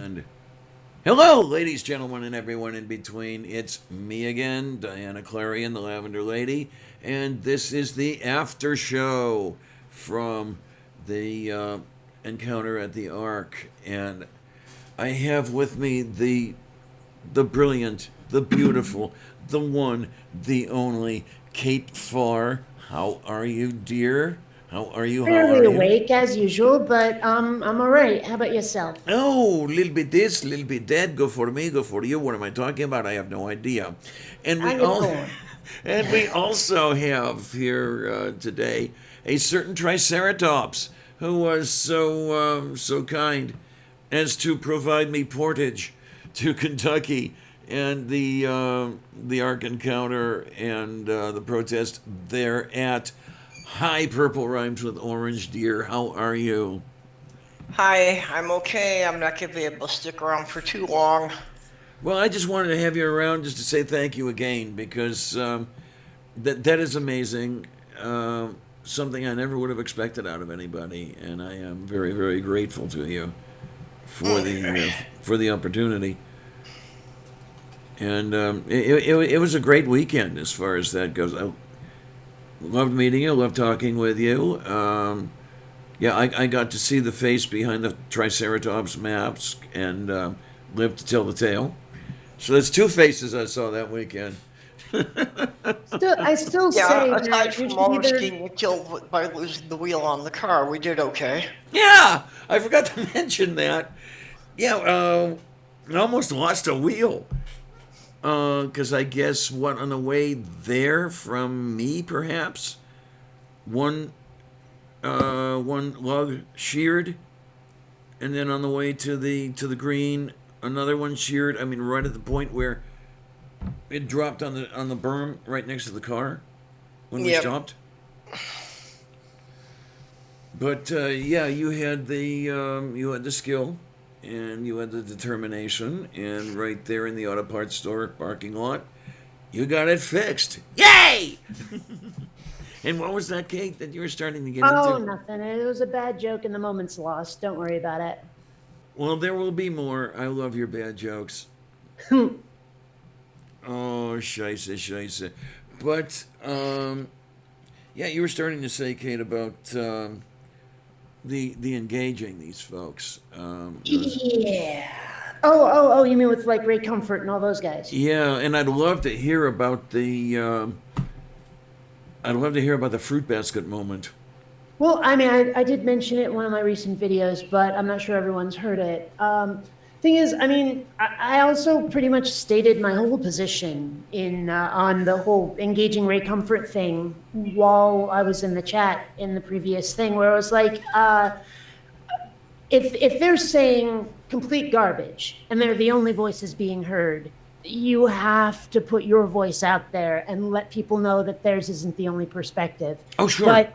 And hello, ladies, gentlemen, and everyone in between. It's me again, Diana Clarion, the Lavender Lady, and this is the after show from the encounter at the Ark. And I have with me the brilliant, the beautiful, the one, the only Kate Farr. How are you, dear? How are you? How Fairly are you? awake as usual, but I'm all right. How about yourself? Oh, little bit this, little bit that. Go for me, go for you. What am I talking about? I have no idea. And How we you all, doing? and we also have here today a certain Triceratops who was so kind as to provide me portage to Kentucky and the Ark Encounter and the protest there at High Purple Rhymes with Orange Deer. How are you? Hi, I'm okay. I'm not gonna be able to stick around for too long. Well, I just wanted to have you around just to say thank you again because that is amazing. Something I never would have expected out of anybody, and I am very grateful to you for the opportunity. And it was a great weekend as far as that goes. I loved meeting you, loved talking with you. Yeah, I got to see the face behind the Triceratops maps and lived to tell the tale. So that's two faces I saw that weekend. I still Yeah, say aside that you from should almost either. getting killed by losing the wheel on the car, we did okay. Yeah, I forgot to mention that. Yeah, I almost lost a wheel. Because I guess what on the way there from me, perhaps one one lug sheared, and then on the way to the green, another one sheared. I mean, right at the point where it dropped on the berm right next to the car when we Yep. stopped. But yeah, you had the skill, and you had the determination, and right there in the auto parts store parking lot, you got it fixed. Yay! And what was that, Kate, that you were starting to get Oh, into? nothing. It was a bad joke and the moment's lost. Don't worry about it. Well, there will be more. I love your bad jokes. Oh, scheisse, scheisse. But yeah, you were starting to say, Kate, about the engaging these folks. Those Yeah. Oh, you mean with like Ray Comfort and all those guys? Yeah, and I'd love to hear about the I'd love to hear about the fruit basket moment. Well, I mean, I did mention it in one of my recent videos, but I'm not sure everyone's heard it. Thing is, I mean, I also pretty much stated my whole position in on the whole engaging Ray Comfort thing while I was in the chat in the previous thing, where I was like, if they're saying complete garbage and they're the only voices being heard, you have to put your voice out there and let people know that theirs isn't the only perspective. Oh, sure. But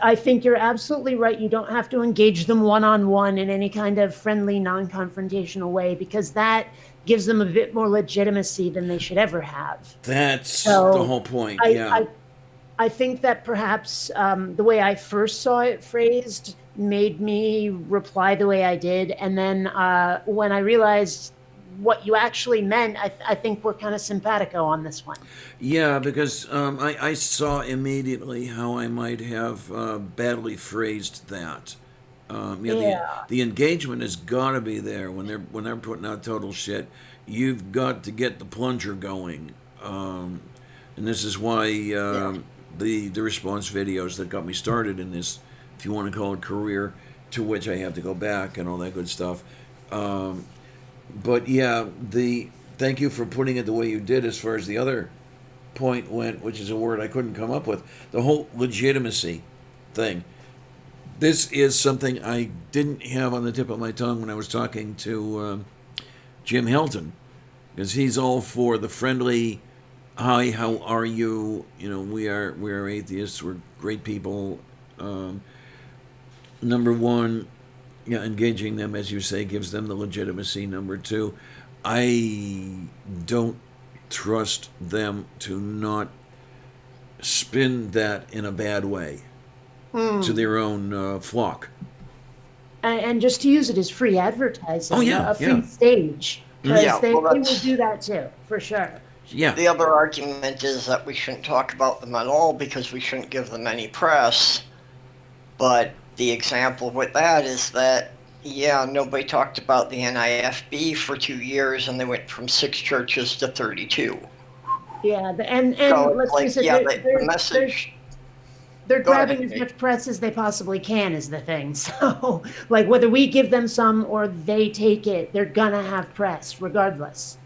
I think you're absolutely right. You don't have to engage them one on one in any kind of friendly, non confrontational way because that gives them a bit more legitimacy than they should ever have. That's the So whole point. I, Yeah. I I think that perhaps the way I first saw it phrased made me reply the way I did. And then when I realized what you actually meant, I think we're kind of simpatico on this one. Yeah, because I saw immediately how I might have badly phrased that. Yeah, Yeah. the engagement has got to be there when they're putting out total shit. You've got to get the plunger going, and this is why Yeah. the response videos that got me started in this, if you want to call it career, to which I have to go back and all that good stuff. Um, but yeah, the thank you for putting it the way you did as far as the other point went, which is a word I couldn't come up with. The whole legitimacy thing. This is something I didn't have on the tip of my tongue when I was talking to Jim Helton, because he's all for the friendly, "Hi, how are you? You know, we are atheists. We're great people." Um, Number one, yeah, engaging them, as you say, gives them the legitimacy. Number two, I don't trust them to not spin that in a bad way to Hmm. their own flock. and just to use it as free advertising, Oh, yeah, a free yeah. stage, because Yeah, they well, will that's do that too, for sure. Yeah. the other argument is that we shouldn't talk about them at all because we shouldn't give them any press. But the example with that is that, yeah, nobody talked about the NIFB for 2 years, and they went from 6 churches to 32. Yeah, So and it's let's face like, it, yeah, the message. they're Go ahead, grabbing as Kate. much press as they possibly can is the thing. So, like, whether we give them some or they take it, they're gonna have press regardless.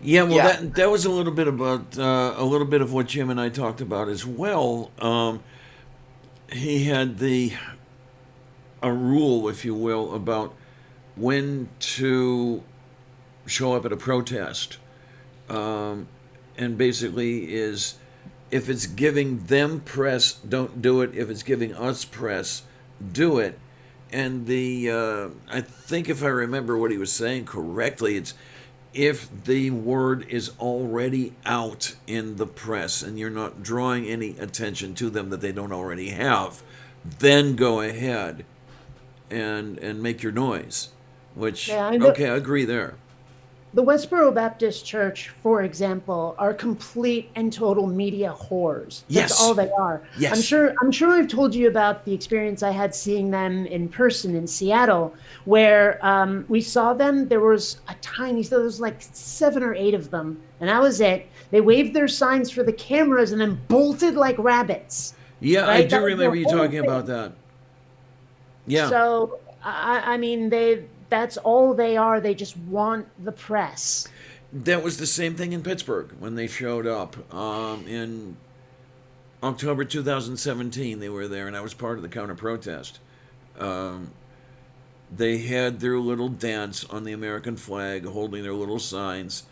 Yeah, well, Yeah, that was a little bit about a little bit of what Jim and I talked about as well. He had a rule, if you will, about when to show up at a protest, and basically is if it's giving them press, don't do it. If it's giving us press, do it. And I think if I remember what he was saying correctly, it's if the word is already out in the press and you're not drawing any attention to them that they don't already have, then go ahead and make your noise. Which, Yeah, I know. okay, I agree there. The Westboro Baptist Church, for example, are complete and total media whores. That's all Yes, they are. yes, I'm sure I've told you about the experience I had seeing them in person in Seattle, where we saw them. There was there was like 7 or 8 of them, and that was it. They waved their signs for the cameras and then bolted like rabbits. yeah, I Right? do That was their remember you whole talking about thing. that. Yeah, So I mean, that's all they are. They just want the press. that was the same thing in Pittsburgh when they showed up in October 2017. They were there, and I was part of the counter protest. Um, they had their little dance on the American flag, holding their little signs.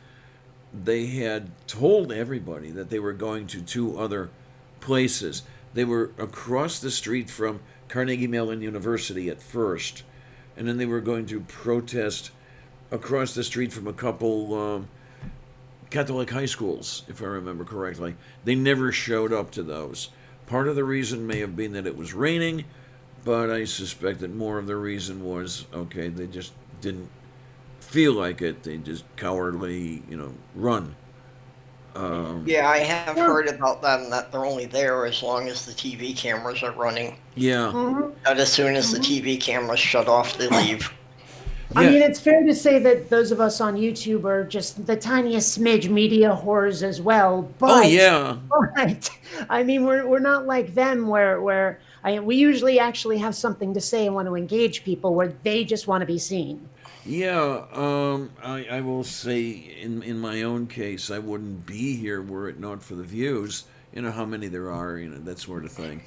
They had told everybody that they were going to 2 other places. They were across the street from Carnegie Mellon University at first, and then they were going to protest across the street from a couple Catholic high schools, if I remember correctly. They never showed up to those. Part of the reason may have been that it was raining, but I suspect that more of the reason was okay, they just didn't feel like it. They just cowardly, run. yeah, I have Well, heard about them that they're only there as long as the TV cameras are running. Yeah, mhm. And as soon as the TV cameras shut off, they leave. I yeah. mean, it's fair to say that those of us on YouTube are just the tiniest smidge media whores as well. Oh But, yeah, but I mean, we're not like them where we usually actually have something to say and want to engage people where they just want to be seen. yeah. I will say in my own case, I wouldn't be here were it not for the views. You know how many there are, that sort of thing.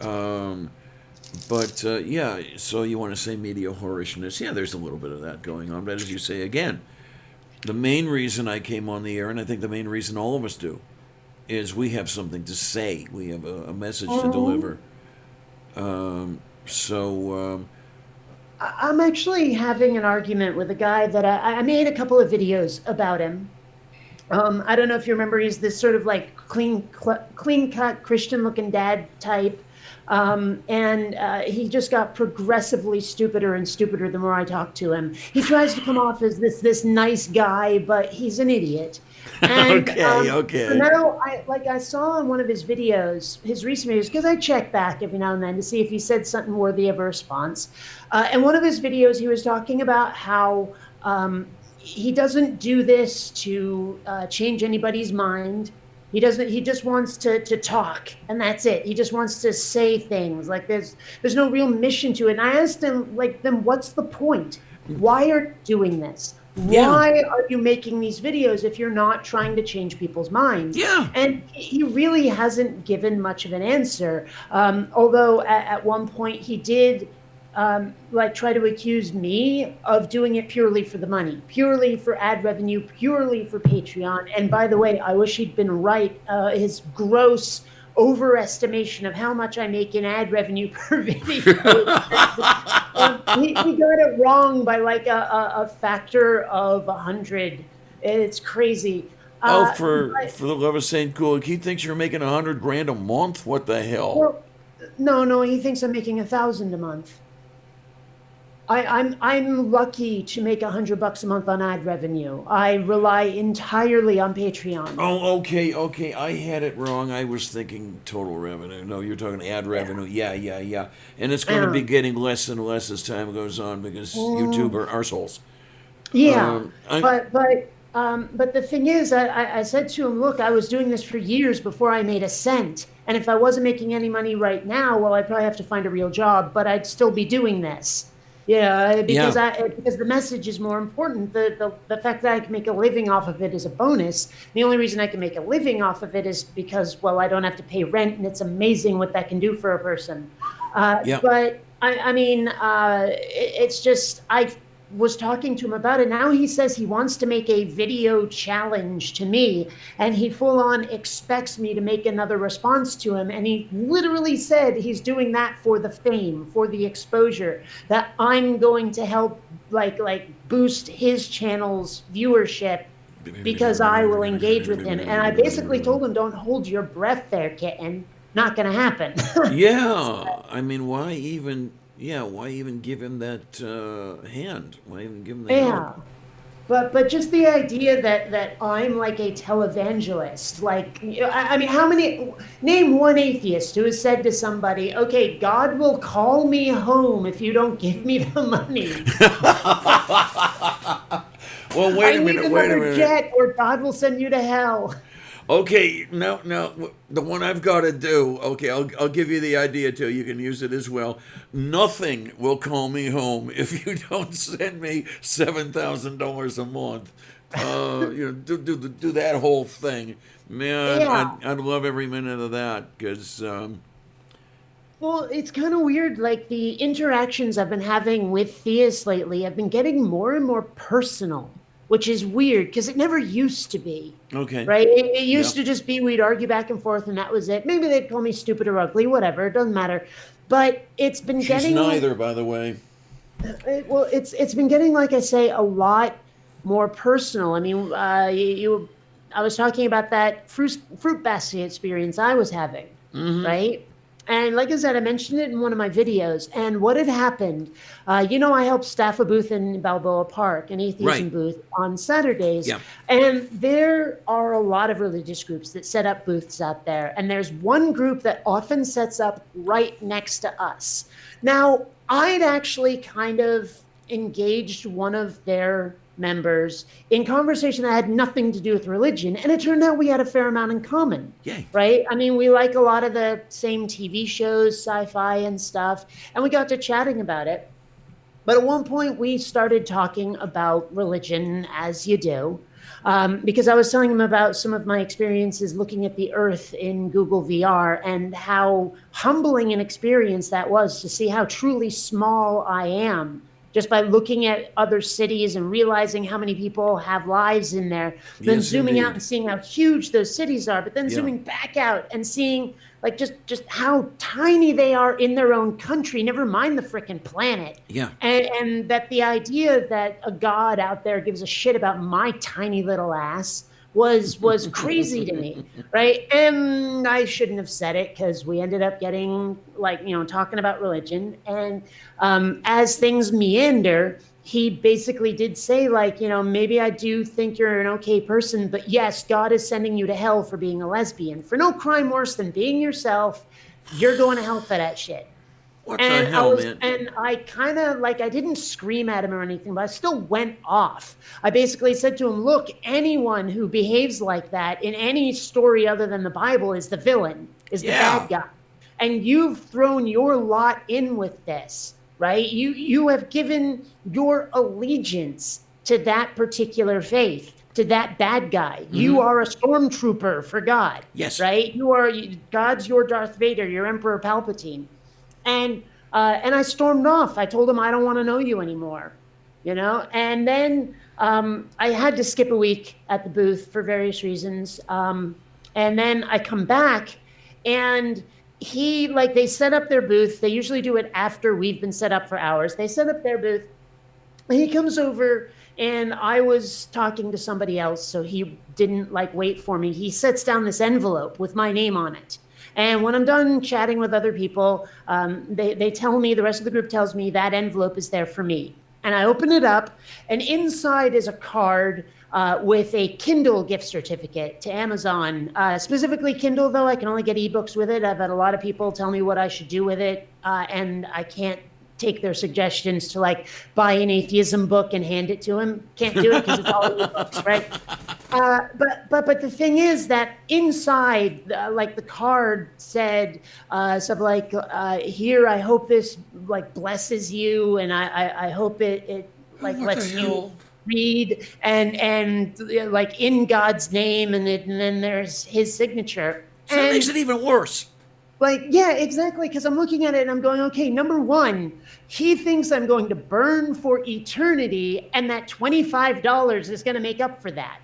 Um, But yeah, so you want to say media whorishness? Yeah, there's a little bit of that going on. But as you say again, the main reason I came on the air, and I think the main reason all of us do, is we have something to say. We have a message to deliver. I'm actually having an argument with a guy that I made a couple of videos about him. I don't know if you remember, he's this sort of like clean cut Christian looking dad type. And he just got progressively stupider and stupider the more I talk to him. He tries to come off as this nice guy, but he's an idiot. And Okay, so okay. now I saw in one of his videos, his recent videos, because I check back every now and then to see if he said something worthy of a response. In one of his videos, he was talking about how he doesn't do this to change anybody's mind. He doesn't. He just wants to talk, and that's it. He just wants to say things. Like there's no real mission to it. And I asked him, like, then what's the point? Why are you doing this? Yeah, Why are you making these videos if you're not trying to change people's minds? yeah, And he really hasn't given much of an answer. Although at one point he did like try to accuse me of doing it purely for the money, purely for ad revenue, purely for Patreon. And by the way, I wish he'd been right. His gross overestimation of how much I make in ad revenue per video. He got it wrong by like a factor of 100. It's crazy. Oh, Uh, but, for the love of Saint Cool, he thinks you're making 100 grand a month. What the hell? well, no, he thinks I'm making 1,000 a month. I'm lucky to make $100 a month on ad revenue. I rely entirely on Patreon. Oh, okay. I had it wrong. I was thinking total revenue. No, you're talking ad revenue. Yeah. And it's going to be Yeah. getting less and less as time goes on because YouTube are arseholes. Yeah, I but the thing is, I said to him, look, I was doing this for years before I made a cent, and if I wasn't making any money right now, well, I'd probably have to find a real job, but I'd still be doing this. Yeah, yeah because the message is more important. The fact that I can make a living off of it is a bonus. The only reason I can make a living off of it is because, well, I don't have to pay rent, and it's amazing what that can do for a person. yeah. But I mean, it's just I was talking to him about it. Now he says he wants to make a video challenge to me, and he full on expects me to make another response to him. And he literally said he's doing that for the fame, for the exposure, that I'm going to help like boost his channel's viewership because I will engage with him. And I basically told him, don't hold your breath there, kitten. Not going to happen. Yeah, I mean, why even? Yeah, why even give him that hand? Why even give him the Yeah. help? But just the idea that I'm like a televangelist, like I mean, how many? Name one atheist who has said to somebody, "Okay, God will call me home if you don't give me the money. Well, I wait a need minute. Wait a another minute. jet, or God will send you to hell." Okay, no, the one I've got to do. Okay, I'll give you the idea too. You can use it as well. Nothing will call me home if you don't send me $7,000 a month. Do that whole thing, man. Yeah. I'd love every minute of that because Well, it's kind of weird. Like the interactions I've been having with theists lately have been getting more and more personal, which is weird because it never used to be. okay, Right? It yeah, used to just be we'd argue back and forth and that was it. Maybe they'd call me stupid or ugly, whatever. It doesn't matter. But it's been she's getting neither, by the way. well, it's been getting, like I say, a lot more personal. I mean, I was talking about that fruit basket experience I was having, right? And like I said, I mentioned it in one of my videos. And what had happened, I helped staff a booth in Balboa Park, an Right. atheism booth on Saturdays. Yeah. And there are a lot of religious groups that set up booths out there. And there's one group that often sets up right next to us. Now, I'd actually kind of engaged one of their members in conversation that had nothing to do with religion. And it turned out we had a fair amount in common. Yay. Right? I mean, we like a lot of the same TV shows, sci-fi and stuff, and we got to chatting about it. But at one point, we started talking about religion, as you do, because I was telling him about some of my experiences looking at the Earth in Google VR and how humbling an experience that was to see how truly small I am just by looking at other cities and realizing how many people have lives in there, then Yes, zooming out indeed. and seeing how huge those cities are, but then Yeah. zooming back out and seeing like just how tiny they are in their own country, never mind the frickin' planet. Yeah. And that the idea that a god out there gives a shit about my tiny little ass was crazy to me, right? And I shouldn't have said it because we ended up getting talking about religion. And as things meander, he basically did say, maybe I do think you're an okay person, but yes, God is sending you to hell for being a lesbian. For no crime worse than being yourself, you're going to hell for that shit. What the hell, man? And I kind of I didn't scream at him or anything, but I still went off. I basically said to him, look, anyone who behaves like that in any story other than the Bible is the villain, is the Yeah. bad guy. And you've thrown your lot in with this, right? You have given your allegiance to that particular faith, to that bad guy. You are a stormtrooper for God. Yes. Right? God's your Darth Vader, your Emperor Palpatine. And I stormed off. I told him I don't want to know you anymore, And then I had to skip a week at the booth for various reasons. And then I come back, and they set up their booth. They usually do it after we've been set up for hours. They set up their booth, and he comes over, and I was talking to somebody else, so he didn't wait for me. He sets down this envelope with my name on it. And when I'm done chatting with other people, they tell me, the rest of the group tells me that envelope is there for me. And I open it up, and inside is a card with a Kindle gift certificate to Amazon. Specifically Kindle, though, I can only get ebooks with it. I've had a lot of people tell me what I should do with it, and I can't take their suggestions to like buy an atheism book and hand it to him. Can't do it because it's all ebooks, right? But the thing is that inside, like the card said stuff like, "Here, I hope this like blesses you, and I hope it like What lets the you hell? read and like in God's name," and then there's his signature. So it And makes it even worse. like, yeah, exactly. Because I'm looking at it and I'm going, okay, number one, he thinks I'm going to burn for eternity, and that $25 is going to make up for that.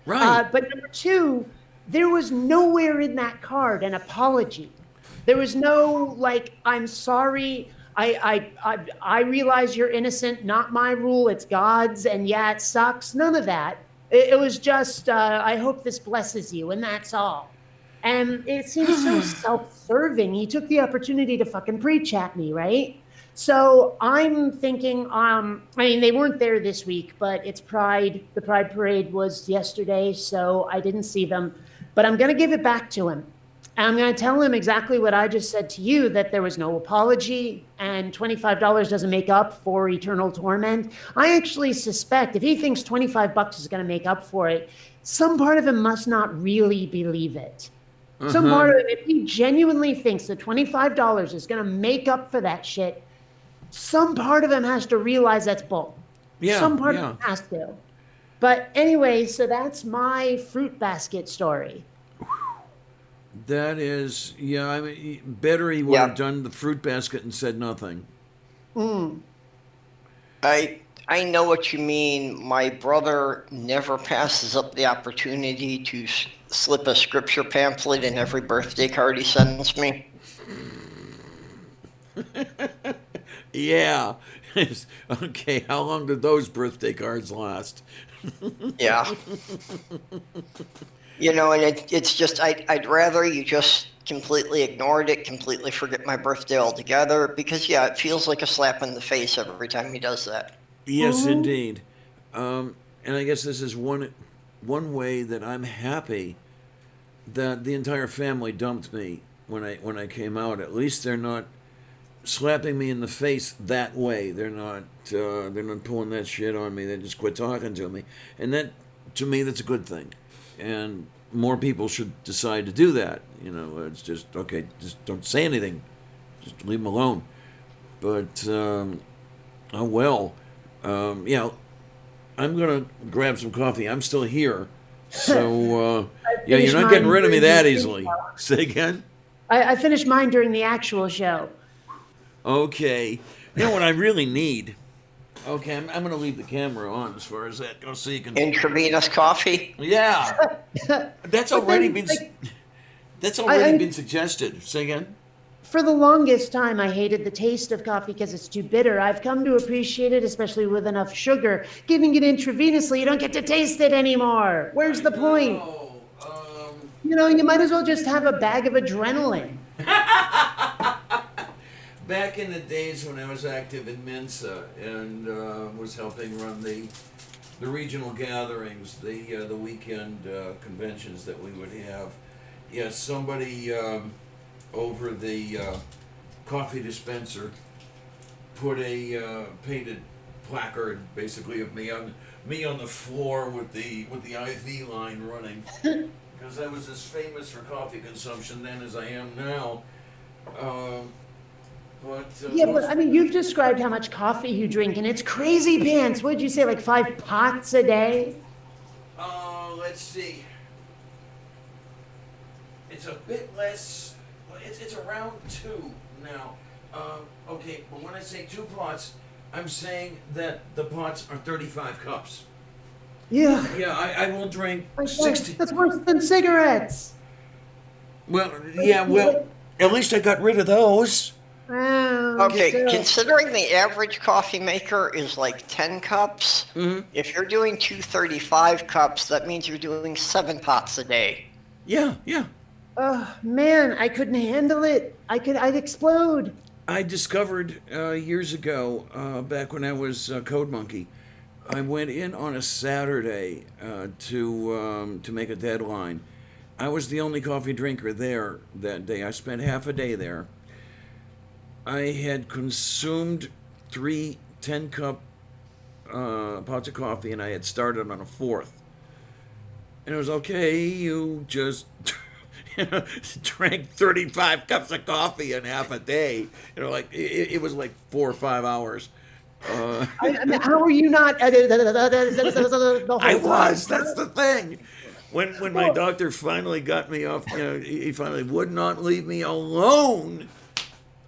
Right. But number two, there was nowhere in that card an apology. There was no like, I'm sorry. I realize you're innocent. Not my rule. It's God's, and yeah, it sucks. None of that. It was just, I hope this blesses you, and that's all. And it seems so self-serving. He took the opportunity to fucking preach at me, right? So I'm thinking, I mean, they weren't there this week, but it's Pride. The Pride Parade was yesterday, so I didn't see them. But I'm going to give it back to him. And I'm going to tell him exactly what I just said to you, that there was no apology and $25 doesn't make up for eternal torment. I actually suspect if he thinks $25 is going to make up for it, some part of him must not really believe it. Some part of him, if he genuinely thinks that $25 is going to make up for that shit, some part of him has to realize that's bull. Yeah. Some part yeah. of him has to. But anyway, so that's my fruit basket story. That is, yeah. I mean, better he would have Yeah. done the fruit basket and said nothing. I know what you mean. My brother never passes up the opportunity to slip a scripture pamphlet in every birthday card he sends me. Yeah. Okay. How long did those birthday cards last? Yeah. You know, and it's just, I'd rather you just completely ignored it, completely forget my birthday altogether, because, yeah, it feels like a slap in the face every time he does that. Yes, indeed. And I guess this is one way that I'm happy that the entire family dumped me when I came out. At least they're not slapping me in the face that way. They're not pulling that shit on me. They just quit talking to me, and that, to me, that's a good thing. And more people should decide to do that. You know, it's just okay. Just don't say anything. Just leave them alone. But oh well. Yeah, I'm gonna grab some coffee. I'm still here, so yeah, you're finished not getting mine rid of me during that the easily. video. Say again. I finished mine during the actual show. Okay. You know what I really need? Okay, I'm going to leave the camera on as far as that goes, so you can. Intravenous coffee? Yeah, that's already been. That's already been suggested. Say again. For the longest time, I hated the taste of coffee because it's too bitter. I've come to appreciate it, especially with enough sugar. Giving it intravenously, you don't get to taste it anymore. Where's the point? You know, you might as well just have a bag of adrenaline. Back in the days when I was active in Mensa and was helping run the regional gatherings, the weekend conventions that we would have, yes, somebody over the coffee dispenser put a painted placard, basically, of me on the floor with the IV line running, because I was as famous for coffee consumption then as I am now. But I mean, you've described how much coffee you drink, and it's crazy pants. What did you say, like 5 pots a day? Let's see. It's a bit less. It's around 2 now. Okay, but when I say 2 pots, I'm saying that the pots are 35 cups. Yeah. Yeah, I will drink Like, 60. That's worse than cigarettes. Well, yeah, well, at least I got rid of those. Okay, still. considering the average coffee maker is like 10 cups, if you're doing 235 cups, that means you're doing 7 pots a day. Yeah, yeah. Oh man, I couldn't handle it. I'd explode. I discovered years ago, back when I was Code Monkey, I went in on a Saturday to make a deadline. I was the only coffee drinker there that day. I spent half a day there. I had consumed three 10-cup pots of coffee, and I had started on a fourth. And it was okay. You just drank 35 cups of coffee in half a day. Like it was like 4 or 5 hours. I mean, how are you not? The whole I time? was. That's the thing. When my doctor finally got me off, he finally would not leave me alone.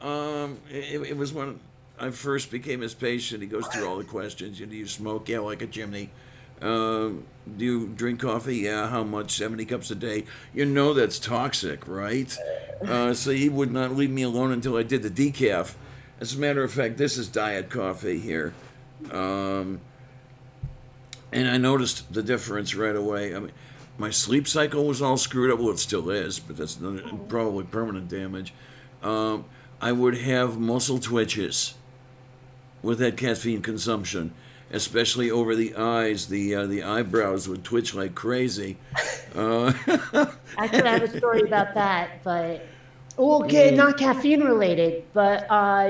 It was when I first became his patient. He goes through all the questions. Do you smoke? Yeah, like a chimney. Do you drink coffee? Yeah, how much? 70 cups a day. That's toxic, right? So he would not leave me alone until I did the decaf. As a matter of fact, this is diet coffee here. And I noticed the difference right away. I mean, my sleep cycle was all screwed up. Well, it still is, but that's probably permanent damage. I would have muscle twitches with that caffeine consumption, especially over the eyes. The eyebrows would twitch like crazy. Actually, I have a story about that, but okay, not caffeine related. But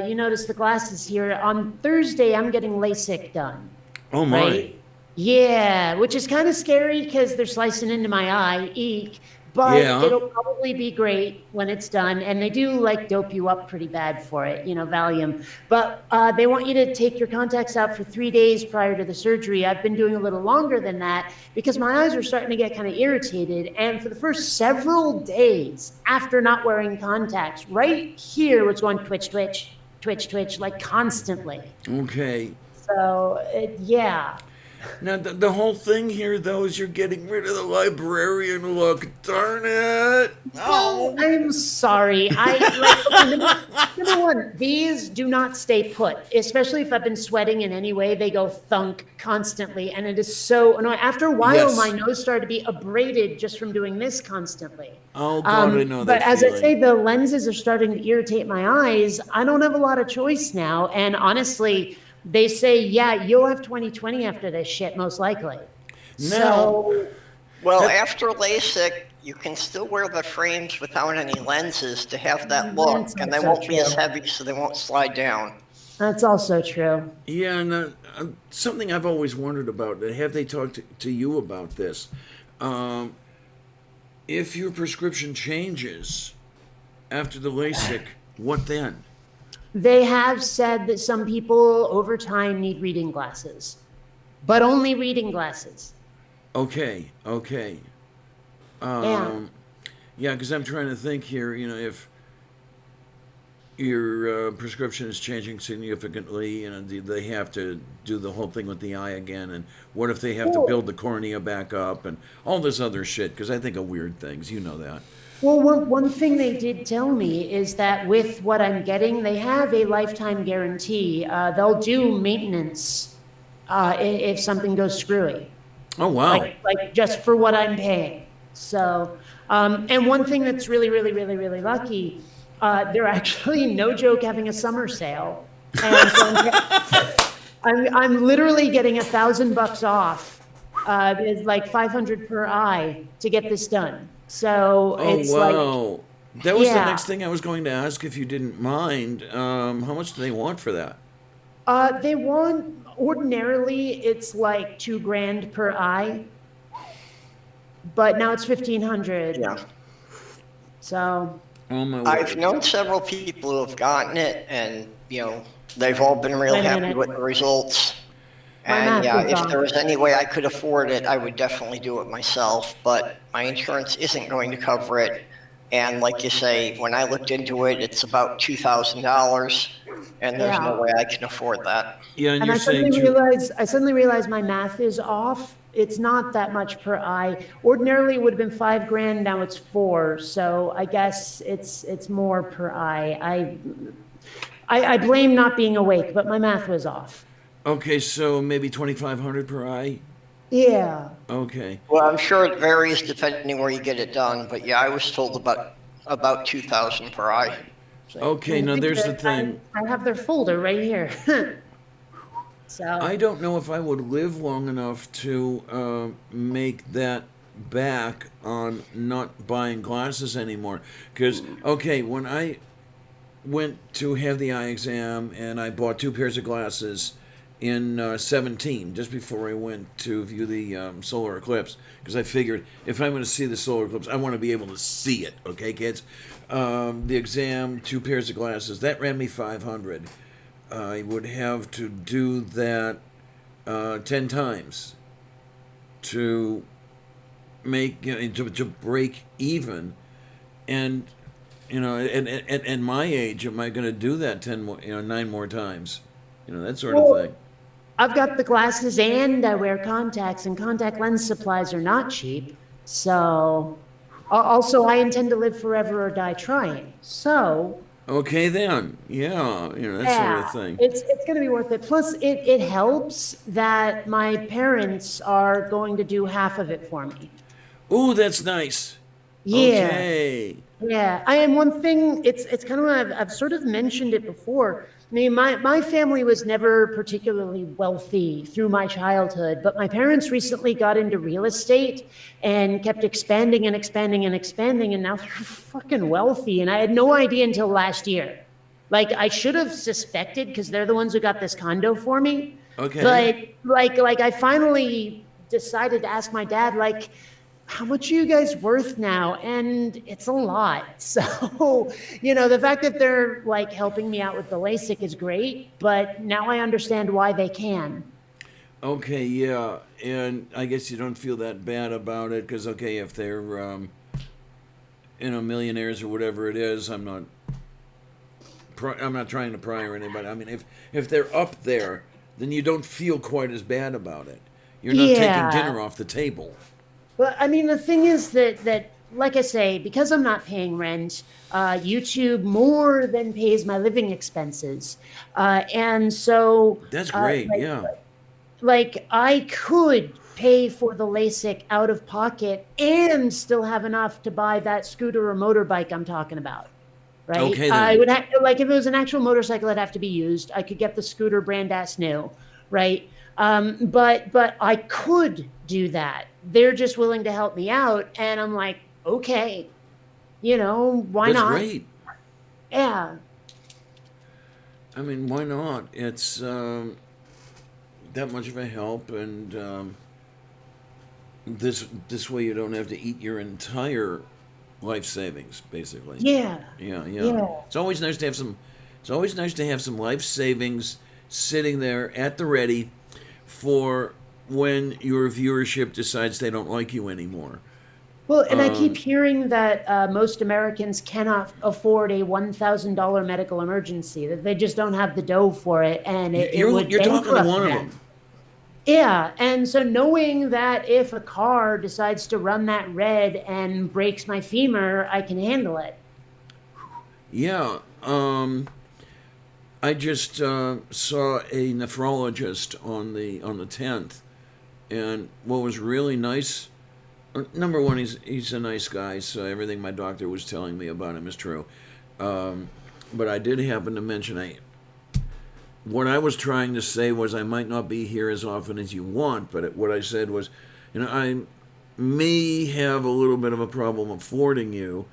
you notice the glasses here. On Thursday, I'm getting LASIK done. Oh my! Right? Yeah, which is kind of scary because they're slicing into my eye. Eek. But Yeah. it'll probably be great when it's done. And they do like dope you up pretty bad for it, Valium. But they want you to take your contacts out for 3 days prior to the surgery. I've been doing a little longer than that because my eyes are starting to get kind of irritated. And for the first several days after not wearing contacts, right here was going twitch, twitch, twitch, twitch, like constantly. Okay. So, yeah. Now, the whole thing here, though, is you're getting rid of the librarian look. Darn it! Oh, I'm sorry. Number one, these do not stay put, especially if I've been sweating in any way. They go thunk constantly, and it is so annoying. After a while, Yes. my nose started to be abraded just from doing this constantly. Oh, God, I know But that as feeling. I say, the lenses are starting to irritate my eyes. I don't have a lot of choice now, and honestly, they say, yeah, you'll have 20/20 after this shit, most likely. So, Well, after LASIK, you can still wear the frames without any lenses to have that look, That's and they also won't be as true. heavy, so they won't slide down. that's also true. Yeah, and something I've always wondered about, have they talked to you about this? If your prescription changes after the LASIK, what then? They have said that some people over time need reading glasses, but only reading glasses. Okay. Yeah. Yeah, because I'm trying to think here, if your prescription is changing significantly, do they have to do the whole thing with the eye again? And what if they have to Well- build the cornea back up and all this other shit? Because I think of weird things, that. Well, one thing they did tell me is that with what I'm getting, they have a lifetime guarantee. They'll do maintenance if something goes screwy, Oh, wow. like just for what I'm paying. So, and one thing that's really, really, really, really lucky, they're actually, no joke, having a summer sale. And so I'm literally getting $1,000 off. It's like 500 per eye to get this done. So Oh, it's wow. That was the Yeah. next thing I was going to ask, if you didn't mind. How much do they want for that? they want, ordinarily it's like $2,000 per eye, but now it's 1,500. Yeah. So Oh, my I've word. known several people who have gotten it, and they've all been real Wait a happy minute. with the results. My And math yeah, is if off. there was any way I could afford it, I would definitely do it myself. But my insurance isn't going to cover it. And like you say, when I looked into it, it's about $2,000, and there's Yeah. no way I can afford that. Yeah, and And you're saying I suddenly realized my math is off. It's not that much per eye. Ordinarily it would have been $5,000, now it's 4. So I guess it's more per eye. I blame not being awake, but my math was off. okay, so maybe 2,500 per eye. Yeah. Okay. Well, I'm sure it varies depending where you get it done, but yeah, I was told about 2,000 per eye. So, Okay, And now I think there's the that thing. I have their folder right here. So, I don't know if I would live long enough to make that back on not buying glasses anymore. Because, okay, when I went to have the eye exam and I bought two pairs of glasses in 17, just before I went to view the solar eclipse, because I figured if I'm going to see the solar eclipse, I want to be able to see it, okay, kids? The exam, two pairs of glasses, that ran me 500. I would have to do that 10 times to make, to break even. And at my age, am I going to do that 10 more, 9 more times? That sort of well, thing. I've got the glasses and I wear contacts, and contact lens supplies are not cheap. So, also, I intend to live forever or die trying. So, Okay, then. Yeah, that sort yeah, of thing. it's going to be worth it. Plus, it helps that my parents are going to do half of it for me. Ooh, that's nice. Yeah, Okay. yeah. I am one thing. It's kind of I've sort of mentioned it before. I mean, my family was never particularly wealthy through my childhood, but my parents recently got into real estate and kept expanding and expanding and expanding, and now they're fucking wealthy. And I had no idea until last year. Like I should have suspected because they're the ones who got this condo for me. Okay. But like I finally decided to ask my dad, like, how much are you guys worth now? And it's a lot. So, the fact that they're like helping me out with the LASIK is great, but now I understand why they can. Okay, yeah. And I guess you don't feel that bad about it because, okay, if they're, millionaires or whatever it is, I'm not trying to pry or anybody. I mean, if they're up there, then you don't feel quite as bad about it. You're not taking Yeah. dinner off the table. But I mean, the thing is that like I say, because I'm not paying rent, YouTube more than pays my living expenses, and so That's uh, great. like Yeah. like I could pay for the LASIK out of pocket and still have enough to buy that scooter or motorbike I'm talking about. Right? Okay I then. would like if it was an actual motorcycle, it'd have to be used. I could get the scooter brand ass new, right? But I could do that. They're just willing to help me out, and I'm like, okay, why That's not? great. Yeah, I mean, why not? It's that much of a help, and this way you don't have to eat your entire life savings, basically. yeah, Yeah, yeah. yeah. It's always nice to have some. It's always nice to have some life savings sitting there at the ready for when your viewership decides they don't like you anymore. Well, and I keep hearing that most Americans cannot afford a $1,000 medical emergency, that they just don't have the dough for it, and it would You're talking to bankrupt one of them. them. Yeah, and so knowing that if a car decides to run that red and breaks my femur, I can handle it. Yeah. I just saw a nephrologist on the 10th, and what was really nice. Number one, he's a nice guy, so everything my doctor was telling me about him is true. But I did happen to mention what I was trying to say was I might not be here as often as you want, but what I said was, I may have a little bit of a problem affording you.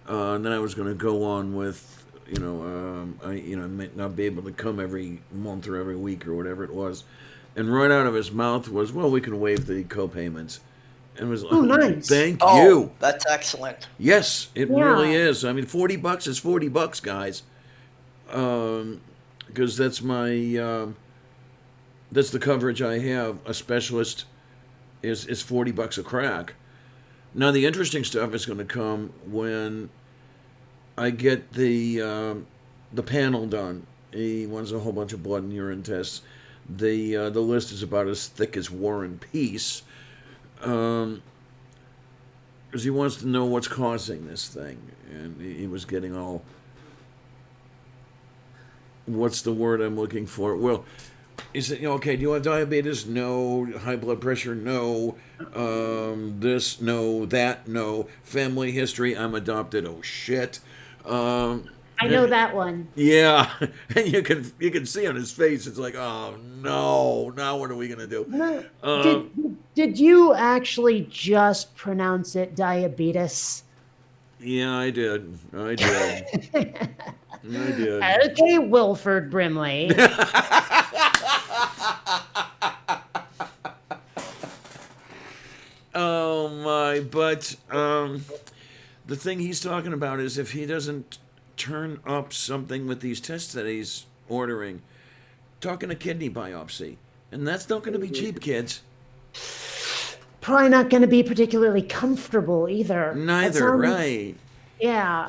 And then I was going to go on with, I might not be able to come every month or every week or whatever it was. And right out of his mouth was, well, we can waive the co-payments. And was Oh, like, nice. thank Oh, you. that's excellent. Yes, it really Yeah. is. I mean, $40 is $40, guys. Because that's the coverage I have. A specialist is $40 a crack. Now the interesting stuff is going to come when I get the panel done. He wants a whole bunch of blood and urine tests. The list is about as thick as War and Peace. Because he wants to know what's causing this thing, and he was getting all. What's the word I'm looking for? Well, Is it okay? Do you have diabetes? No. High blood pressure? No. This? No. That? No. Family history? I'm adopted. Oh shit. Um, I know that one. yeah, and you can see on his face. It's like, oh no. Now what are we gonna do? No, Um, did you actually just pronounce it diabetes? yeah, I did. I did. I did. Okay, Wilford Brimley. Oh my! But the thing he's talking about is if he doesn't turn up something with these tests that he's ordering, talking a kidney biopsy, and that's not going to be cheap, kids. Probably not going to be particularly comfortable either. Neither, right? Yeah.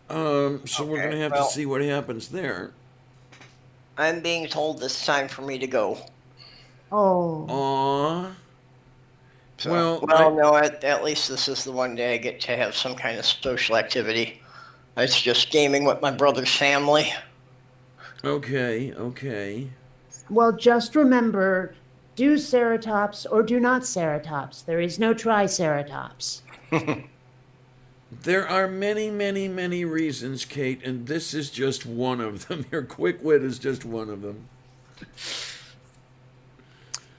So we're going Okay, to have to well- see what happens there. I'm being told it's time for me to go. Oh. Aw. So, Well, no, at least this is the one day I get to have some kind of social activity. It's just gaming with my brother's family. Okay, okay. Well, just remember, do ceratops or do not ceratops. There is no triceratops. There are many, many, many reasons, Kate, and this is just one of them. Your quick wit is just one of them.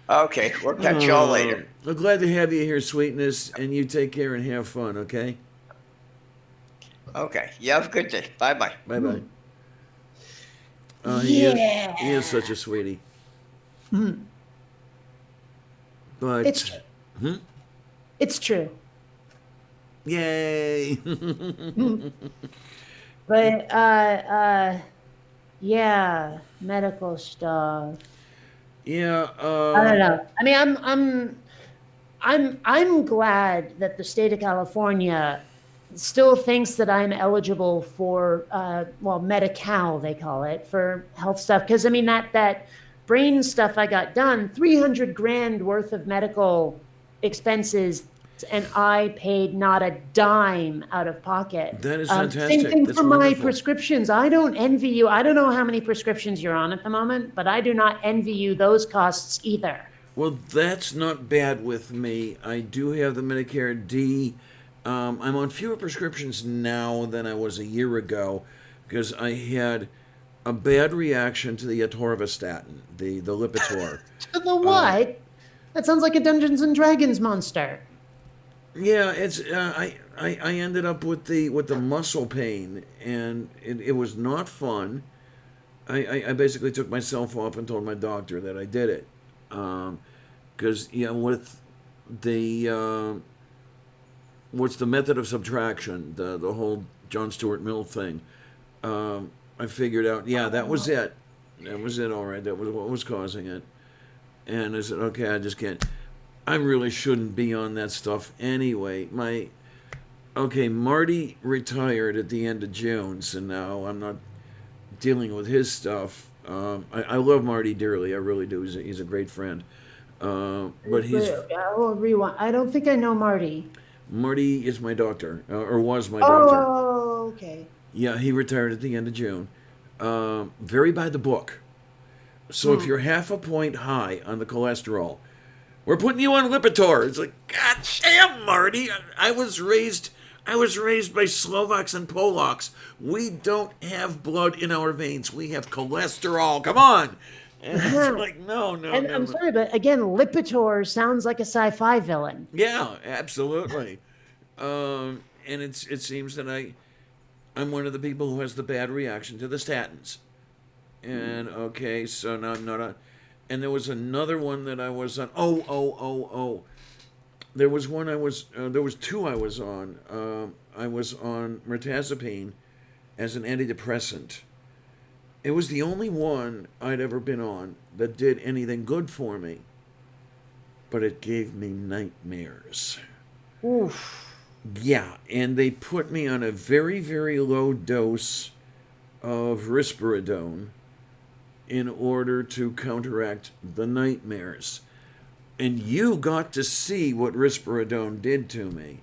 Okay, we'll catch y'all later. I'm glad to have you here, sweetness, and you take care and have fun, okay? Okay, you have a good day. Bye bye. Bye bye. Yeah. He is such a sweetie. But It's true. It's true. yay! But yeah, medical stuff. Yeah. I don't know. I mean, I'm glad that the state of California still thinks that I'm eligible for well, Medi-Cal they call it, for health stuff. Because I mean that brain stuff I got done, 300 grand worth of medical expenses, and I paid not a dime out of pocket. That is Same fantastic. thing That's for my wonderful. prescriptions. I don't envy you. I don't know how many prescriptions you're on at the moment, but I do not envy you those costs either. Well, that's not bad with me. I do have the Medicare D. I'm on fewer prescriptions now than I was a year ago because I had a bad reaction to the atorvastatin, the Lipitor. To the what? That sounds like a Dungeons and Dragons monster. Yeah, it's I ended up with the muscle pain, and it was not fun. I basically took myself off and told my doctor that I did it, because with the what's the method of subtraction, the whole John Stuart Mill thing. I figured out, yeah, that was it. That was it. All right, that was what was causing it. And I said, okay, I just can't. I really shouldn't be on that stuff anyway. Marty retired at the end of June, so now I'm not dealing with his stuff. I love Marty dearly, I really do. He's a great friend. But I'll rewind. I don't think I know Marty. Marty is my doctor, or was my doctor. Oh, okay. Yeah, he retired at the end of June. Very by the book. So if you're half a point high on the cholesterol, we're putting you on Lipitor. It's like, God damn, Marty. I was raised by Slovaks and Polacks. We don't have blood in our veins. We have cholesterol. Come on. And it's like, no. And I'm sorry, but again, Lipitor sounds like a sci-fi villain. Yeah, absolutely. And it seems that I'm one of the people who has the bad reaction to the statins. And okay, so now I'm not on. And there was another one that I was on. Oh. There was one there was two I was on. I was on mirtazapine as an antidepressant. It was the only one I'd ever been on that did anything good for me. But it gave me nightmares. Oof. Yeah, and they put me on a very, very low dose of risperidone in order to counteract the nightmares. And you got to see what risperidone did to me,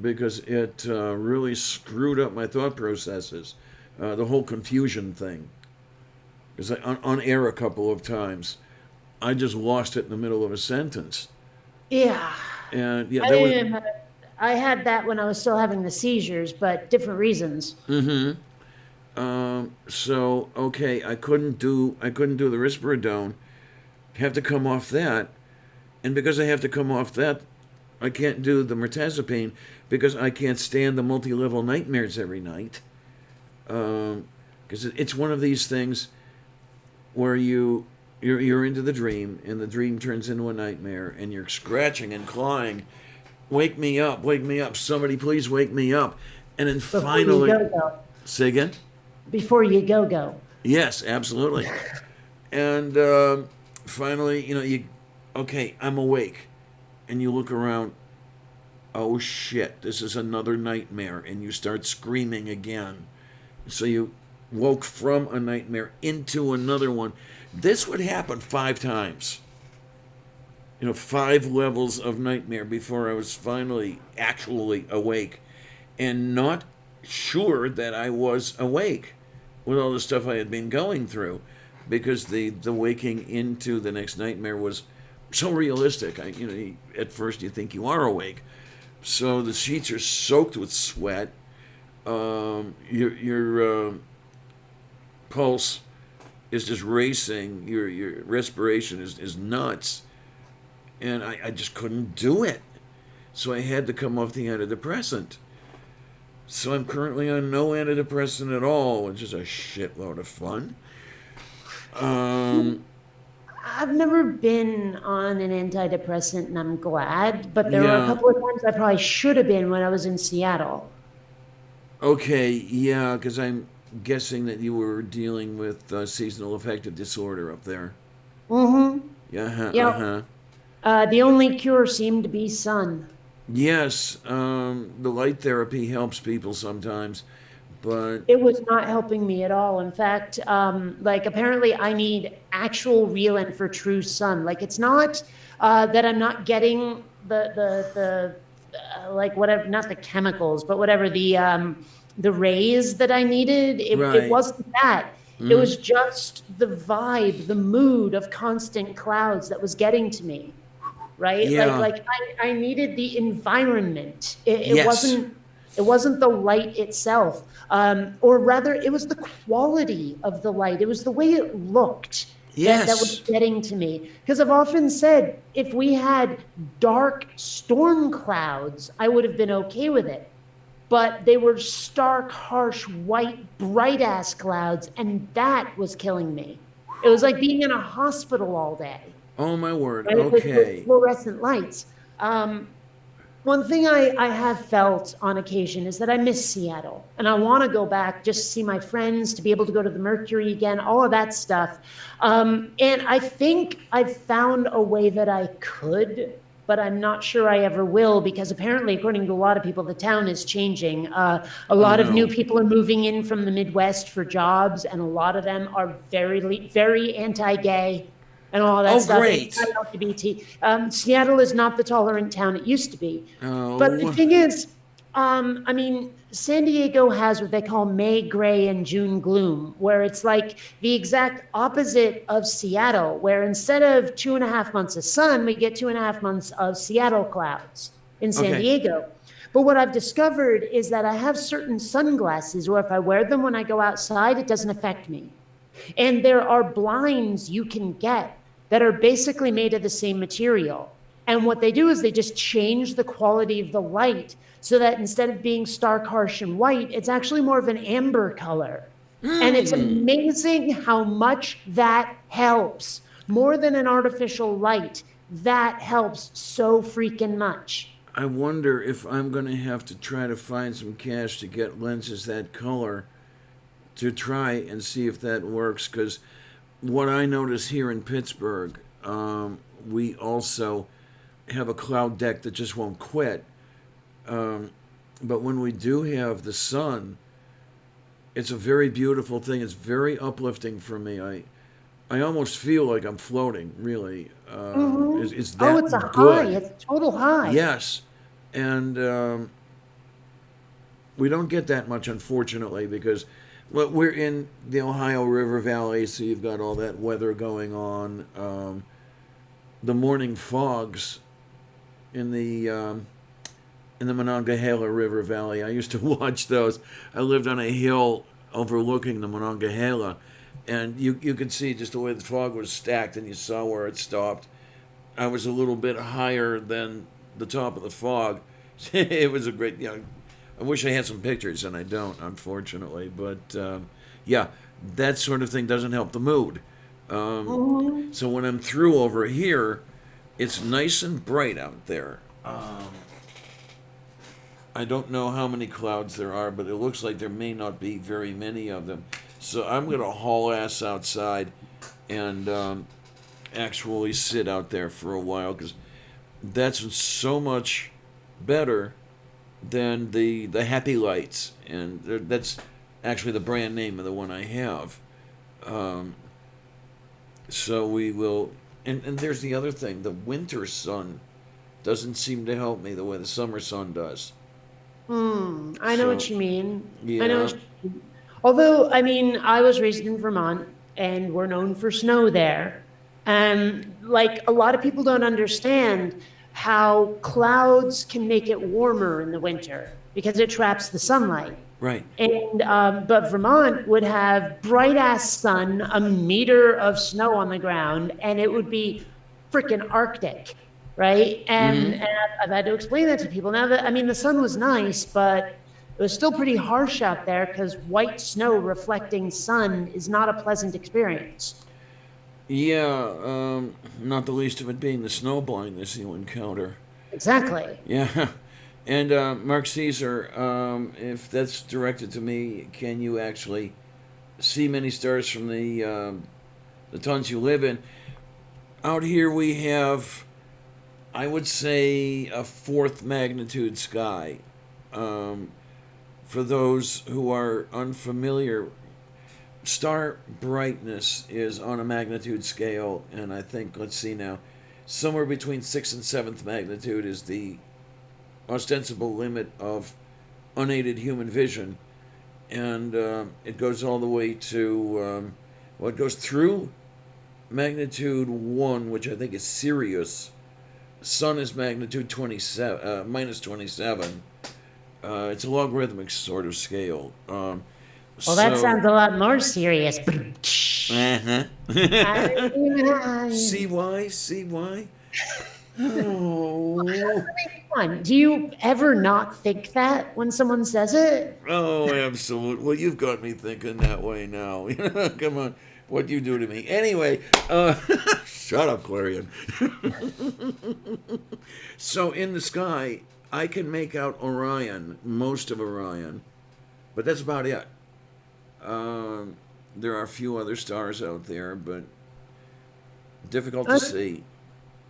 because it really screwed up my thought processes, the whole confusion thing. because on air a couple of times, I just lost it in the middle of a sentence. Yeah. And yeah, I there was. didn't. I had that when I was still having the seizures, but different reasons. So okay, I couldn't do the risperidone. Have to come off that, and because I have to come off that, I can't do the mirtazapine because I can't stand the multi-level nightmares every night. Because it's one of these things where you're into the dream, and the dream turns into a nightmare, and you're scratching and clawing. Wake me up! Somebody please wake me up! And then Before you finally, go. say again. Before you go. Yes, absolutely. And finally, okay, I'm awake, and you look around. Oh shit! This is another nightmare, and you start screaming again. So you woke from a nightmare into another one. This would happen 5 times. 5 levels of nightmare before I was finally actually awake, and not sure that I was awake with all the stuff I had been going through, because the waking into the next nightmare was so realistic. At first you think you are awake, so the sheets are soaked with sweat. Your pulse is just racing. Your respiration is nuts, and I just couldn't do it. So I had to come off the antidepressant. So I'm currently on no antidepressant at all, which is a shitload of fun. I've never been on an antidepressant, and I'm glad, but there were a Yeah. couple of times I probably should have been when I was in Seattle. Okay. Yeah, because I'm guessing that you were dealing with seasonal affective disorder up there. Mm-hmm. Yeah. Uh-huh. Yep. Uh-huh. The only cure seemed to be sun. Yes. The light therapy helps people sometimes, but It was not helping me at all. In fact, like apparently I need actual real and for true sun. Like it's not that I'm not getting the like whatever, not the chemicals, but whatever the rays that I needed. It right. wasn't that. It was just the vibe, the mood of constant clouds that was getting to me. Right? Yeah. I needed the environment. It Yes. wasn't the light itself, or rather, it was the quality of the light. It was the way it looked that was Yes. getting to me. Because I've often said, if we had dark storm clouds, I would have been okay with it. But they were stark, harsh, white, bright ass clouds, and that was killing me. It was like being in a hospital all day, Oh my word. right? With Okay. fluorescent lights. One thing I have felt on occasion is that I miss Seattle, and I want to go back just to see my friends, to be able to go to the Mercury again, all of that stuff. And I think I've found a way that I could, but I'm not sure I ever will, because apparently, according to a lot of people, the town is changing. A lot of new No. people are moving in from the Midwest for jobs, and a lot of them are very anti-gay and all that Oh, stuff. great. Anti-LGBT. Seattle is not the tolerant town it used to be. But the Oh. thing is, I mean, San Diego has what they call May gray and June gloom, where it's like the exact opposite of Seattle, where instead of 2.5 months of sun, we get 2.5 months of Seattle clouds in San Okay. Diego. But what I've discovered is that I have certain sunglasses where if I wear them when I go outside, it doesn't affect me. And there are blinds you can get that are basically made of the same material. And what they do is they just change the quality of the light so that instead of being stark, harsh, and white, it's actually more of an amber color. And it's amazing how much that helps. More than an artificial light, that helps so freaking much. I wonder if I'm going to have to try to find some cash to get lenses that color to try and see if that works. Because what I notice here in Pittsburgh, we also have a cloud deck that just won't quit. But when we do have the sun, it's a very beautiful thing. It's very uplifting for me. I almost feel like I'm floating, really. It's Oh, that it's a high. good. It's a total high. Yes. And we don't get that much, unfortunately, because Well, we're in the Ohio River Valley, so you've got all that weather going on. The morning fogs in the Monongahela River Valley. I used to watch those. I lived on a hill overlooking the Monongahela, and you could see just the way the fog was stacked, and you saw where it stopped. I was a little bit higher than the top of the fog. It was a great, I wish I had some pictures, and I don't, unfortunately. But yeah, that sort of thing doesn't help the mood. So when I'm through over here, it's nice and bright out there. I don't know how many clouds there are, but it looks like there may not be very many of them. So I'm going to haul ass outside and actually sit out there for a while, because that's so much better than the Happy Lights, and that's actually the brand name of the one I have. So we will, and there's the other thing: the winter sun doesn't seem to help me the way the summer sun does. I know So what you mean. I know yeah, what you mean. Although, I mean, I was raised in Vermont and we're known for snow there. And like a lot of people don't understand how clouds can make it warmer in the winter because it traps the sunlight. right. And but Vermont would have bright ass sun, a meter of snow on the ground, and it would be freaking Arctic, right? And I've had to explain that to people. Now that I mean, the sun was nice, but it was still pretty harsh out there because white snow reflecting sun is not a pleasant experience. Yeah, not the least of it being the snow blindness you encounter. Exactly. Yeah. And Mark Caesar, if that's directed to me, can you actually see many stars from the towns you live in? Out here we have, I would say, a fourth magnitude sky. Um, for those who are unfamiliar, star brightness is on a magnitude scale, and I think, let's see now, somewhere between sixth and seventh magnitude is the ostensible limit of unaided human vision, and it goes all the way to well, it goes through magnitude 1, which I think is Sirius. Sun is magnitude 27, minus 27. It's a logarithmic sort of scale. Well, that So, sounds a lot more serious. uh-huh. See why? See why? Oh, Come on, do you ever not think that when someone says it? oh, absolutely. Well, you've got me thinking that way now. Come on, what you do to me? Anyway, shut up, Clarion. So in the sky, I can make out Orion, most of Orion, but that's about it. There are a few other stars out there, but difficult to Uh, see.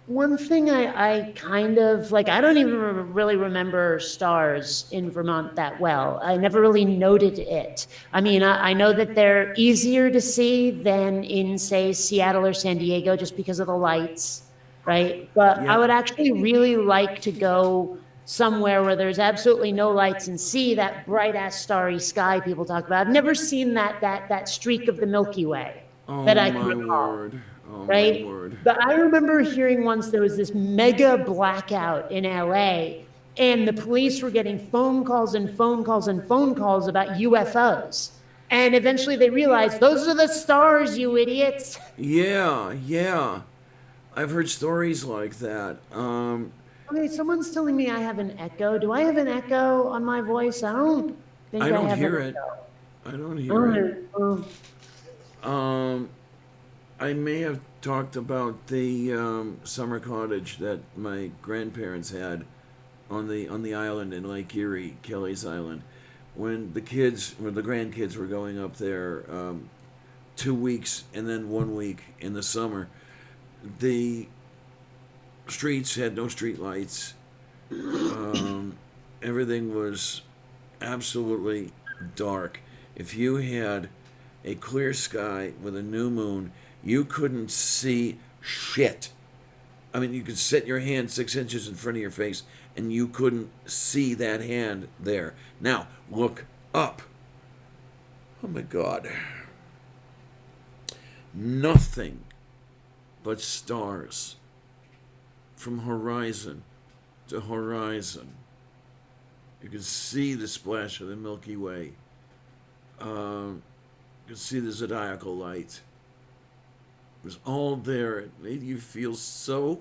One thing I kind of like, I don't even really remember stars in Vermont that well. I never really noted it. I mean, I know that they're easier to see than in, say, Seattle or San Diego just because of the lights, right? But I Yep. would actually really like to go somewhere where there's absolutely no lights and see that bright ass starry sky people talk about. I've never seen that streak of the Milky Way that Oh I can my recall, word. Oh my right? word. But I remember hearing once there was this mega blackout in LA, and the police were getting phone calls and phone calls and phone calls about UFOs. And eventually they realized those are the stars, you idiots. Yeah, yeah. I've heard stories like that. Okay, someone's telling me I have an echo. Do I have an echo on my voice? I don't think I I don't have an hear it. echo. I don't hear it. Oh, Um, I may have talked about the summer cottage that my grandparents had on the island in Lake Erie, Kelly's Island, when the grandkids were going up there 2 weeks and then 1 week in the summer. The streets had no street lights. Um, Everything was absolutely dark. If you had a clear sky with a new moon, you couldn't see shit. I mean, you could set your hand 6 inches in front of your face and you couldn't see that hand there. Now, look up. Oh my God. Nothing but stars from horizon to horizon. You can see the splash of the Milky Way. You can see the zodiacal light. It was all there. It made you feel so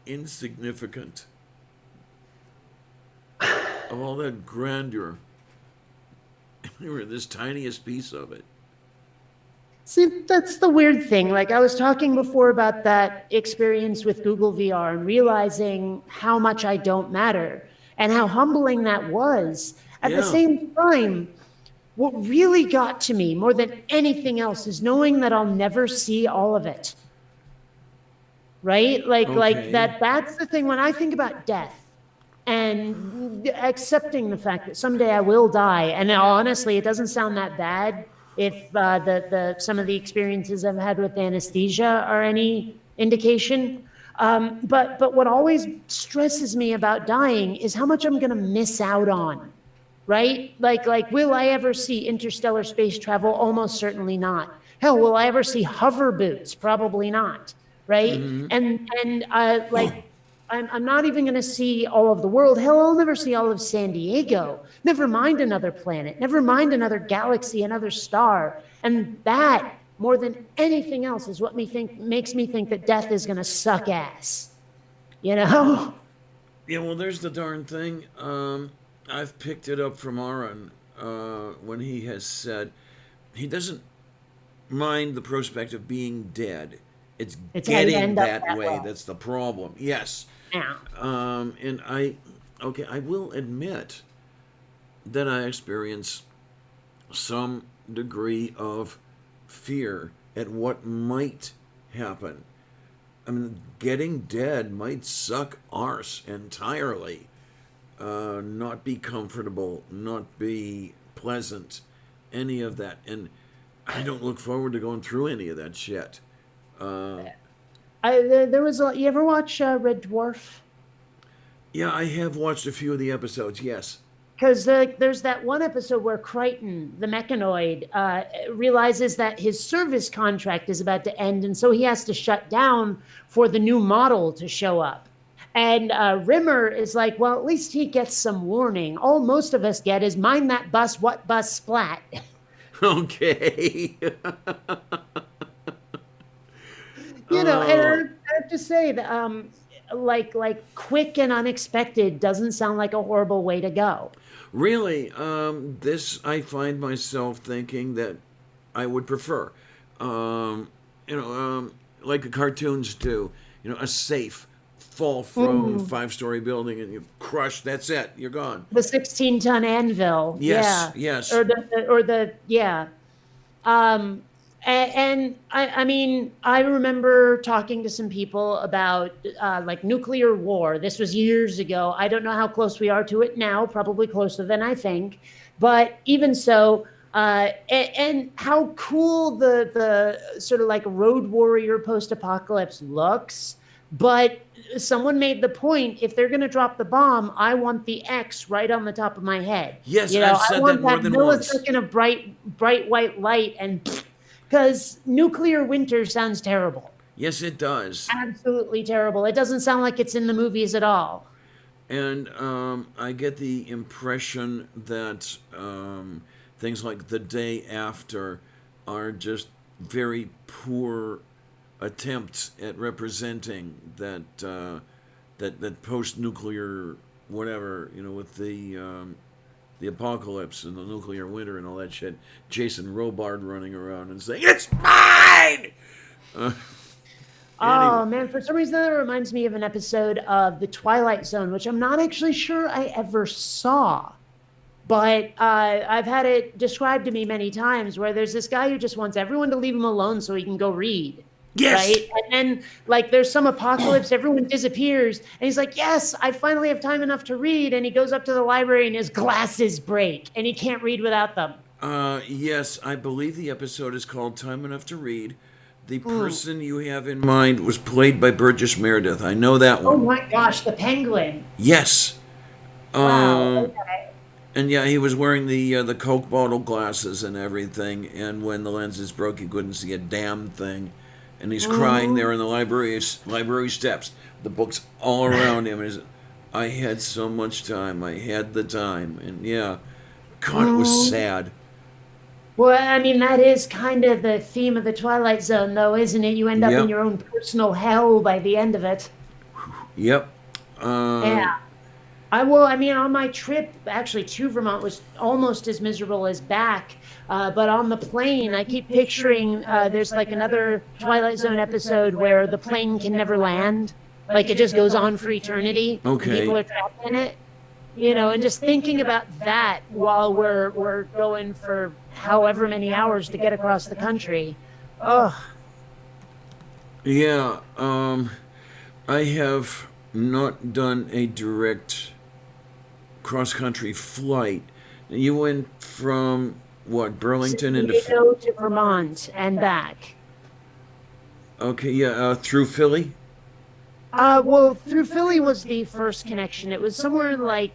insignificant of all that grandeur. We were this tiniest piece of it. See, that's the weird thing. Like I was talking before about that experience with Google VR and realizing how much I don't matter and how humbling that was. At the Yeah. same time, what really got to me more than anything else is knowing that I'll never see all of it. Right? Like Okay. that's the thing when I think about death and accepting the fact that someday I will die. And honestly, it doesn't sound that bad if the some of the experiences I've had with anesthesia are any indication. But what always stresses me about dying is how much I'm going to miss out on. Right? Like, will I ever see interstellar space travel? Almost certainly not. Hell, will I ever see hover boots? Probably not. Right? And like, I'm not even going to see all of the world. Hell, I'll never see all of San Diego. Never mind another planet. Never mind another galaxy, another star. And that, more than anything else, is what makes me think that death is going to suck ass. You know? Yeah, well, there's the darn thing. I've picked it up from Aaron when he has said he doesn't mind the prospect of being dead. It's how you getting end up that that way. way. That's the problem. Yes. Yeah. And I will admit that I experience some degree of fear at what might happen. I mean, getting dead might suck arse entirely. Not be comfortable, not be pleasant, any of that. And I don't look forward to going through any of that shit. There was you ever watch Red Dwarf? Yeah, I have watched a few of the episodes, yes. Because there's that one episode where Crichton, the mechanoid, realizes that his service contract is about to end, and so he has to shut down for the new model to show up. And Rimmer is like, well, at least he gets some warning. All most of us get is mind that bus, what bus splat. Okay. You know, and I have to say that, like quick and unexpected doesn't sound like a horrible way to go. Really, this I find myself thinking that I would prefer. Like the cartoons do. You know, a safe fall from 5-story building and you crush. That's it. You're gone. The 16-ton anvil. Yes, yeah. yes. Or the yeah. And I mean, I remember talking to some people about like nuclear war. This was years ago. I don't know how close we are to it now, probably closer than I think. But even so, and how cool the sort of like road warrior post-apocalypse looks. But someone made the point, if they're going to drop the bomb, I want the X right on the top of my head. Yes, you know, I've said I want that more than once. millisecond of bright white light, and because nuclear winter sounds terrible. Yes, it does. Absolutely terrible. It doesn't sound like it's in the movies at all. And I get the impression that things like The Day After are just very poor attempts at representing that post-nuclear whatever, you know, with the apocalypse and the nuclear winter and all that shit. Jason Robard running around and saying, "It's mine!" Oh man, for some reason that reminds me of an episode of The Twilight Zone, which I'm not actually sure I ever saw. But I've had it described to me many times where there's this guy who just wants everyone to leave him alone so he can go read. Yes. Right? And then, like, there's some apocalypse, everyone disappears, and he's like, yes, I finally have time enough to read. And he goes up to the library and his glasses break, and he can't read without them. Yes, I believe the episode is called Time Enough to Read. The person you have in mind was played by Burgess Meredith. I know that one. Oh my gosh, the penguin. Yes. Wow. Okay. And yeah, he was wearing the Coke bottle glasses and everything. And when the lenses broke, he couldn't see a damn thing. And he's crying there in the library steps. The books all around him. And I had so much time. I had the time. And yeah, God, it was sad. Well, I mean, that is kind of the theme of the Twilight Zone, though, isn't it? You end up in Yep, your own personal hell by the end of it. yep. Yeah. I mean, on my trip actually to Vermont was almost as miserable as back. But on the plane, I keep picturing there's like another Twilight Zone episode where the plane can never land. Like it just goes on for eternity and people Okay. are trapped in it. And just thinking about that while we're going for however many hours to get across the country. Oh, Yeah, I have not done a direct cross country flight. You went from what, San Burlington into Diego to Vermont and back. okay, yeah, through Philly. Well, through Philly was the first connection. It was somewhere like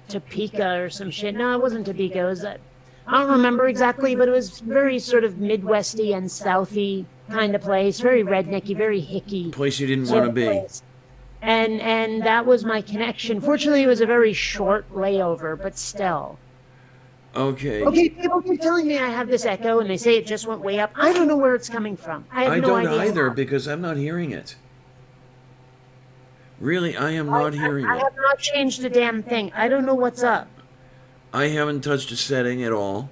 Topeka or some shit. No, it wasn't Topeka. It was I don't remember exactly, but it was very sort of Midwesty and Southy kind of place. Very rednecky, very hicky Place you didn't want sort to of be. place. And that was my connection. Fortunately, it was a very short layover, but still. Okay, Okay, people keep telling me I have this echo, and they say it just went way up. I don't know where it's coming from. I have I no don't idea. either because I'm not hearing it. Really, I am not hearing I it. have not changed a damn thing. I don't know what's up. I haven't touched a setting at all.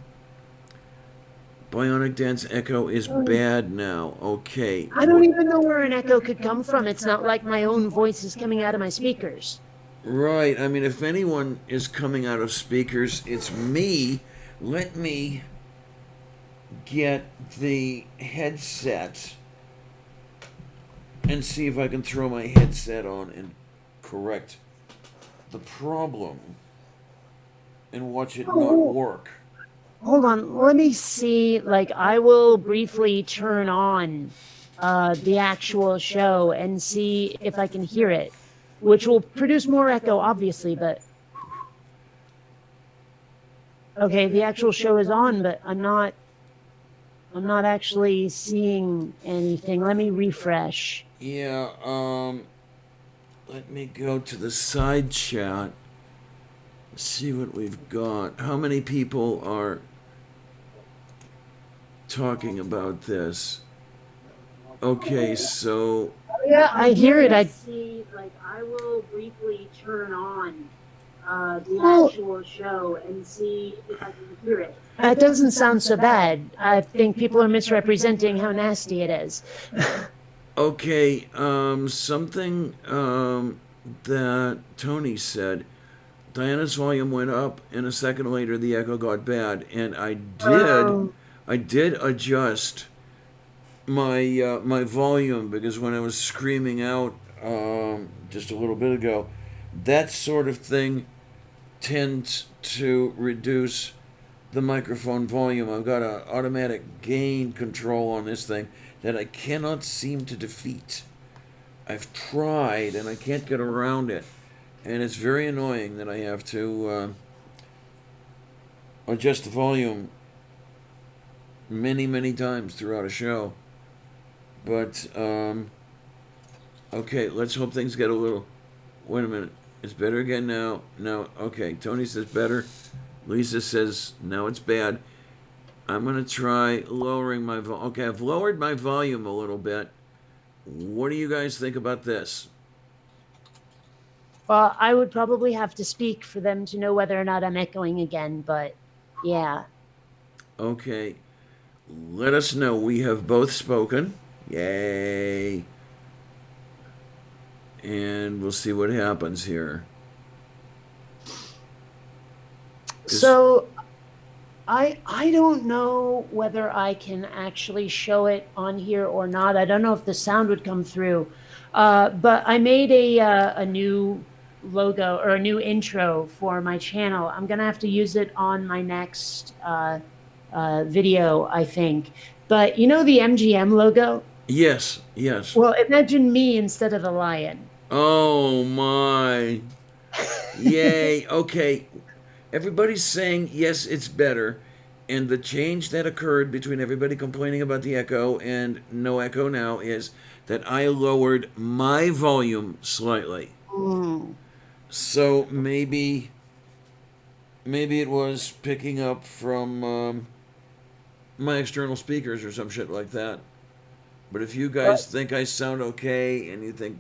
Bionic Dance Echo is bad now. Okay. I don't even know where an echo could come from. It's not like my own voice is coming out of my speakers. Right. I mean, if anyone is coming out of speakers, it's me. Let me get the headset and see if I can throw my headset on and correct the problem and watch it not work. Hold on, let me see. Like, I will briefly turn on the actual show and see if I can hear it, which will produce more echo, obviously, but. Okay, the actual show is on, but I'm not actually seeing anything. Let me refresh. Yeah, let me go to the side chat. See what we've got. How many people are talking about this? Okay, so Yeah, I hear it. I see. Like, I will briefly turn on the actual show and see if I can hear it. It doesn't sound so bad. I think people are misrepresenting how nasty it is. okay, something that Tony said. Diana's volume went up, and a second later the echo got bad, and I did adjust my volume because when I was screaming out just a little bit ago, that sort of thing tends to reduce the microphone volume. I've got an automatic gain control on this thing that I cannot seem to defeat. I've tried and I can't get around it, and it's very annoying that I have to adjust the volume many times throughout a show. But okay, let's hope things get a little. Wait a minute, it's better again now. No, okay. Tony says better. Lisa says now it's bad. I'm gonna try lowering my volume. Okay, I've lowered my volume a little bit. What do you guys think about this? Well, I would probably have to speak for them to know whether or not I'm echoing again, but yeah. Okay, let us know. We have both spoken. Yay! And we'll see what happens here. So I don't know whether I can actually show it on here or not. I don't know if the sound would come through. But I made a new logo or a new intro for my channel. I'm gonna have to use it on my next video, I think. But you know the MGM logo? Yes, yes. Well, imagine me instead of the lion. Oh my. Yay. Okay. everybody's saying yes, it's better, and the change that occurred between everybody complaining about the echo and no echo now is that I lowered my volume slightly. Mm. So maybe it was picking up from my external speakers or some shit like that. But if you guys think I sound okay and you think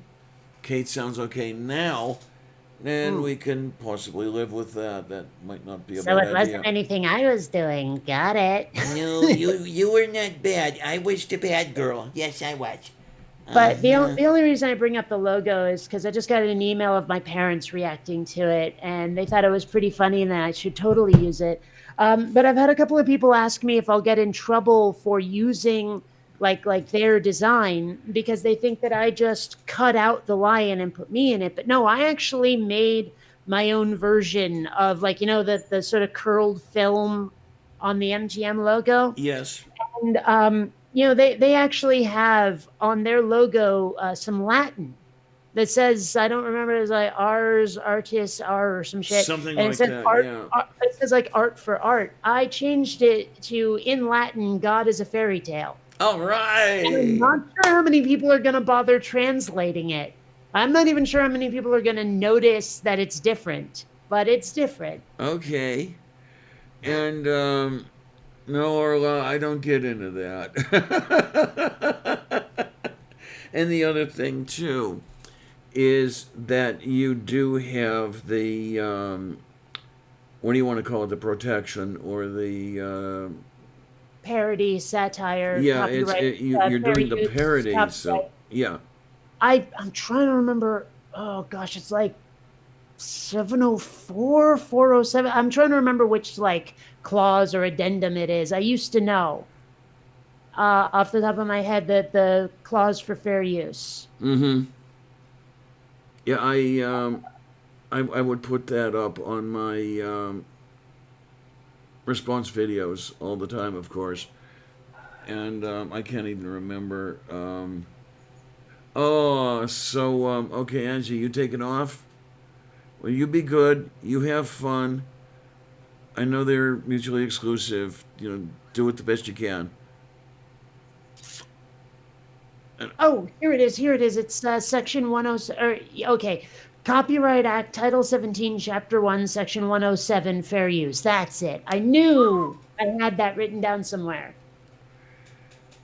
Kate sounds okay now, then we can possibly live with that. That might not be a So bad it idea. wasn't anything I was doing. Got it. No, you were not bad. I was the bad girl. Yes, I was. But the only reason I bring up the logo is because I just got an email of my parents reacting to it, and they thought it was pretty funny and that I should totally use it. But I've had a couple of people ask me if I'll get in trouble for using like their design because they think that I just cut out the lion and put me in it. But no, I actually made my own version of the sort of curled film on the MGM logo. Yes. And they actually have on their logo some Latin that says, I don't remember, it's like Ars Artis R or some shit. Something and like it says that, art, yeah. it says like art for art. I changed it to, in Latin, God is a fairy tale. All And I'm right. not sure how many people are going to bother translating it. I'm not even sure how many people are going to notice that it's different, but it's different. Okay. And no, Orla, I don't get into that. And the other thing too is that you do have the what do you want to call it? The protection or the Parody, satire, yeah, copyright. you're fair doing the use, parody, so copyright. yeah. I'm trying to remember. Oh gosh, it's like 704, 407. I'm trying to remember which like clause or addendum it is. I used to know off the top of my head that the clause for fair use. Mm-hmm. Yeah, I would put that up on my response videos all the time, of course. And I can't even remember. Okay, Angie, you taking off? Well, you be good. You have fun. I know they're mutually exclusive. Do it the best you can. Oh, here it is. Here it is. It's section 107. Okay. Copyright Act, Title 17, Chapter 1, Section 107, Fair Use. That's it. I knew I had that written down somewhere.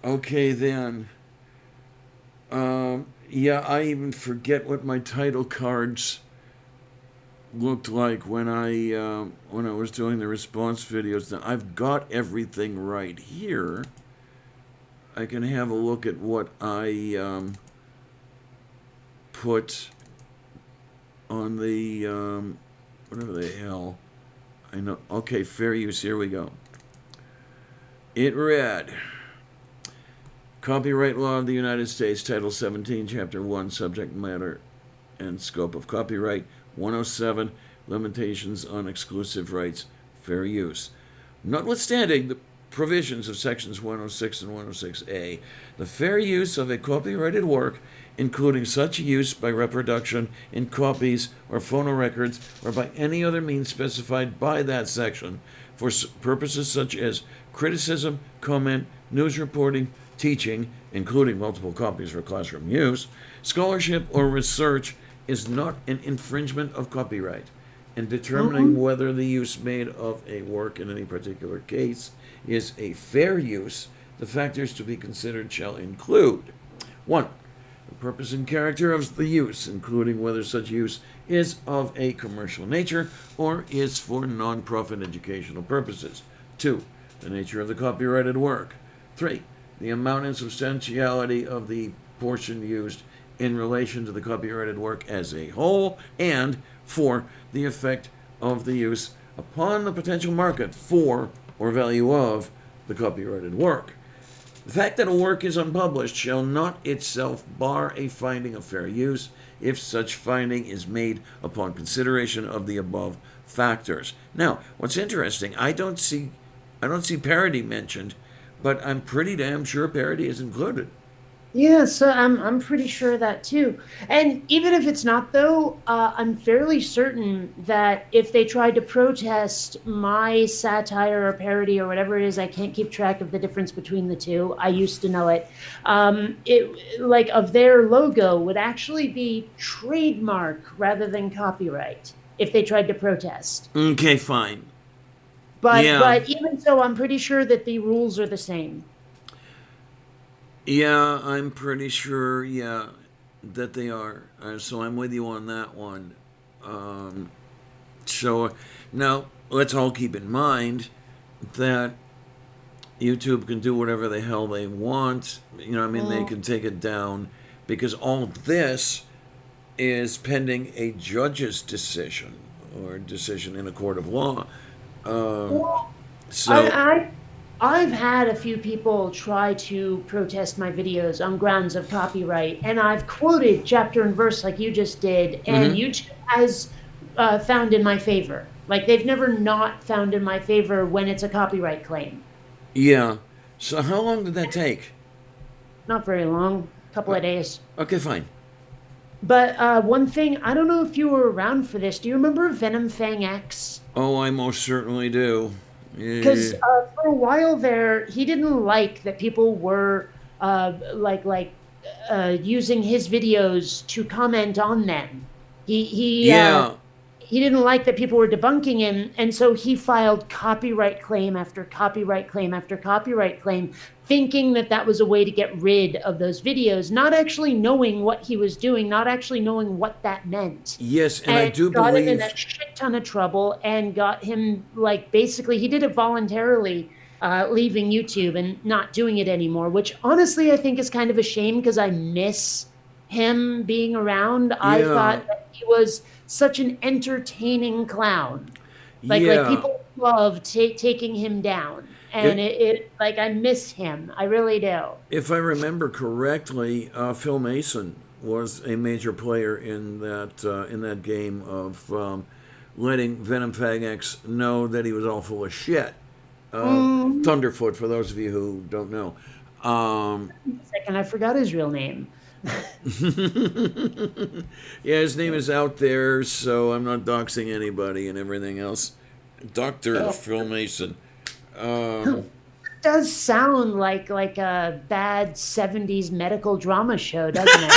Okay, then. Yeah, I even forget what my title cards looked like when I was doing the response videos. Now I've got everything right here. I can have a look at what I put on the whatever the hell. I know. Okay, fair use. Here we go. It read. Copyright Law of the United States, Title 17, Chapter 1, Subject Matter and Scope of Copyright, 107, Limitations on Exclusive Rights, Fair Use. Notwithstanding the provisions of Sections 106 and 106A, the fair use of a copyrighted work, including such use by reproduction in copies or phonorecords or by any other means specified by that section, for purposes such as criticism, comment, news reporting, teaching, including multiple copies for classroom use, scholarship, or research, is not an infringement of copyright. In determining whether the use made of a work in any particular case is a fair use, the factors to be considered shall include 1. The purpose and character of the use, including whether such use is of a commercial nature or is for non-profit educational purposes. 2. The nature of the copyrighted work. 3. The amount and substantiality of the portion used in relation to the copyrighted work as a whole. And 4. The effect of the use upon the potential market for or value of the copyrighted work. The fact that a work is unpublished shall not itself bar a finding of fair use if such finding is made upon consideration of the above factors. Now, what's interesting, I don't see parody mentioned, but I'm pretty damn sure parody is included. Yeah, so I'm pretty sure of that too. And even if it's not though, I'm fairly certain that if they tried to protest my satire or parody or whatever it is, I can't keep track of the difference between the two. I used to know it. It like of their logo would actually be trademark rather than copyright if they tried to protest. Okay, fine. But Yeah, but even so, I'm pretty sure that the rules are the same. yeah, I'm pretty sure. Yeah, that they are. So I'm with you on that one. Um, so now let's all keep in mind that YouTube can do whatever the hell they want. I mean, they can take it down because all of this is pending a judge's decision or decision in a court of law. Um, Well, so, I, I've had a few people try to protest my videos on grounds of copyright, and I've quoted chapter and verse like you just did, and mhm. YouTube has found in my favor. Like they've never not found in my favor when it's a copyright claim. Yeah. So, how long did that take? Not very long, couple Uh, of days. okay, fine. But one thing, I don't know if you were around for this. Do you remember Venom Fang X? Oh, I most certainly do. Because Yeah. for a while there, he didn't like that people were using his videos to comment on them. He he uh, Yeah. he didn't like that people were debunking him, and so he filed copyright claim after copyright claim after copyright claim, thinking that that was a way to get rid of those videos, not actually knowing what he was doing, not actually knowing what that meant. Yes, and I And do got him in a believe. shit ton of trouble and got him like basically he did it voluntarily, leaving YouTube and not doing it anymore, which honestly I think is kind of a shame because I miss him being around. I Yeah. thought that he was such an entertaining clown. Like Yeah. people loved taking him down, and If, it like I miss him. I really do. if I remember correctly, Phil Mason was a major player in that game of letting Venom Fag X know that he was all full of shit. Mm, Thunderfoot, for those of you who don't know. Um, second, I forgot his real name. yeah, his name is out there, so I'm not doxing anybody and everything else. Dr. Phil Mason. Um, Does sound like a bad 70s medical drama show, doesn't it?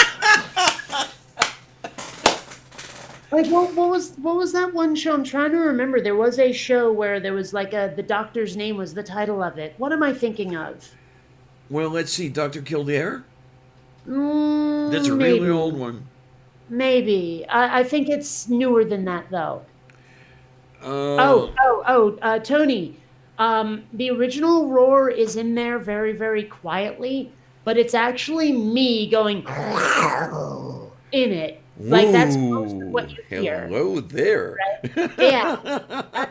Like what was that one show? I'm trying to remember. There was a show where there was like the doctor's name was the title of it. What am I thinking of? well, let's see. Dr. Kildare? That's a really old Maybe. one. Maybe. I think it's newer than that though. Uh, Tony. The original roar is in there very, very quietly, but it's actually me going in it. Like that's most of what Ooh, you hear. hello there. Yeah,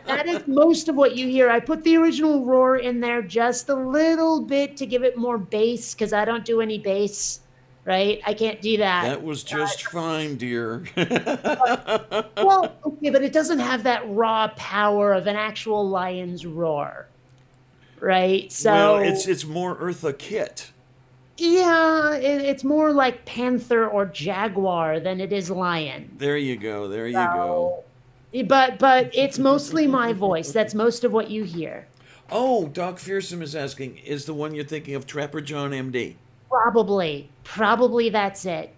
that is most of what you hear. I put the original roar in there just a little bit to give it more bass because I don't do any bass, right? I can't do that. That was just fine, dear. Well, okay, but it doesn't have that raw power of an actual lion's roar, right? well, So, it's more Eartha Kitt. yeah, it's more like panther or jaguar than it is lion. There you go. There you go. So, but it's mostly my voice. That's most of what you hear. Oh, Doc Fearsome is asking, is the one you're thinking of Trapper John MD? Probably that's it.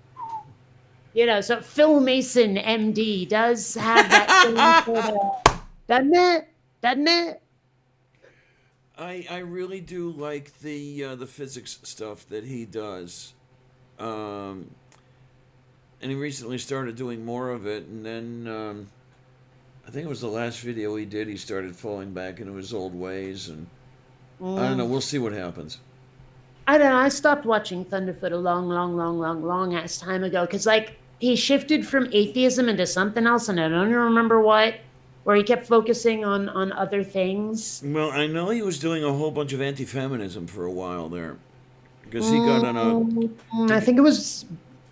So Phil Mason, MD, does have that same sort of, doesn't it? Doesn't it? I really do like the physics stuff that he does. Um, and he recently started doing more of it, and then I think it was the last video he did. He started falling back into his old ways, and I don't know. Mm. We'll see what happens. I don't know. I stopped watching Thunderfoot a long, long, long, long, long ass time ago because, like, he shifted from atheism into something else, and I don't even remember what, where he kept focusing on other things. Well, I know he was doing a whole bunch of anti-feminism for a while there, because he got on a. I think it was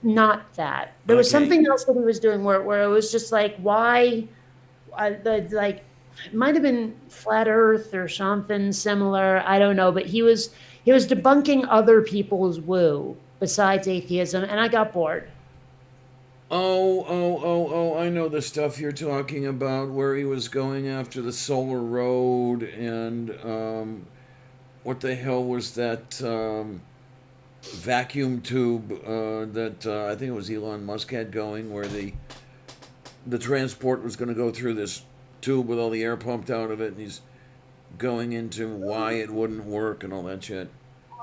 not that. There was Okay, something else that he was doing where it was just like, why, like, it might have been flat Earth or something similar. I don't know, but he was debunking other people's woo. besides atheism, and I got bored. Oh, I know the stuff you're talking about where he was going after the Solar Road and what the hell was that vacuum tube that I think it was Elon Musk had going where the transport was going to go through this tube with all the air pumped out of it and he's going into why it wouldn't work and all that shit.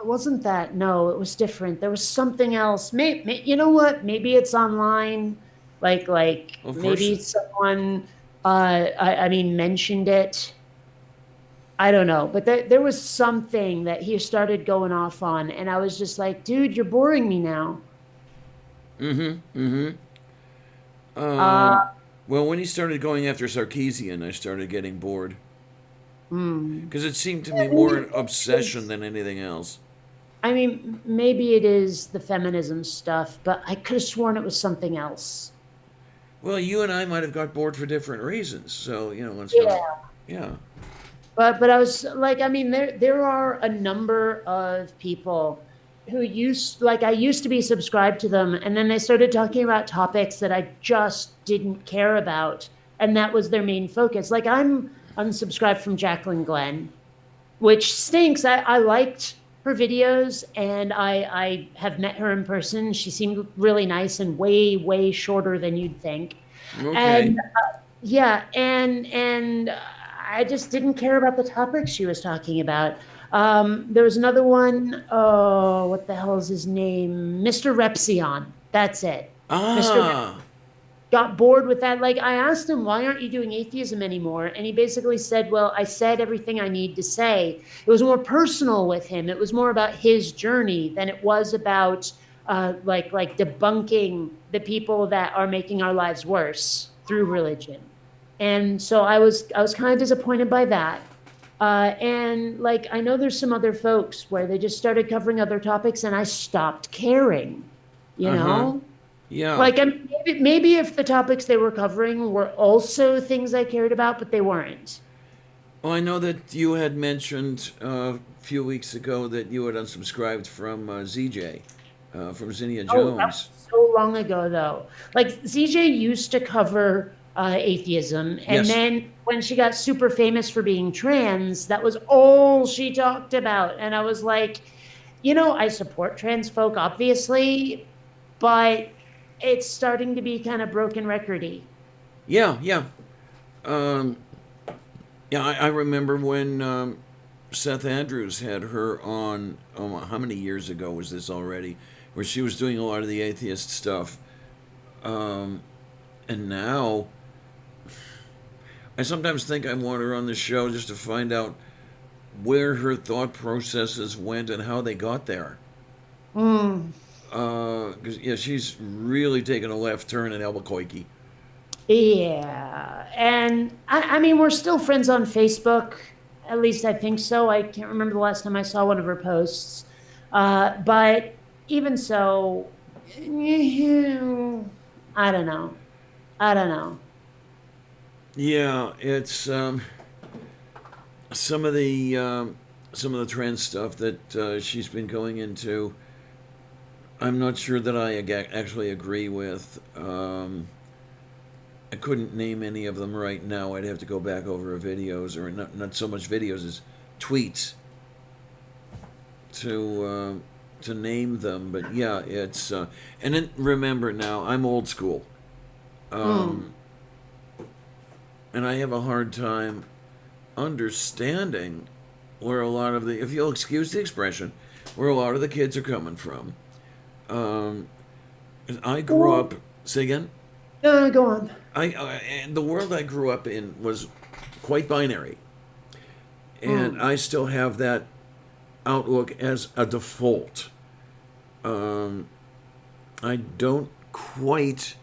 It wasn't that. No, it was different. There was something else. You know what? Maybe it's online. Of Maybe course. someone, I mean, mentioned it. I don't know, but there was something that he started going off on, and I was just like, dude, you're boring me now. Mm-hmm. Mm-hmm. Uh, Well, when he started going after Sarkeesian, I started getting bored hmm. because it seemed to me more an obsession than anything else. I mean, maybe it is the feminism stuff, but I could have sworn it was something else. Well, you and I might have got bored for different reasons, so let's not. Yeah. Yeah. But I was like, I mean, there are a number of people who I used to be subscribed to them, and then they started talking about topics that I just didn't care about, and that was their main focus. Like I'm unsubscribed from Jacqueline Glenn, which stinks. I liked her videos, and I have met her in person. She seemed really nice and way shorter than you'd think, Okay. and yeah, and I just didn't care about the topics she was talking about. There was another one. Oh, what the hell is his name? Mr. Repsion. That's it. Mr. Ah. Got bored with that. Like I asked him, why aren't you doing atheism anymore? And he basically said, well, I said everything I need to say. It was more personal with him. It was more about his journey than it was about like debunking the people that are making our lives worse through religion. And so I was kind of disappointed by that. And like I know there's some other folks where they just started covering other topics, and I stopped caring. You Uh huh. know, Yeah. like maybe if the topics they were covering were also things I cared about, but they weren't. Well, I know that you had mentioned a few weeks ago that you had unsubscribed from ZJ, from Zinnia Oh, that was Jones. so long ago, though. Like ZJ used to cover atheism, and Yes. then when she got super famous for being trans, that was all she talked about. And I was like, I support trans folk, obviously, but it's starting to be kind of broken recordy. Yeah. Yeah. Um, yeah. I remember when Seth Andrews had her on. Oh, how many years ago was this already? Where she was doing a lot of the atheist stuff, um, and now I sometimes think I want her on the show just to find out where her thought processes went and how they got there. Mm. 'Cause, yeah, she's really taken a left turn in Albuquerque. Yeah. And I mean, we're still friends on Facebook. At least I think so. I can't remember the last time I saw one of her posts. But even so, I don't know. I don't know. Yeah, it's some of the some of the trans stuff that she's been going into. I'm not sure that I actually agree with. I couldn't name any of them right now. I'd have to go back over her videos, or not so much videos as tweets to name them. But yeah, it's and then remember now, I'm old school, Mm. and I have a hard time understanding where a lot of the, if you'll excuse the expression, where a lot of the kids are coming from. Um, I grew Well, up. Say again. go on. And the world I grew up in was quite binary, and Mm. I still have that outlook as a default. Um, I don't quite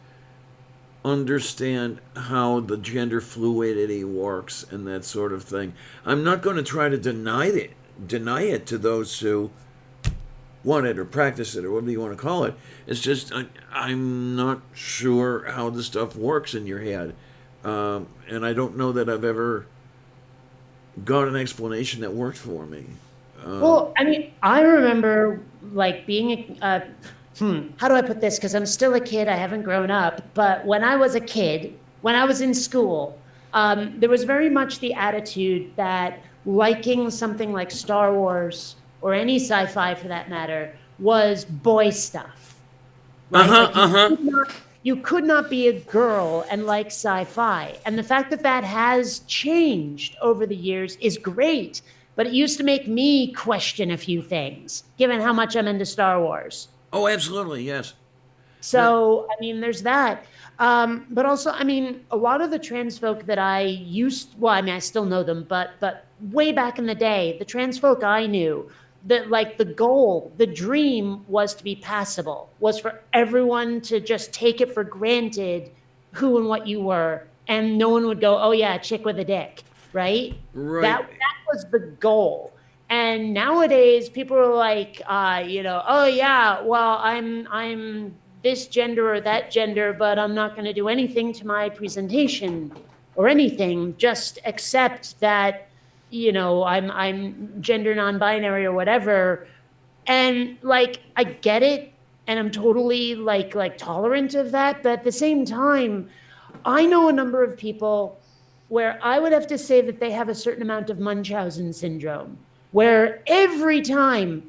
understand how the gender fluidity works and that sort of thing. I'm not going to try to deny it to those who want it or practice it or whatever you want to call it. It's just I'm not sure how the stuff works in your head, and I don't know that I've ever got an explanation that worked for me. Well, I mean, I remember like being how do I put this? Because I'm still a kid, I haven't grown up. But when I was a kid, when I was in school, there was very much the attitude that liking something like Star Wars or any sci-fi for that matter was boy stuff, Uh right? huh. Like Uh huh. you could not be a girl and like sci-fi. And the fact that that has changed over the years is great. But it used to make me question a few things, given how much I'm into Star Wars. Oh, absolutely. Yes. No. So, I mean, there's that. But also, I mean, a lot of the trans folk that I well, I mean, I still know them, but way back in the day, the trans folk I knew, that like the goal, the dream was to be passable, was for everyone to just take it for granted who and what you were, and no one would go, "Oh yeah, chick with a dick," right? Right. That was the goal. And nowadays, people are like, oh yeah, well, I'm this gender or that gender, but I'm not going to do anything to my presentation or anything. Just accept that, I'm gender non-binary or whatever. And like, I get it, and I'm totally like tolerant of that. But at the same time, I know a number of people where I would have to say that they have a certain amount of Munchausen syndrome, where every time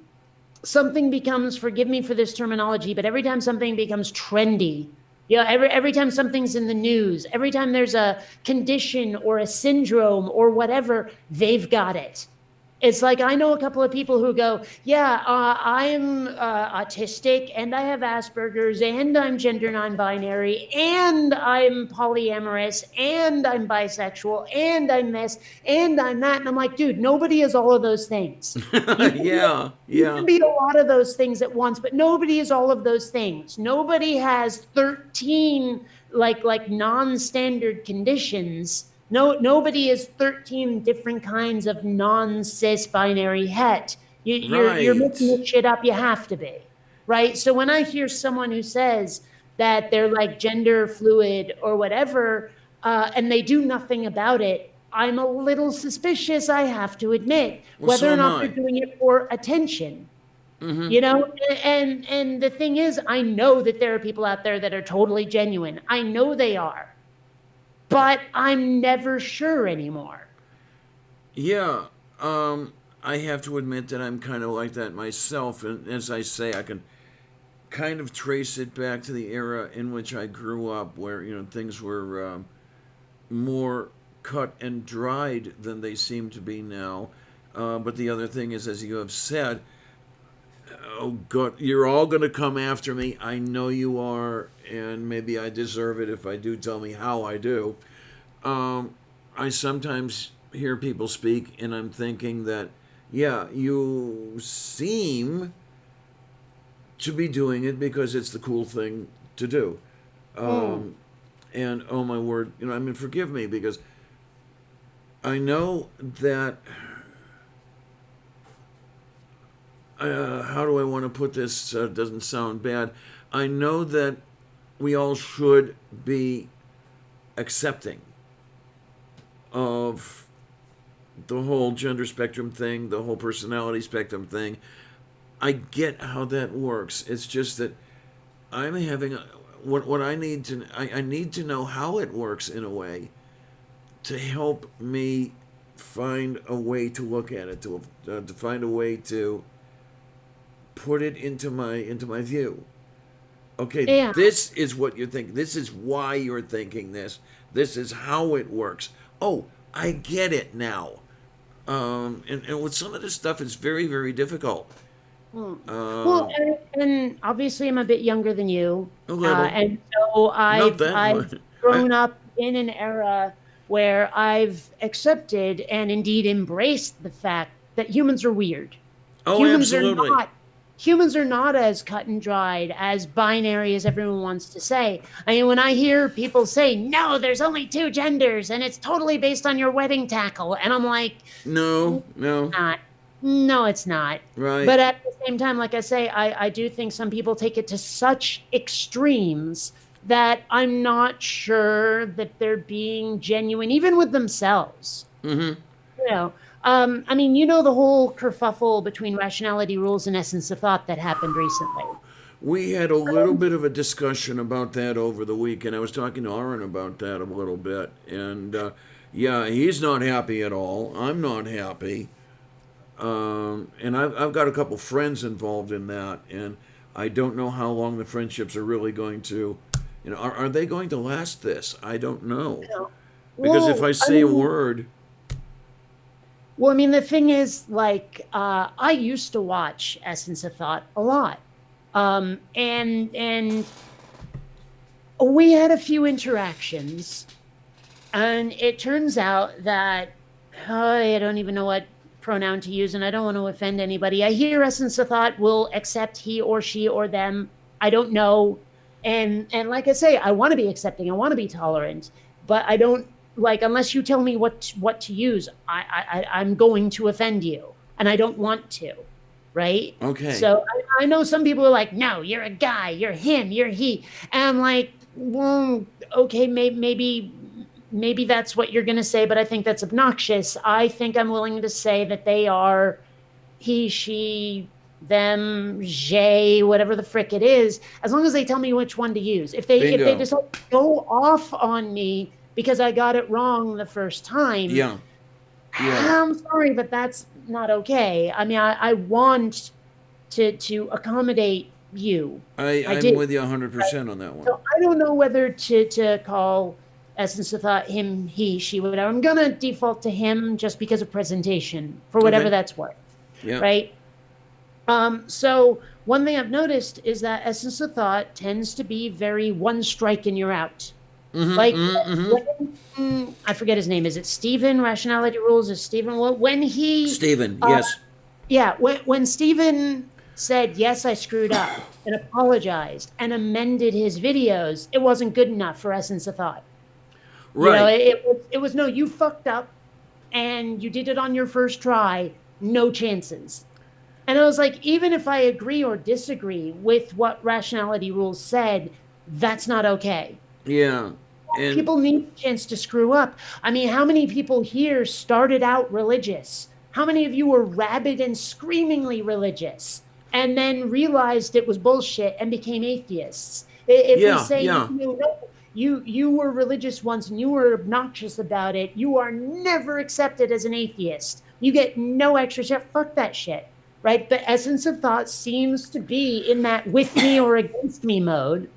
something becomes, forgive me for this terminology, but every time something becomes trendy, every time something's in the news, every time there's a condition or a syndrome or whatever, they've got it. It's like I know a couple of people who go, yeah, I am autistic and I have Asperger's and I'm gender non-binary and I'm polyamorous and I'm bisexual and I'm this and I'm that. And I'm like, dude, nobody is all of those things. Yeah. You Yeah. can be a lot of those things at once, but nobody is all of those things. Nobody has 13 like non-standard conditions. Nobody is 13 different kinds of non-cis binary het. You're making Right. this shit up. You have to be, right? So when I hear someone who says that they're like gender fluid or whatever, and they do nothing about it, I'm a little suspicious, I have to admit, Well, whether so or am not they're I. doing it for attention. Mm-hmm. And the thing is, I know that there are people out there that are totally genuine. I know they are, but I'm never sure anymore. Yeah. I have to admit that I'm kind of like that myself, and as I say, I can kind of trace it back to the era in which I grew up, where things were more cut and dried than they seem to be now. But the other thing is, as you have said, oh God, you're all going to come after me. I know you are, and maybe I deserve it if I do. Tell me how I do. I sometimes hear people speak, and I'm thinking that, yeah, you seem to be doing it because it's the cool thing to do. Mm. And oh my word, I mean, forgive me because I know that. How do I want to put this so it doesn't sound bad? I know that we all should be accepting of the whole gender spectrum thing, the whole personality spectrum thing. I get how that works. It's just that I'm having what I need to. I need to know how it works in a way to help me find a way to look at it, to find a way to put it into my view. Okay, Yeah. this is what you're thinking. This is why you're thinking this. This is how it works. Oh, I get it now. And with some of this stuff, it's very, very difficult. Mm. Well, Um, and obviously I'm a bit younger than you, a little, and so not I've that I've much. I, grown up in an era where I've accepted and indeed embraced the fact that humans are weird. oh, Humans are absolutely. not humans are not as cut and dried, as binary as everyone wants to say. I mean, when I hear people say, "No, there's only two genders and it's totally based on your wedding tackle," and I'm like, No, no, not. No, it's not. right. But at the same time, like I say, I do think some people take it to such extremes that I'm not sure that they're being genuine, even with themselves. Mm-hmm. I mean, you know the whole kerfuffle between rationality rules and essence of thought that happened recently. We had a little bit of a discussion about that over the weekend. I was talking to Aaron about that a little bit, and yeah, he's not happy at all. I'm not happy, and I've got a couple friends involved in that, and I don't know how long the friendships are really going to, are they going to last this? I don't know. Because if Well, I say a word, Well, I mean, the thing is, like, I used to watch Essence of Thought a lot, and we had a few interactions, and it turns out that I don't even know what pronoun to use, and I don't want to offend anybody. I hear Essence of Thought will accept he or she or them. I don't know, and like I say, I want to be accepting. I want to be tolerant, but I don't like unless you tell me what to use. I'm going to offend you, and I don't want to. Right? okay. So I know some people are like, no, you're a guy, you're him, you're he. And I'm like, well, okay, maybe that's what you're going to say, but I think that's obnoxious. I think I'm willing to say that they are he, she, them, they, whatever the frick it is, as long as they tell me which one to use. If they Bingo. decide to go off on me because I got it wrong the first time, Yeah. I'm sorry, but that's not okay. I mean, I want to accommodate you. I'm do. with you 100% on that one. So I don't know whether to call Essence of Thought him, he, she, whatever. I'm gonna default to him just because of presentation for whatever Okay. that's worth. Yeah. Right. So one thing I've noticed is that Essence of Thought tends to be very one strike and you're out. Like when, I forget his name. Is it Stephen? Rationality Rules is Stephen. When he Stephen, yes. Yeah, when Stephen said yes, I screwed up and apologized and amended his videos, it wasn't good enough for Essence of Thought. Right. It was no, you fucked up and you did it on your first try, no chances. And I was like, even if I agree or disagree with what Rationality Rules said, that's not okay. Yeah. And People need a chance to screw up. I mean, how many people here started out religious? How many of you were rabid and screamingly religious and then realized it was bullshit and became atheists? If Yeah, we say yeah. you were religious once and you were obnoxious about it, you are never accepted as an atheist. You get no extra shit. Fuck that shit. Right? The Essence of Thought seems to be in that with me or against me mode.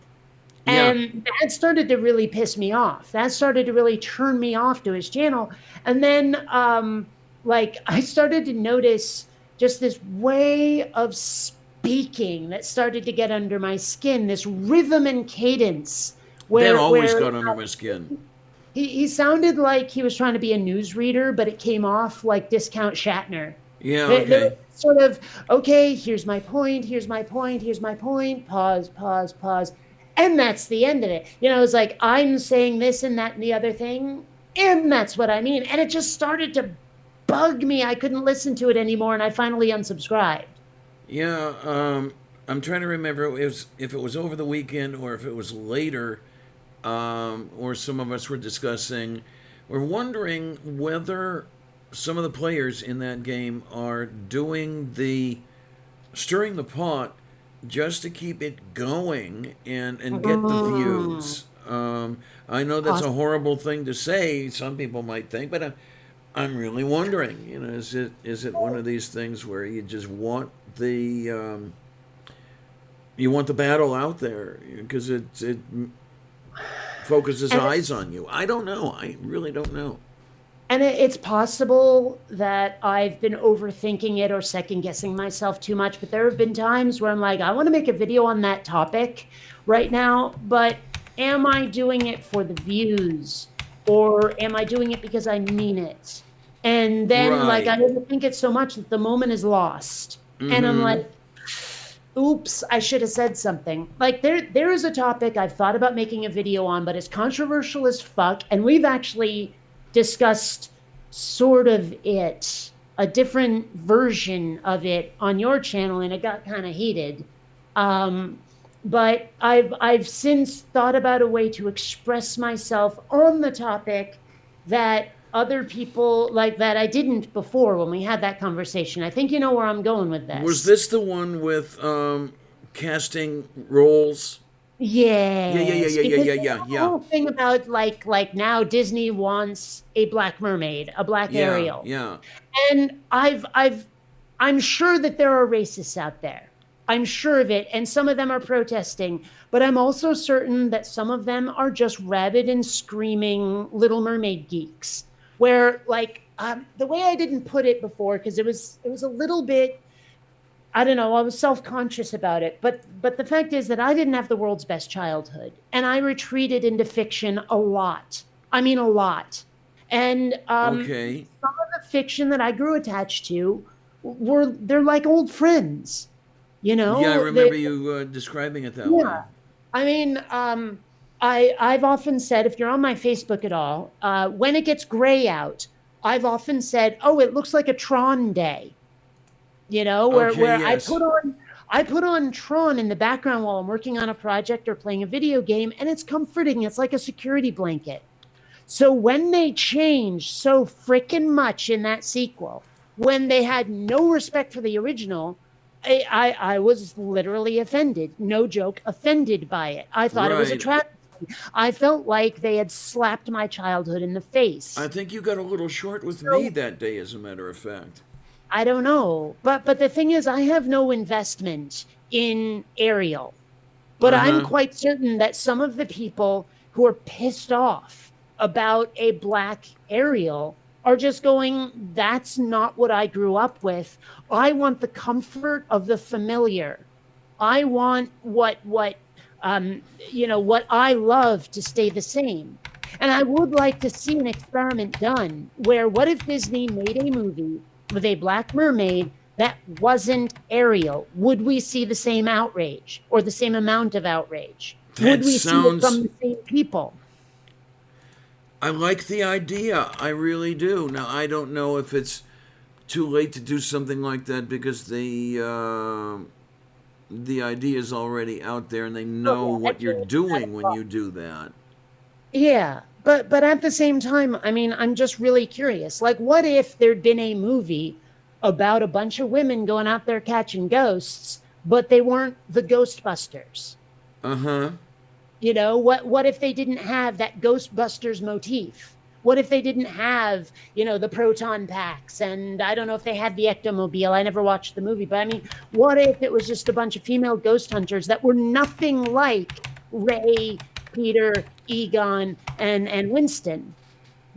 Yeah. And that started to really piss me off. That started to really turn me off to his channel. And then, like, I started to notice just this way of speaking that started to get under my skin, this rhythm and cadence. That always got under my skin. He sounded like he was trying to be a newsreader, but it came off like Discount Shatner. Yeah, They okay. were sort of, okay, here's my point, here's my point, here's my point, pause, pause, pause. And that's the end of it. It's like, I'm saying this and that and the other thing, and that's what I mean. And it just started to bug me. I couldn't listen to it anymore, and I finally unsubscribed. Yeah, I'm trying to remember if it was over the weekend or if it was later, or some of us were discussing. We're wondering whether some of the players in that game are doing stirring the pot just to keep it going and get the views. I know that's a horrible thing to say. Some people might think, but I'm really wondering. Is it one of these things where you just want the battle out there because it focuses eyes on you? I don't know. I really don't know. And it's possible that I've been overthinking it or second guessing myself too much, but there have been times where I'm like, I want to make a video on that topic right now, but am I doing it for the views or am I doing it because I mean it? And then like I overthink it so much that the moment is lost. And I'm like, oops, I should have said something. Like there is a topic I've thought about making a video on, but it's controversial as fuck. And we've actually discussed sort of a different version of it on your channel, and it got kind of heated. But I've since thought about a way to express myself on the topic that other people like that I didn't before when we had that conversation. I think you know where I'm going with Was this. this the one with casting roles? Yeah, yeah, yeah, Yes, yeah, yeah, because yeah, the yeah, yeah, whole thing about like now Disney wants a black mermaid, a black yeah, Ariel. yeah. And I'm sure that there are racists out there. I'm sure of it. And some of them are protesting, but I'm also certain that some of them are just rabid and screaming Little Mermaid geeks. Where like the way I didn't put it before, because it was a little bit, I don't know, I was self-conscious about it. But the fact is that I didn't have the world's best childhood. And I retreated into fiction a lot. I mean a lot. And Okay. some of the fiction that I grew attached to they're like old friends. You Yeah, I know, they remember you describing it that yeah. way. I mean, I've often said if you're on my Facebook at all, when it gets gray out, I've often said, "Oh, it looks like a Tron day." You know, Okay, where yes. I put on Tron in the background while I'm working on a project or playing a video game, and it's comforting. It's like a security blanket. So when they changed so freaking much in that sequel, when they had no respect for the original, I was literally offended. No joke, offended by it. I thought it was a Right. tragedy. I felt like they had slapped my childhood in the I face. think you got a little short with me So that day, as a matter of fact. I don't know. But the thing is, I have no investment in Ariel. But Uh I'm huh. quite certain that some of the people who are pissed off about a black Ariel are just going, that's not what I grew up with. I want the comfort of the familiar. I want what I love to stay the same. And I would like to see an experiment done where what if Disney made a movie with a black mermaid that wasn't Ariel? Would we see the same outrage or the same amount of outrage? Would That we see it sounds. from the same people? I like the idea. I really do. Now, I don't know if it's too late to do something like that because the idea is already out there and they Oh know yeah, I what you're totally get that as doing when well. you do that. Yeah, but at the same time, I mean, I'm just really curious. Like, what if there'd been a movie about a bunch of women going out there catching ghosts, but they weren't the Ghostbusters? Uh huh. You know, what if they didn't have that Ghostbusters motif? What if they didn't have, the proton packs? And I don't know if they had the ectomobile. I never watched the movie, but I mean, what if it was just a bunch of female ghost hunters that were nothing like Ray, Peter, Egon, and Winston?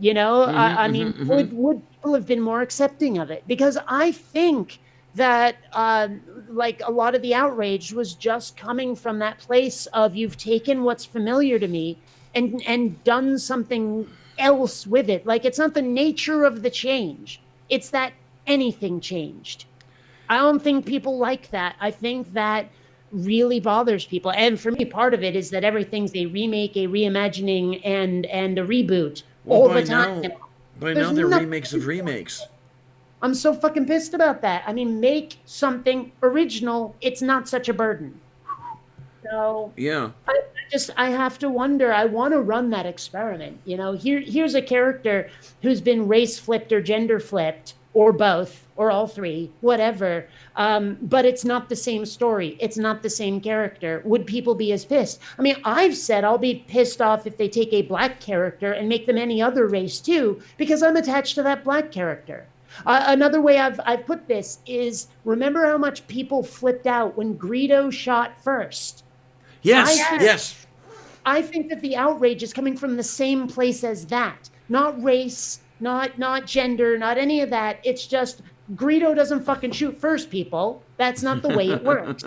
I mean, would people have been more accepting of it? Because I think that like a lot of the outrage was just coming from that place of you've taken what's familiar to me and done something else with it. Like it's not the nature of the change; it's that anything changed. I don't think people like that. I think that really bothers people. And for me, part of it is that everything's a remake, a reimagining, and a reboot Well, all the time. by There's now they're nothing. remakes of remakes. I'm so fucking pissed about that. I mean, make something original. It's not such a burden. So Yeah. I have to wonder. I want to run that experiment. Here's a character who's been race flipped or gender flipped or both or all three, whatever. But it's not the same story. It's not the same character. Would people be as pissed? I mean, I've said I'll be pissed off if they take a black character and make them any other race too, because I'm attached to that black character. Another way I've put this is remember how much people flipped out when Greedo shot first. I Yes. think Yes. I think that the outrage is coming from the same place as that. Not race, not gender, not any of that. It's just Greedo doesn't fucking shoot first, people. That's not the way it works.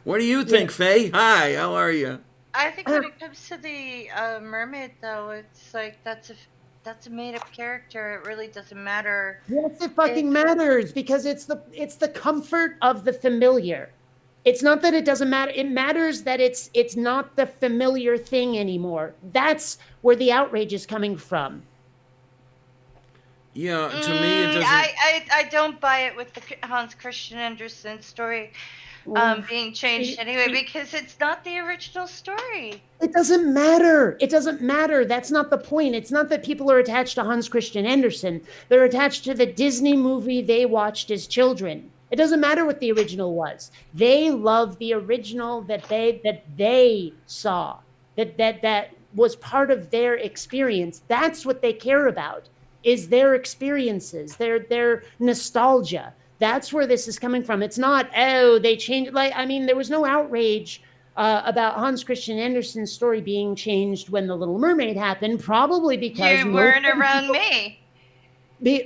What do you You know, think, Faye? Hi. How are you? I think uh, when it comes to the mermaid, though, it's like that's a made up character. It really doesn't matter. yes, it It fucking matters because it's the comfort of the familiar. It's not that it doesn't matter. It matters that it's not the familiar thing anymore. That's where the outrage is coming from. Yeah. To me, it doesn't. I don't buy it with the Hans Christian Andersen story. being changed anyway because it's not the original story. It doesn't matter. It doesn't matter. That's not the point. It's not that people are attached to Hans Christian Andersen. They're attached to the Disney movie they watched as children. It doesn't matter what the original was. They love the original that they saw. That was part of their experience. That's what they care about. Is their experiences, their nostalgia. That's where this is coming from. It's not, oh, they changed. Like, I mean, there was no outrage about Hans Christian Andersen's story being changed when The Little Mermaid happened, probably because You weren't around me.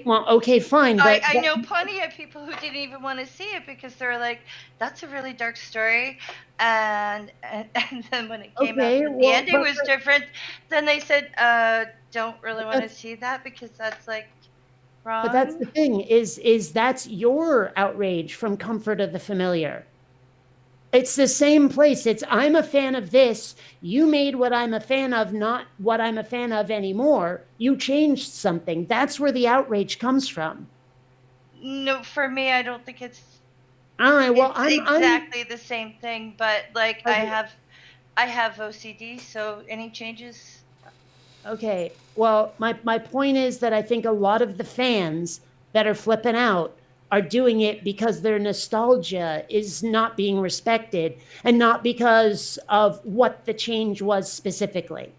Well, okay, fine, but I know plenty of people who didn't even want to see it because they were like, "That's a really dark story," and then when it came out, at the end it was different. Then they said, "Don't really want to see that because that's like wrong." But that's the thing is that's your outrage from comfort of the familiar. It's the same place. It's I'm a fan of this. You made what I'm a fan of not what I'm a fan of anymore. You changed something. That's where the outrage comes from. No, for me, I don't think it's. All right. Well, it's exactly the same thing, but like I have OCD, so any changes. Okay. Well, my point is that I think a lot of the fans that are flipping out are doing it because their nostalgia is not being respected and not because of what the change was specifically.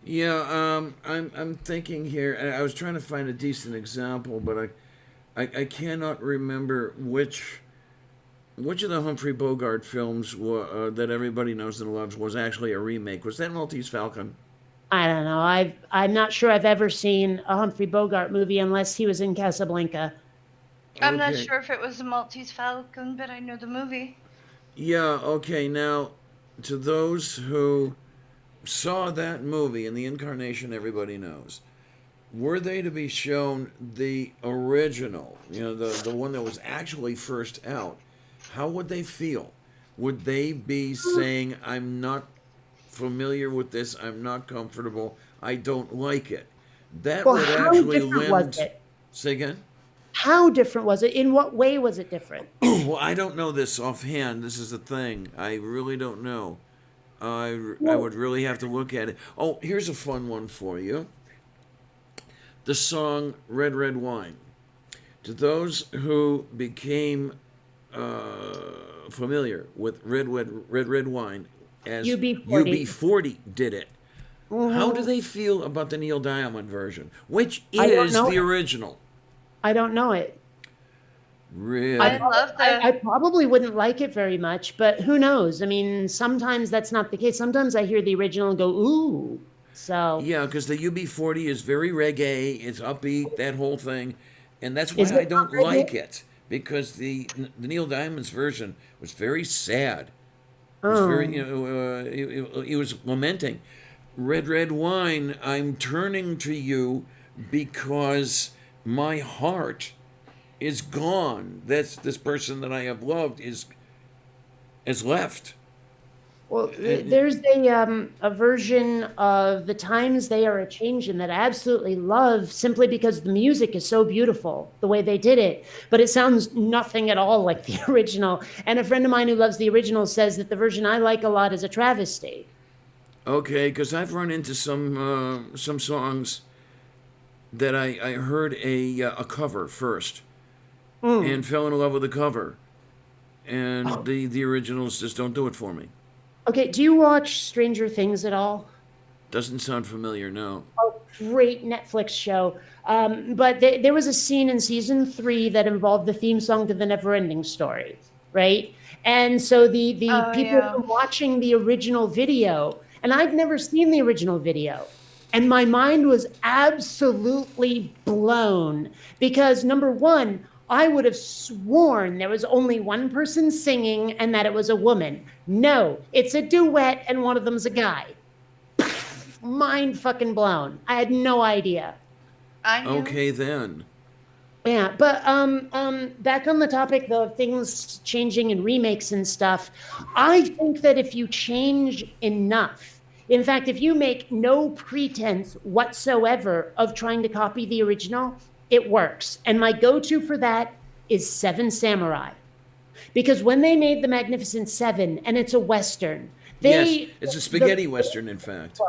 Yeah, I'm thinking here. I was trying to find a decent example, but I cannot remember which of the Humphrey Bogart films that everybody knows and loves was actually a remake. Was that Maltese Falcon? I don't know. I'm not sure I've ever seen a Humphrey Bogart movie unless he was in Casablanca. I'm not sure if it was a Maltese Falcon, but I know the movie. Yeah, okay. Now, to those who saw that movie and the incarnation everybody knows, were they to be shown the original, the one that was actually first out, how would they feel? Would they be saying, I'm not familiar with this, I'm not comfortable, I don't like it? That would actually lend. Say again? How different was it? In what way was it different? Well, I don't know this offhand. This is the thing. I really don't know. I would really have to look at it. Oh, here's a fun one for you. The song Red, Red Wine. To those who became familiar with Red, Red Wine, as UB40 did it. Mm-hmm. How do they feel about the Neil Diamond version, which is the original? I don't know it. Really? I love that. I probably wouldn't like it very much, but who knows? I mean, sometimes that's not the case. Sometimes I hear the original and go, ooh. So yeah, because the UB40 is very reggae. It's upbeat, that whole thing, and that's why I don't like it. Because the Neil Diamond's version was very sad. It was very, he was lamenting. Red, red wine, I'm turning to you because my heart is gone. That's this person that I have loved is left. Well, there's a version of The Times They Are A-Changin' that I absolutely love simply because the music is so beautiful, the way they did it. But it sounds nothing at all like the original. And a friend of mine who loves the original says that the version I like a lot is a travesty. Okay, because I've run into some songs that I heard a cover first and fell in love with the cover. And the originals just don't do it for me. Okay, do you watch Stranger Things at all? Doesn't sound familiar, no. Oh, great Netflix show. But there was a scene in season 3 that involved the theme song to the Neverending Story, right? And so the people were watching the original video, and I'd never seen the original video. And my mind was absolutely blown because, number one, I would have sworn there was only one person singing and that it was a woman. No, it's a duet and one of them's a guy. Mind fucking blown. I had no idea. I knew. Okay, then. Yeah, but back on the topic though of things changing and remakes and stuff, I think that if you change enough, in fact, if you make no pretense whatsoever of trying to copy the original, it works. And my go-to for that is Seven Samurai. Because when they made The Magnificent Seven, and it's a Western, Yes, it's a spaghetti Western, in fact.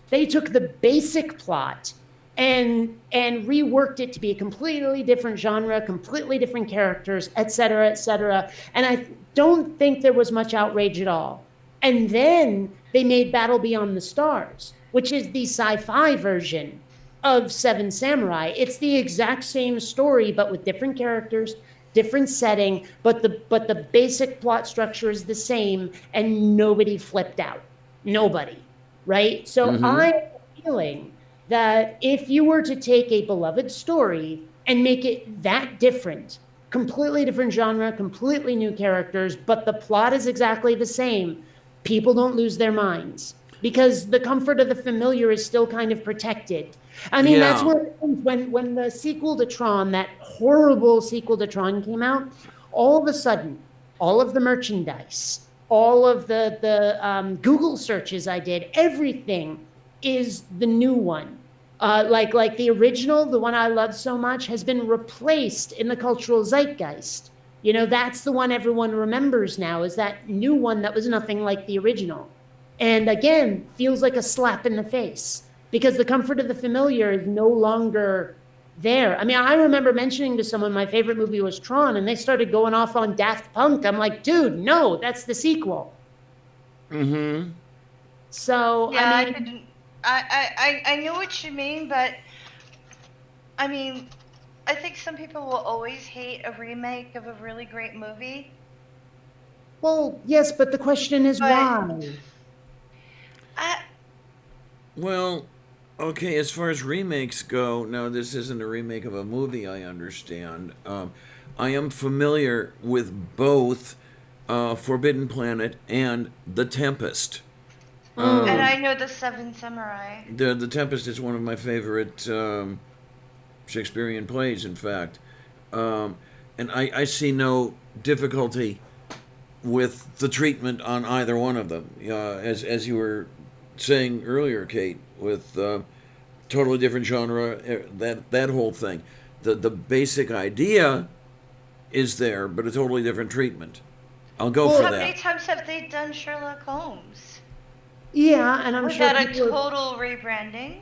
They took the basic plot and reworked it to be a completely different genre, completely different characters, et cetera, et cetera. And I don't think there was much outrage at all. And then they made Battle Beyond the Stars, which is the sci-fi version of Seven Samurai. It's the exact same story, but with different characters, different setting, but the basic plot structure is the same, and nobody flipped out. Nobody, right? So I have a feeling that if you were to take a beloved story and make it that different, completely different genre, completely new characters, but the plot is exactly the same, people don't lose their minds because the comfort of the familiar is still kind of protected. I mean, that's when the sequel to Tron, that horrible sequel to Tron came out, all of a sudden, all of the merchandise, all of the Google searches I did, everything is the new one. Like the original, the one I love so much, has been replaced in the cultural zeitgeist. You know, that's the one everyone remembers now, is that new one that was nothing like the original. And again, feels like a slap in the face because the comfort of the familiar is no longer there. I mean, I remember mentioning to someone my favorite movie was Tron, and they started going off on Daft Punk. I'm like, dude, no, that's the sequel. Mm-hmm. So, Yeah, I mean, I know what you mean, but I mean, I think some people will always hate a remake of a really great movie. well, yes, but the question is But why? Well, okay, as far as remakes go, now this isn't a remake of a movie, I understand. I am familiar with both Forbidden Planet and The Tempest. And I know the Seven Samurai. The Tempest is one of my favorite Shakespearean plays, in fact. And I see no difficulty with the treatment on either one of them. As you were saying earlier, Kate, with totally different genre, that whole thing. The basic idea is there, but a totally different treatment. I'll go for How that. many times have they done Sherlock Holmes? Yeah, and I'm sure Without a people total rebranding?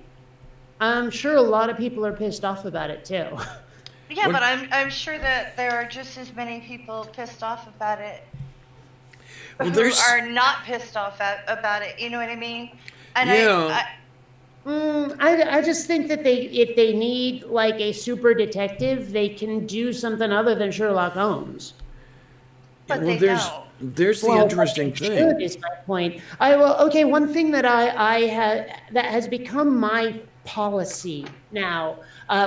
I'm sure a lot of people are pissed off about it too. Yeah, What- but I'm sure that there are just as many people pissed off about it Well, who there's- are not pissed off about it. You know what I mean? And Yeah. I just think that if they need like a super detective, they can do something other than Sherlock Holmes. But well, they there's don't. there's the Well, interesting they thing. should, is my point. Okay, one thing that I had that has become my policy now,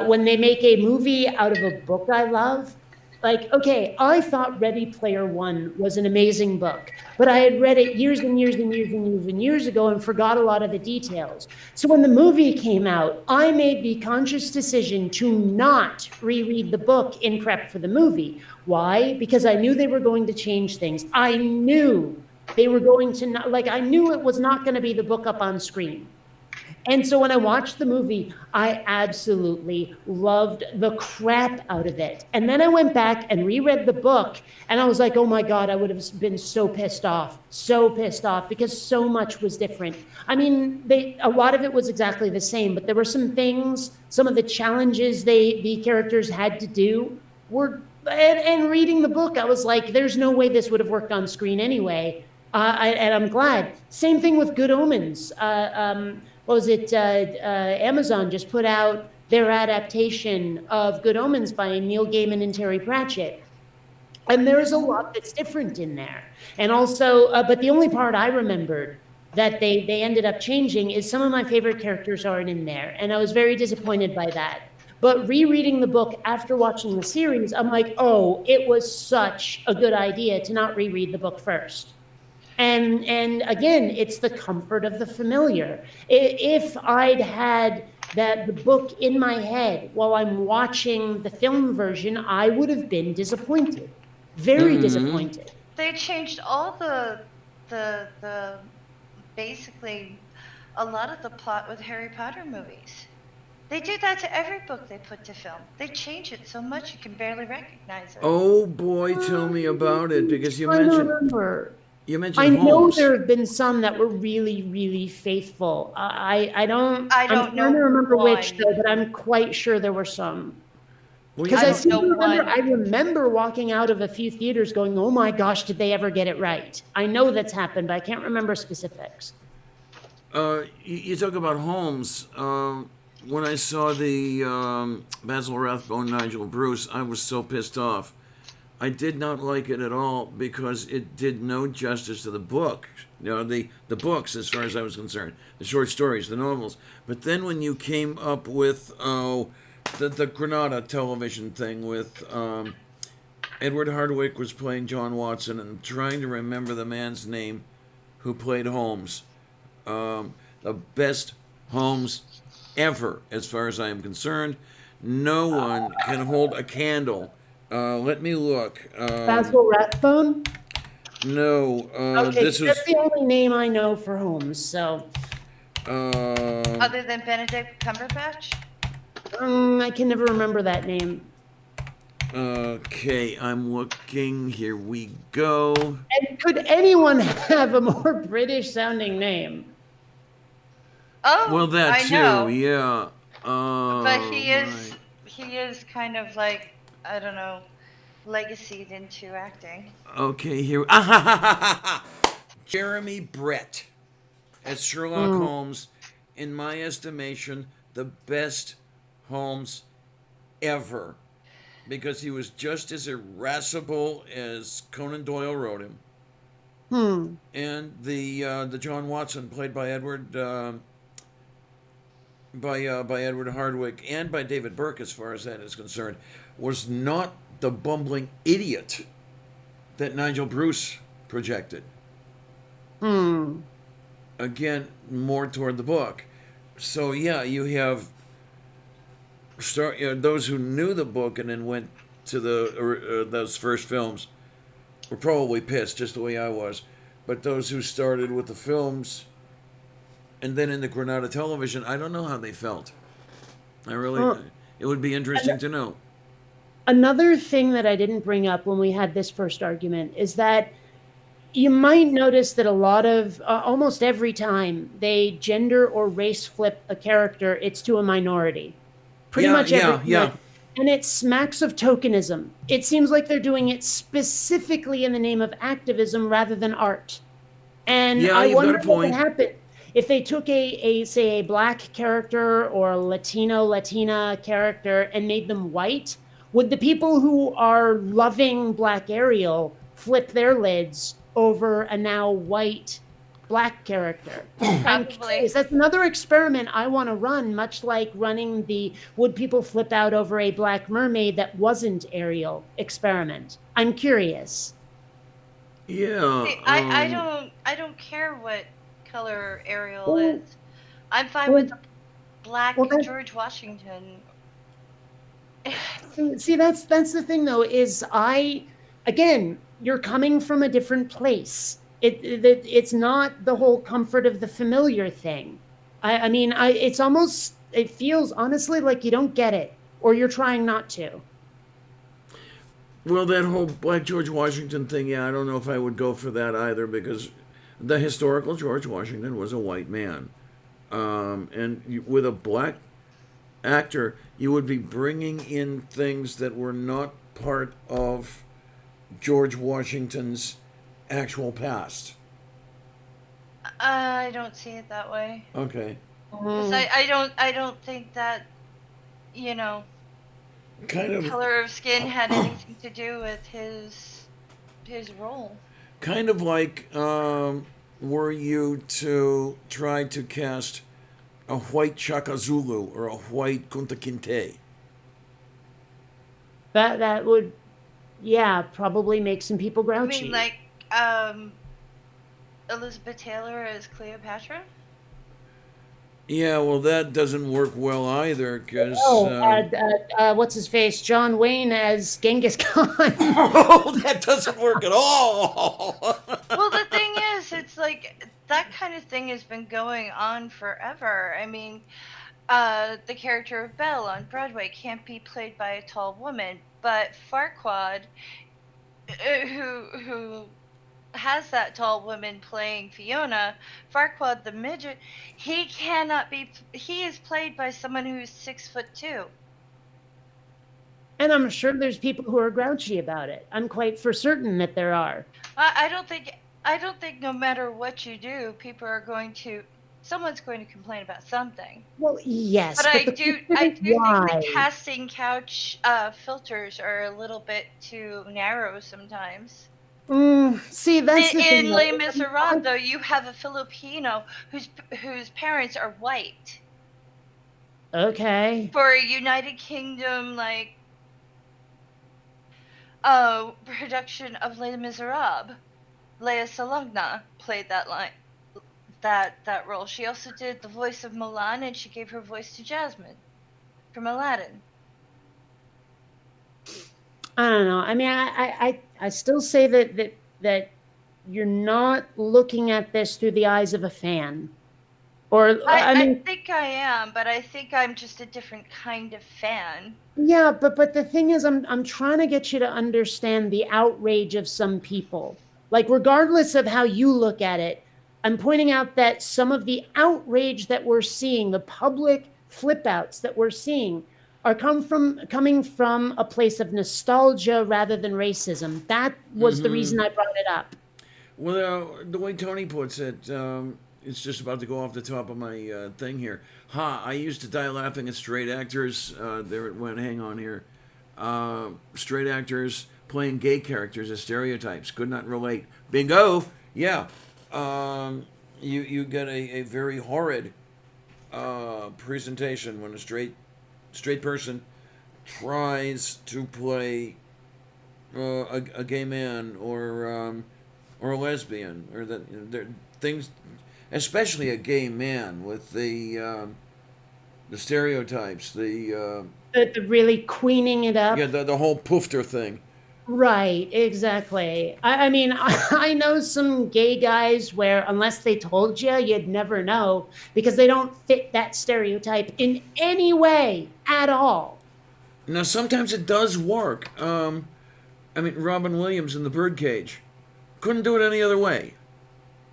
when they make a movie out of a book I love, like, okay, I thought Ready Player One was an amazing book, but I had read it years and years and years and years and years ago and forgot a lot of the details. So when the movie came out, I made the conscious decision to not reread the book in prep for the movie. Why? Because I knew they were going to change things. I knew they were going to not, like, I knew it was not going to be the book up on screen. And so when I watched the movie, I absolutely loved the crap out of it. And then I went back and reread the book, and I was like, oh my God, I would have been so pissed off because so much was different. I mean, a lot of it was exactly the same, but there were some things, some of the challenges the characters had to do were, and reading the book, I was like, there's no way this would have worked on screen anyway. And I'm glad. Same thing with Good Omens. What was it? Amazon just put out their adaptation of Good Omens by Neil Gaiman and Terry Pratchett. And there's a lot that's different in there. And also, but the only part I remembered that they ended up changing is some of my favorite characters aren't in there. And I was very disappointed by that. But rereading the book after watching the series, I'm like, oh, it was such a good idea to not reread the book first. And again, it's the comfort of the familiar. If I'd had the book in my head while I'm watching the film version, I would have been disappointed, very disappointed. They changed all the basically a lot of the plot with Harry Potter movies. They do that to every book they put to film. They change it so much you can barely recognize it. Oh boy, tell me about it, because I don't remember. you I mentioned know Holmes. there have been some that were really, really faithful. I don't. I I'm don't trying know to remember which one. though, but I'm quite sure there were some. Well, Because I I don't seem know to remember, one. I remember walking out of a few theaters going, "Oh my gosh, did they ever get it right?" I know that's happened, but I can't remember specifics. You talk about Holmes. When I saw the Basil Rathbone Nigel Bruce, I was so pissed off. I did not like it at all because it did no justice to the book. The books, as far as I was concerned, the short stories, the novels. But then when you came up with the Granada television thing with Edward Hardwicke was playing John Watson, and trying to remember the man's name who played Holmes. The best Holmes ever, as far as I am concerned. No one can hold a candle. Let me look. Basil Rathbone. No, Okay, this that's was. the only name I know for Holmes. So Other than Benedict Cumberbatch? I can never remember that name. Okay, I'm looking. Here we go. And could anyone have a more British sounding name? Oh, Well, that I too, know. yeah. But he is Right. he is kind of like, I don't know, legacied into acting. Okay, here. Jeremy Brett as Sherlock Holmes, in my estimation, the best Holmes ever, because he was just as irascible as Conan Doyle wrote him. And the John Watson, played by Edward by Edward Hardwicke and by David Burke, as far as that is concerned, was not the bumbling idiot that Nigel Bruce projected. Again, more toward the book. So yeah, you have those who knew the book and then went to those first films were probably pissed, just the way I was. But those who started with the films and then in the Granada television, I don't know how they felt. It would be interesting to know. Another thing that I didn't bring up when we had this first argument is that you might notice that a lot of, almost every time they gender or race flip a character, it's to a minority. Pretty much every time. Yeah. And it smacks of tokenism. It seems like they're doing it specifically in the name of activism rather than art. And Yeah, I you've wonder got a what would point. happen if they took say a black character or a Latina character and made them white. Would the people who are loving Black Ariel flip their lids over a now white black character? Probably. That's another experiment I want to run, much like running the would people flip out over a black mermaid that wasn't Ariel experiment. I'm curious. Yeah. See, I don't care what color Ariel is. I'm fine with a black George Washington. See, that's the thing though, is again, you're coming from a different place. It's not the whole comfort of the familiar thing. I mean, it feels honestly like you don't get it, or you're trying not to. Well, that whole Black George Washington thing, yeah, I don't know if I would go for that either, because the historical George Washington was a white man. With a black actor, you would be bringing in things that were not part of George Washington's actual past. I don't see it that way. Okay. 'Cause I don't think that, you know, Kind of color of skin had anything to do with his role. kind of like were you to try to cast a white Shaka Zulu or a white Kunta Kinte. That would, yeah, probably make some people I grouchy. mean, like, Elizabeth Taylor as Cleopatra? Yeah, well, that doesn't work well either, because... what's his face? John Wayne as Genghis Khan. Oh, that doesn't work at all! Well, the thing is, it's like, that kind of thing has been going on forever. I mean, the character of Belle on Broadway can't be played by a tall woman, but Farquaad, who has that tall woman playing Fiona, Farquaad the midget, he cannot be. He is played by someone who's 6'2". And I'm sure there's people who are grouchy about it. I'm quite for certain that there are. I don't think. I don't think no matter what you do, people are going to. Someone's going to complain about something. Well, yes, But I the do question is think why. the casting couch filters are a little bit too narrow sometimes. See, that's the thing. In Les Miserables, though, you have a Filipino whose parents are white. Okay. For a United Kingdom production of Les Miserables, Lea Salonga played that role. She also did the voice of Mulan, and she gave her voice to Jasmine from Aladdin. I don't know. I mean, I still say that you're not looking at this through the eyes of a fan. Or I think I am, but I think I'm just a different kind of fan. Yeah, but the thing is, I'm trying to get you to understand the outrage of some people. Like, regardless of how you look at it, I'm pointing out that some of the outrage that we're seeing, the public flip outs that we're seeing, are coming from a place of nostalgia rather than racism. That was the reason I brought it up. Well, the way Tony puts it, it's just about to go off the top of my thing here. I used to die laughing at straight actors. There it went. Hang on here. Straight actors playing gay characters as stereotypes. Could not relate. Bingo. Yeah. You get a very horrid presentation when a straight person tries to play a gay man or a lesbian or that things, especially a gay man with the stereotypes, the really queening it up. yeah, the whole poofter thing. Right, exactly. I mean, I know some gay guys where unless they told you, you'd never know because they don't fit that stereotype in any way at all. Now sometimes it does work. I mean, Robin Williams in The Birdcage couldn't do it any other way.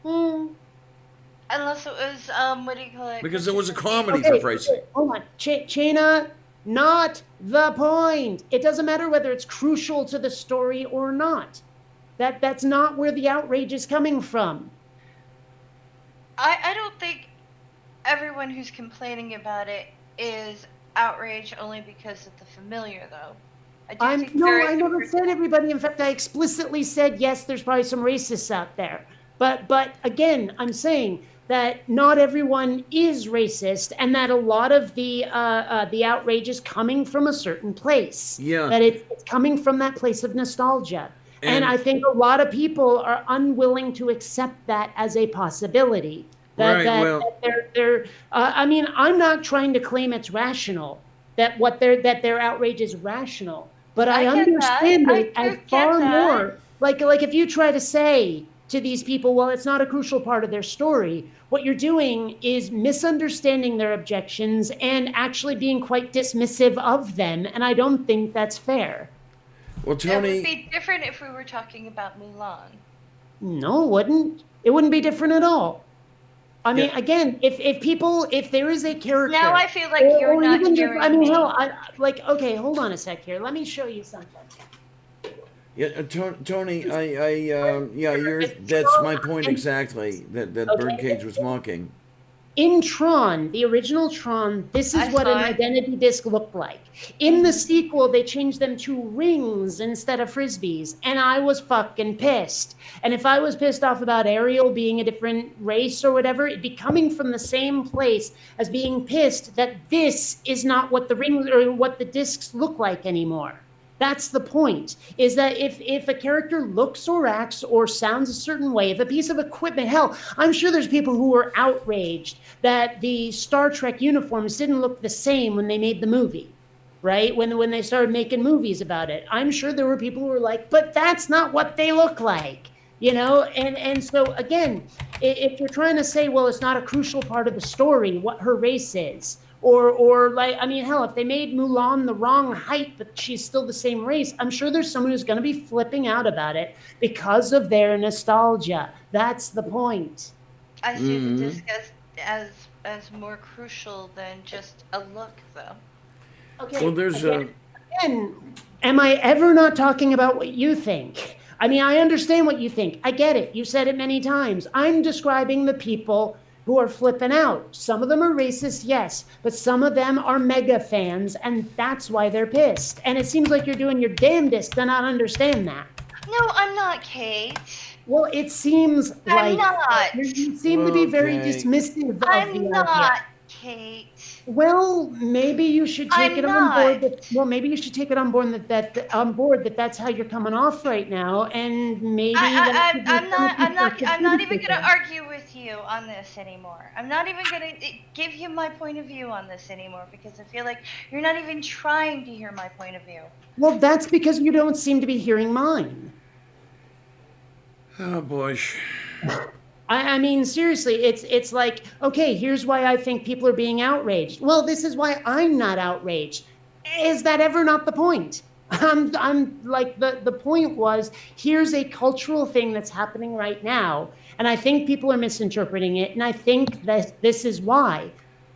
Unless it was what do you call it? Because it was a comedy, for Christ's sake. Hold on, Chena. Not the point. It doesn't matter whether it's crucial to the story or not. That's not where the outrage is coming from. I don't think everyone who's complaining about it is outraged only because of the familiar, though. I never said everybody. In fact, I explicitly said yes. There's probably some racists out there, but again, I'm saying that not everyone is racist, and that a lot of the outrage is coming from a certain place. Yeah. That it's coming from that place of nostalgia, and I think a lot of people are unwilling to accept that as a possibility. I mean, I'm not trying to claim it's rational that their outrage is rational, but I understand it as far more. Like if you try to say to these people, well, it's not a crucial part of their story, what you're doing is misunderstanding their objections and actually being quite dismissive of them, and I don't think that's fair. Well, Tony, it would be different if we were talking about Mulan. No, it wouldn't. It wouldn't be different at all. I mean, again, if there is a character. Now I feel like you're not hearing I mean, me. hell, okay, hold on a sec here. Let me show you something. yeah, Tony, that's my point exactly. That Birdcage was mocking. In Tron, the original Tron, this is what an identity disc looked like. In the sequel, they changed them to rings instead of frisbees, and I was fucking pissed. And if I was pissed off about Ariel being a different race or whatever, it'd be coming from the same place as being pissed that this is not what the rings or what the discs look like anymore. That's the point, is that if a character looks or acts or sounds a certain way, if a piece of equipment, hell, I'm sure there's people who were outraged that the Star Trek uniforms didn't look the same when they made the movie, right? When they started making movies about it. I'm sure there were people who were like, but that's not what they look like, you know? And so, again, if you're trying to say, well, it's not a crucial part of the story, what her race is, or like, I mean, hell, if they made Mulan the wrong height, but she's still the same race, I'm sure there's someone who's going to be flipping out about it because of their nostalgia. That's the point. I see the disgust as more crucial than just a look, though. Okay. Well, there's again, am I ever not talking about what you think? I mean, I understand what you think. I get it. You said it many times. I'm describing the people who are flipping out. Some of them are racist, yes, but some of them are mega fans, and that's why they're pissed. And it seems like you're doing your damnedest to not understand that. No, I'm not, Kate. Well, it seems I'm like not. you seem to be very Okay. dismissive of the I'm not, idea. Kate. Well, maybe you should take I'm it on board. not. Well, maybe you should take it on board that that's how you're coming off right now, and maybe that could be I'm not. I'm not. constructive I'm not even criticism. gonna argue with you on this anymore. I'm not even gonna give you my point of view on this anymore because I feel like you're not even trying to hear my point of view. Well, that's because you don't seem to be hearing mine. oh boy. I mean, seriously, it's like, okay, here's why I think people are being outraged. Well, this is why I'm not outraged. Is that ever not the point? I'm like the point was, here's a cultural thing that's happening right now, and I think people are misinterpreting it, and I think that this is why.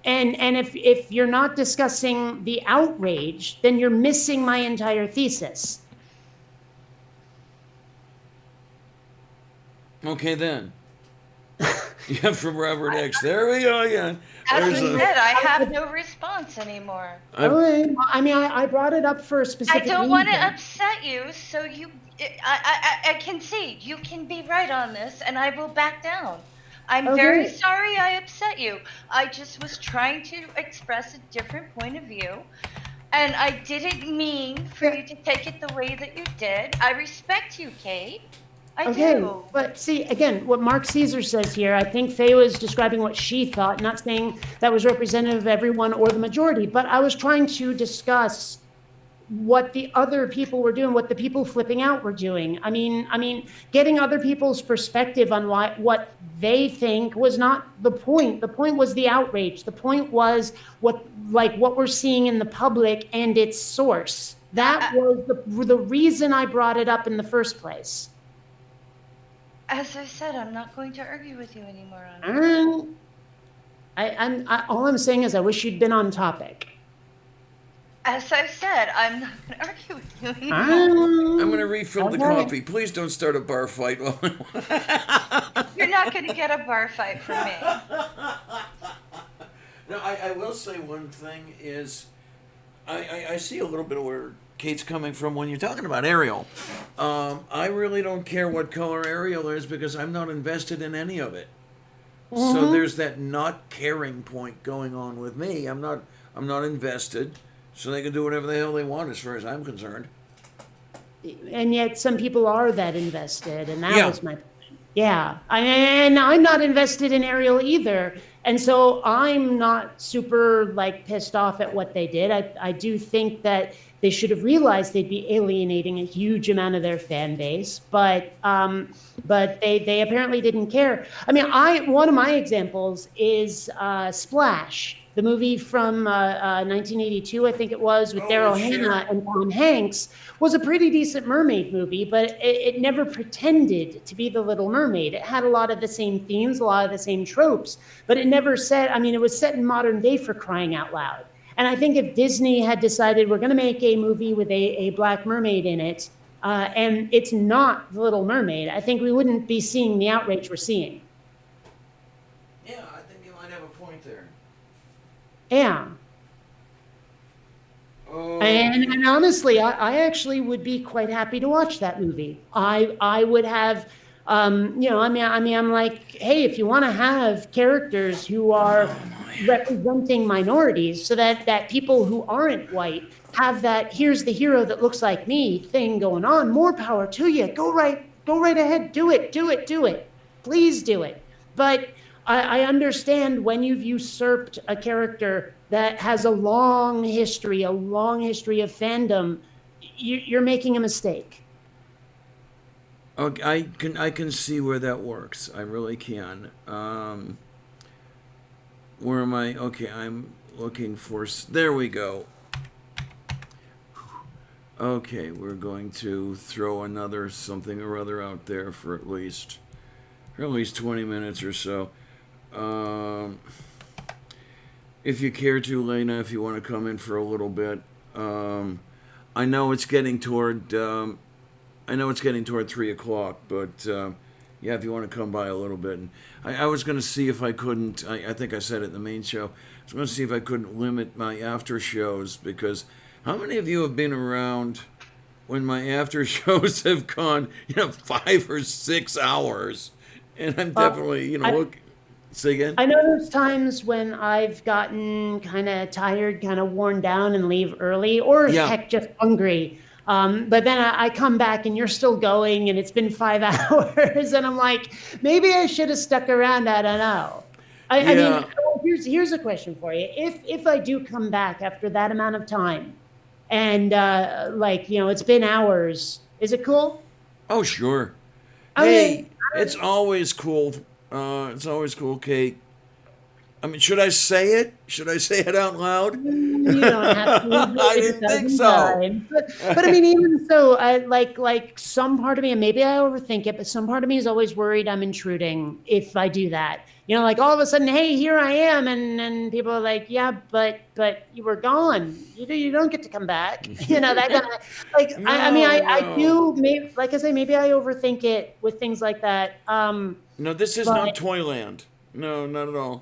And if you're not discussing the outrage, then you're missing my entire thesis. Okay then. Yeah, from Robert X. There we go again. As I There's a- said, I have no response anymore. Okay. I mean, I brought it up for a I specific don't want to reason. upset you, so I can see you can be right on this, and I will back down. I'm very Okay. sorry I upset you. I just was trying to express a different point of view, and I didn't mean for you to take it the way that you did. I respect you, Kate. I Okay, do. but see, again, what Mark Caesar says here, I think Faye was describing what she thought, not saying that was representative of everyone or the majority, but I was trying to discuss what the other people were doing, what the people flipping out were doing. I mean, getting other people's perspective on what they think was not the point. The point was the outrage. The point was what we're seeing in the public and its source. That was the reason I brought it up in the first place. As I said, I'm not going to argue with you anymore on it. All I'm saying is I wish you'd been on topic. As I've said, I'm not going to argue with you anymore. I'm going to refill the Okay. coffee. Please don't start a bar fight. You're not going to get a bar fight from me. No, I will say one thing is I see a little bit of where Kate's coming from when you're talking about Ariel. I really don't care what color Ariel is because I'm not invested in any of it. So there's that not caring point going on with me. I'm not invested. So they can do whatever the hell they want as far as I'm concerned. And yet some people are that invested, and that Yeah. was my point. Yeah, and I'm not invested in Ariel either, and so I'm not super like pissed off at what they did. I do think that they should have realized they'd be alienating a huge amount of their fan base, but they apparently didn't care. I mean, one of my examples is Splash, the movie from 1982, I think it was, with Daryl sure. Hannah and Tom Hanks, was a pretty decent mermaid movie, but it never pretended to be The Little Mermaid. It had a lot of the same themes, a lot of the same tropes, but it never said, I mean, it was set in modern day for crying out loud. And I think if Disney had decided we're going to make a movie with a black mermaid in it, and it's not The Little Mermaid, I think we wouldn't be seeing the outrage we're seeing. Yeah, I think you might have a point there. Yeah. Oh, And honestly, I actually would be quite happy to watch that movie. I would have, I'm like, hey, if you want to have characters who are representing minorities, so that people who aren't white have that here's the hero that looks like me thing going on, more power to you. Go right ahead, do it. Please do it. But I understand when you've usurped a character that has a long history of fandom, you're making a mistake. okay, I can see where that works. I really can. Where am I? Okay, I'm looking for. There we go. Okay, we're going to throw another something or other out there for at least 20 minutes or so. If you care to, Lena, if you want to come in for a little bit. I know it's getting toward 3:00, but yeah, if you want to come by a little bit. And I was going to see if I couldn't. I think I said it in the main show. I was going to see if I couldn't limit my after shows, because how many of you have been around when my after shows have gone, 5 or 6 hours? And I'm definitely, say again? I know there's times when I've gotten kind of tired, kind of worn down and leave early, or heck, just hungry. But then I come back and you're still going and it's been 5 hours and I'm like, maybe I should have stuck around. I don't know. I mean, here's a question for you. If I do come back after that amount of time and it's been hours, is it cool? Oh, sure. Hey, it's always cool. It's always cool, Kate. I mean, should I say it? Should I say it out loud? You don't have to. I didn't think so. But I mean, even so, I like some part of me, and maybe I overthink it, but some part of me is always worried I'm intruding if I do that. Like all of a sudden, hey, here I am, and people are like, yeah, but you were gone. You don't get to come back. That kind of like. No, I do. Maybe, like I say, maybe I overthink it with things like that. No, this is not Toyland. No, not at all.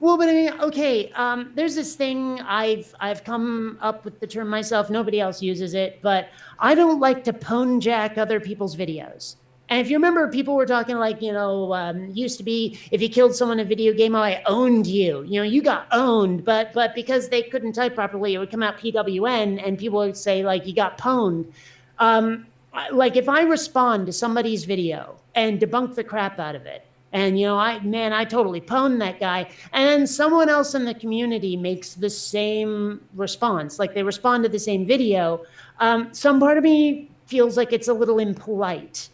Well, but I mean, okay. There's this thing I've come up with the term myself. Nobody else uses it, but I don't like to pwn jack other people's videos. And if you remember, people were talking like, used to be if you killed someone in a video game, I owned you. You got owned, but because they couldn't type properly, it would come out PWN, and people would say like you got pwned. Like if I respond to somebody's video and debunk the crap out of it, and I totally pwned that guy, and someone else in the community makes the same response, like they respond to the same video, some part of me feels like it's a little impolite.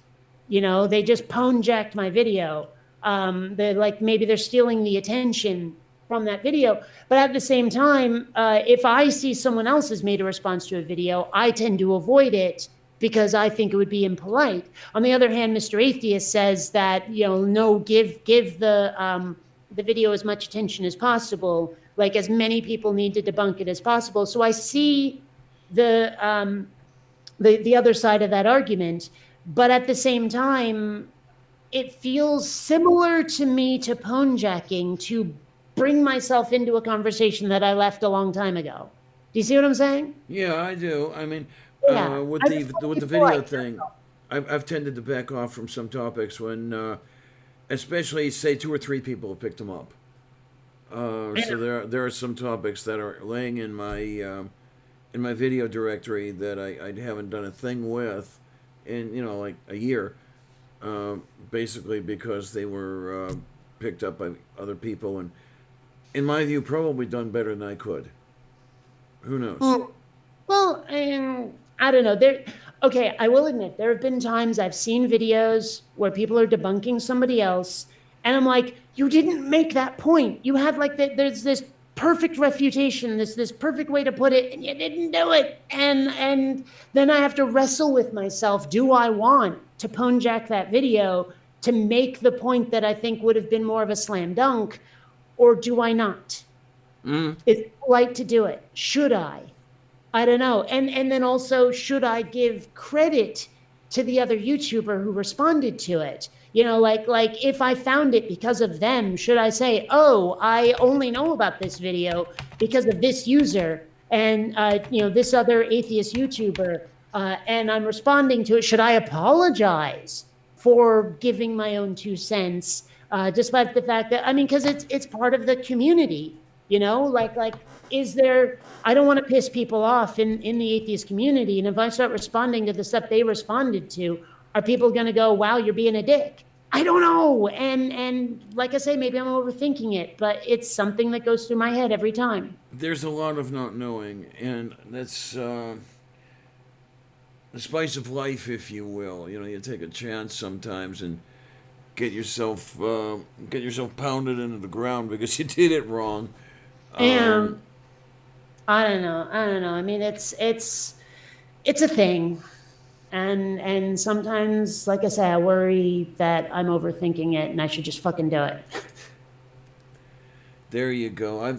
They just pwn jacked my video. They're like, maybe they're stealing the attention from that video. But at the same time, if I see someone else has made a response to a video, I tend to avoid it because I think it would be impolite. On the other hand, Mr. Atheist says that, no, give the video as much attention as possible, like as many people need to debunk it as possible. So I see the other side of that argument, but at the same time, it feels similar to me to pwn jacking to bring myself into a conversation that I left a long time ago. Do you see what I'm saying? Yeah, I do. I mean, with the video thing, I've tended to back off from some topics when, especially say 2 or 3 people have picked them up. So there are some topics that are laying in my video directory that I haven't done a thing with in like a year, basically because they were picked up by other people and, in my view, probably done better than I could. Who knows? Well, I don't know. Okay, I will admit, there have been times I've seen videos where people are debunking somebody else, and I'm like, you didn't make that point. You have there's this perfect refutation, this perfect way to put it, and you didn't do it. And then I have to wrestle with myself. Do I want to pwn jack that video to make the point that I think would have been more of a slam dunk, or do I not? It's polite to do it. Should I? I don't know. And then also, should I give credit to the other YouTuber who responded to it? Like if I found it because of them, should I say, oh, I only know about this video because of this user and, this other atheist YouTuber, and I'm responding to it. Should I apologize for giving my own 2 cents, despite the fact that, because it's part of the community, is there, I don't want to piss people off in the atheist community. And if I start responding to the stuff they responded to, are people going to go, wow, you're being a dick? I don't know. And like I say, maybe I'm overthinking it, but it's something that goes through my head every time. There's a lot of not knowing, and that's the spice of life, if you will. You take a chance sometimes and get yourself pounded into the ground because you did it wrong. And I don't know. I mean, it's a thing. And sometimes, like I say, I worry that I'm overthinking it and I should just fucking do it. There you go.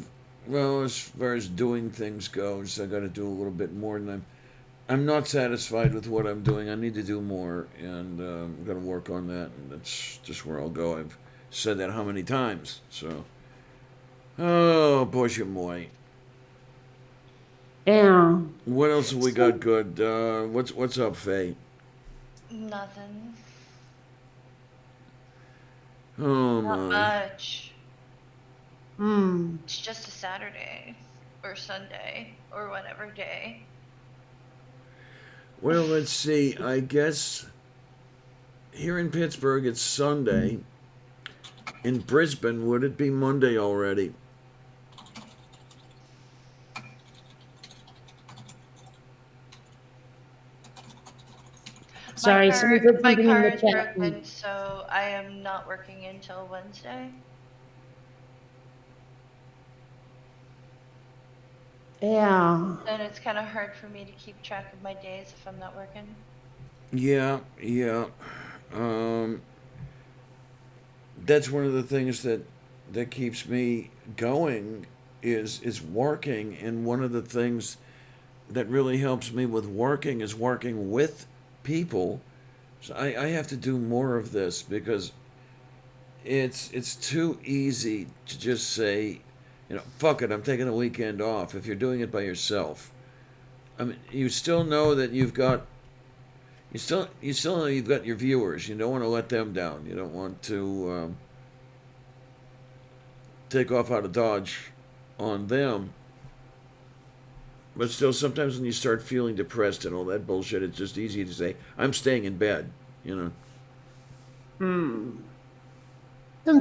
Well, as far as doing things goes, I got to do a little bit more than I'm not satisfied with what I'm doing. I need to do more, and I'm going to work on that. And that's just where I'll go. I've said that how many times? So, oh, boy, moi. Yeah. What else have we got good? What's up, Faye? Nothing. Oh Not my. much. Hmm. It's just a Saturday or Sunday or whatever day. Well, let's see. I guess here in Pittsburgh it's Sunday. In Brisbane, would it be Monday already? Sorry, someone said My something in car the is chat. broken, so I am not working until Wednesday. Yeah. And it's kind of hard for me to keep track of my days if I'm not working. Yeah, yeah. Um, that's one of the things that keeps me going is working, and one of the things that really helps me with working is working with people. So I have to do more of this because it's too easy to just say, fuck it, I'm taking a weekend off if you're doing it by yourself. I mean, you still know that you still know you've got your viewers. You don't want to let them down. You don't want to take off out of Dodge on them. But still, sometimes when you start feeling depressed and all that bullshit, it's just easy to say, I'm staying in bed, I'm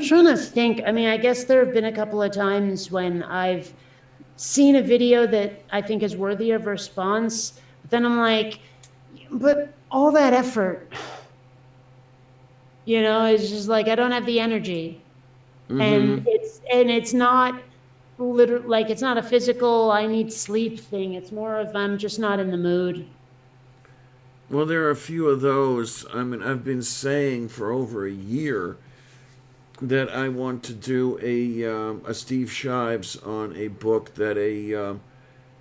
trying to think. I mean, I guess there have been a couple of times when I've seen a video that I think is worthy of response, but then I'm like, but all that effort, it's just like I don't have the energy. And Mm-hmm. it's not literally like it's not a physical I need sleep thing. It's more of I'm just not in the mood. Well, there are a few of those. I mean, I've been saying for over a year that I want to do a Steve Shives on a book that a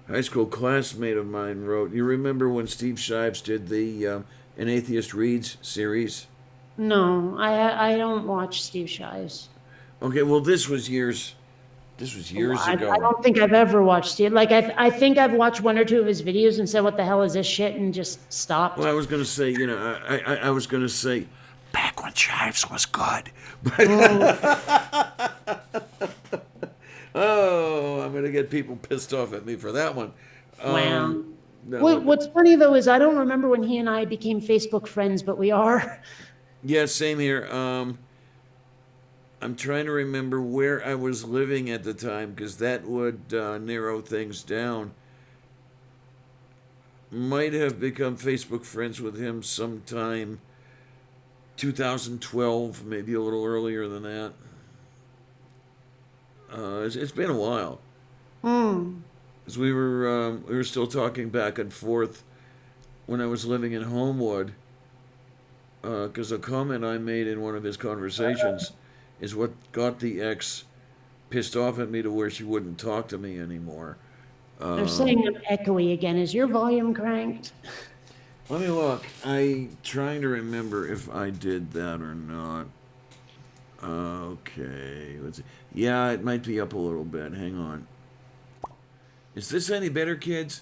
high school classmate of mine wrote. You remember when Steve Shives did the An Atheist Reads series? No, I don't watch Steve Shives. Okay, well, this was years. This was years I ago. don't think I've ever watched it. Like I think I've watched one or two of his videos and said, "What the hell is this shit?" and just stopped. Well, I was going to say, I was going to say, back when Chives was good. But, oh, I'm going to get people pissed off at me for that one. Wow. No, What's funny though is I don't remember when he and I became Facebook friends, but we are. yeah, same here. I'm trying to remember where I was living at the time because that would narrow things down. Might have become Facebook friends with him sometime 2012, maybe a little earlier than that. It's been a while. Because we were still talking back and forth when I was living in Homewood. Because a comment I made in one of his conversations is what got the ex pissed off at me to where she wouldn't talk to me anymore. They're saying I'm echoey again. Is your volume cranked? Let me look. I'm trying to remember if I did that or not. Okay, let's see. Yeah, it might be up a little bit. Hang on. Is this any better, kids?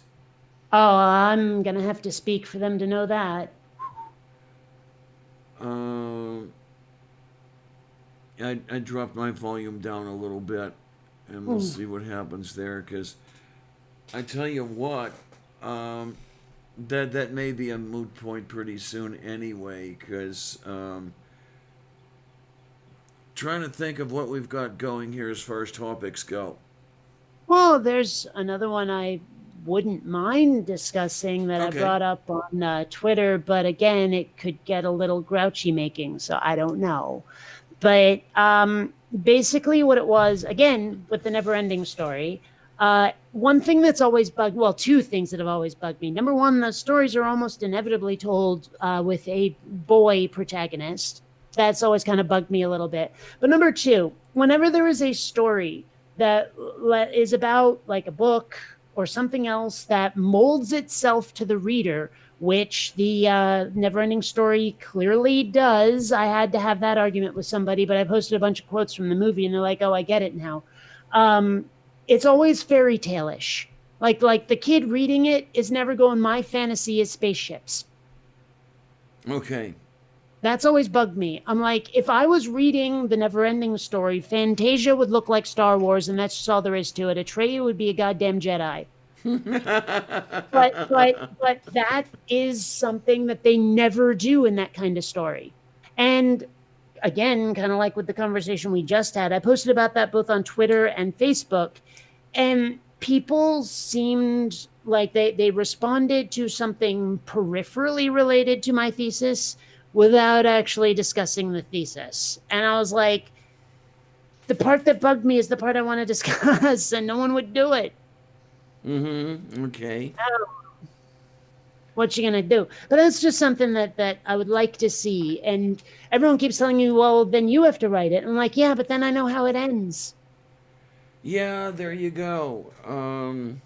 Oh, I'm gonna have to speak for them to know that. I dropped my volume down a little bit, and we'll see what happens there. Because I tell you what, that may be a moot point pretty soon anyway. Because trying to think of what we've got going here as far as topics go. Well, there's another one I wouldn't mind discussing that Okay. I brought up on Twitter, but again, it could get a little grouchy making, so I don't know. But basically what it was, again, with the never-ending story, one thing that's always bugged, well, two things that have always bugged me. Number one, the stories are almost inevitably told with a boy protagonist. That's always kind of bugged me a little bit. But number two, whenever there is a story that is about like a book or something else that molds itself to the reader, which the Neverending Story clearly does. I had to have that argument with somebody, but I posted a bunch of quotes from the movie, and they're like, "Oh, I get it now." It's always fairy tale-ish. Like the kid reading it is never going, "My fantasy is spaceships." Okay. That's always bugged me. I'm like, if I was reading the Neverending Story, Fantasia would look like Star Wars, and that's just all there is to it. Atreyu would be a goddamn Jedi. but that is something that they never do in that kind of story. And again, kind of like with the conversation we just had, I posted about that both on Twitter and Facebook, and people seemed like they responded to something peripherally related to my thesis without actually discussing the thesis. And I was like, the part that bugged me is the part I want to discuss, and no one would do it. Okay. What you gonna do? But that's just something that I would like to see. And everyone keeps telling you, well, then you have to write it. And I'm like, yeah, but then I know how it ends. Yeah, there you go. One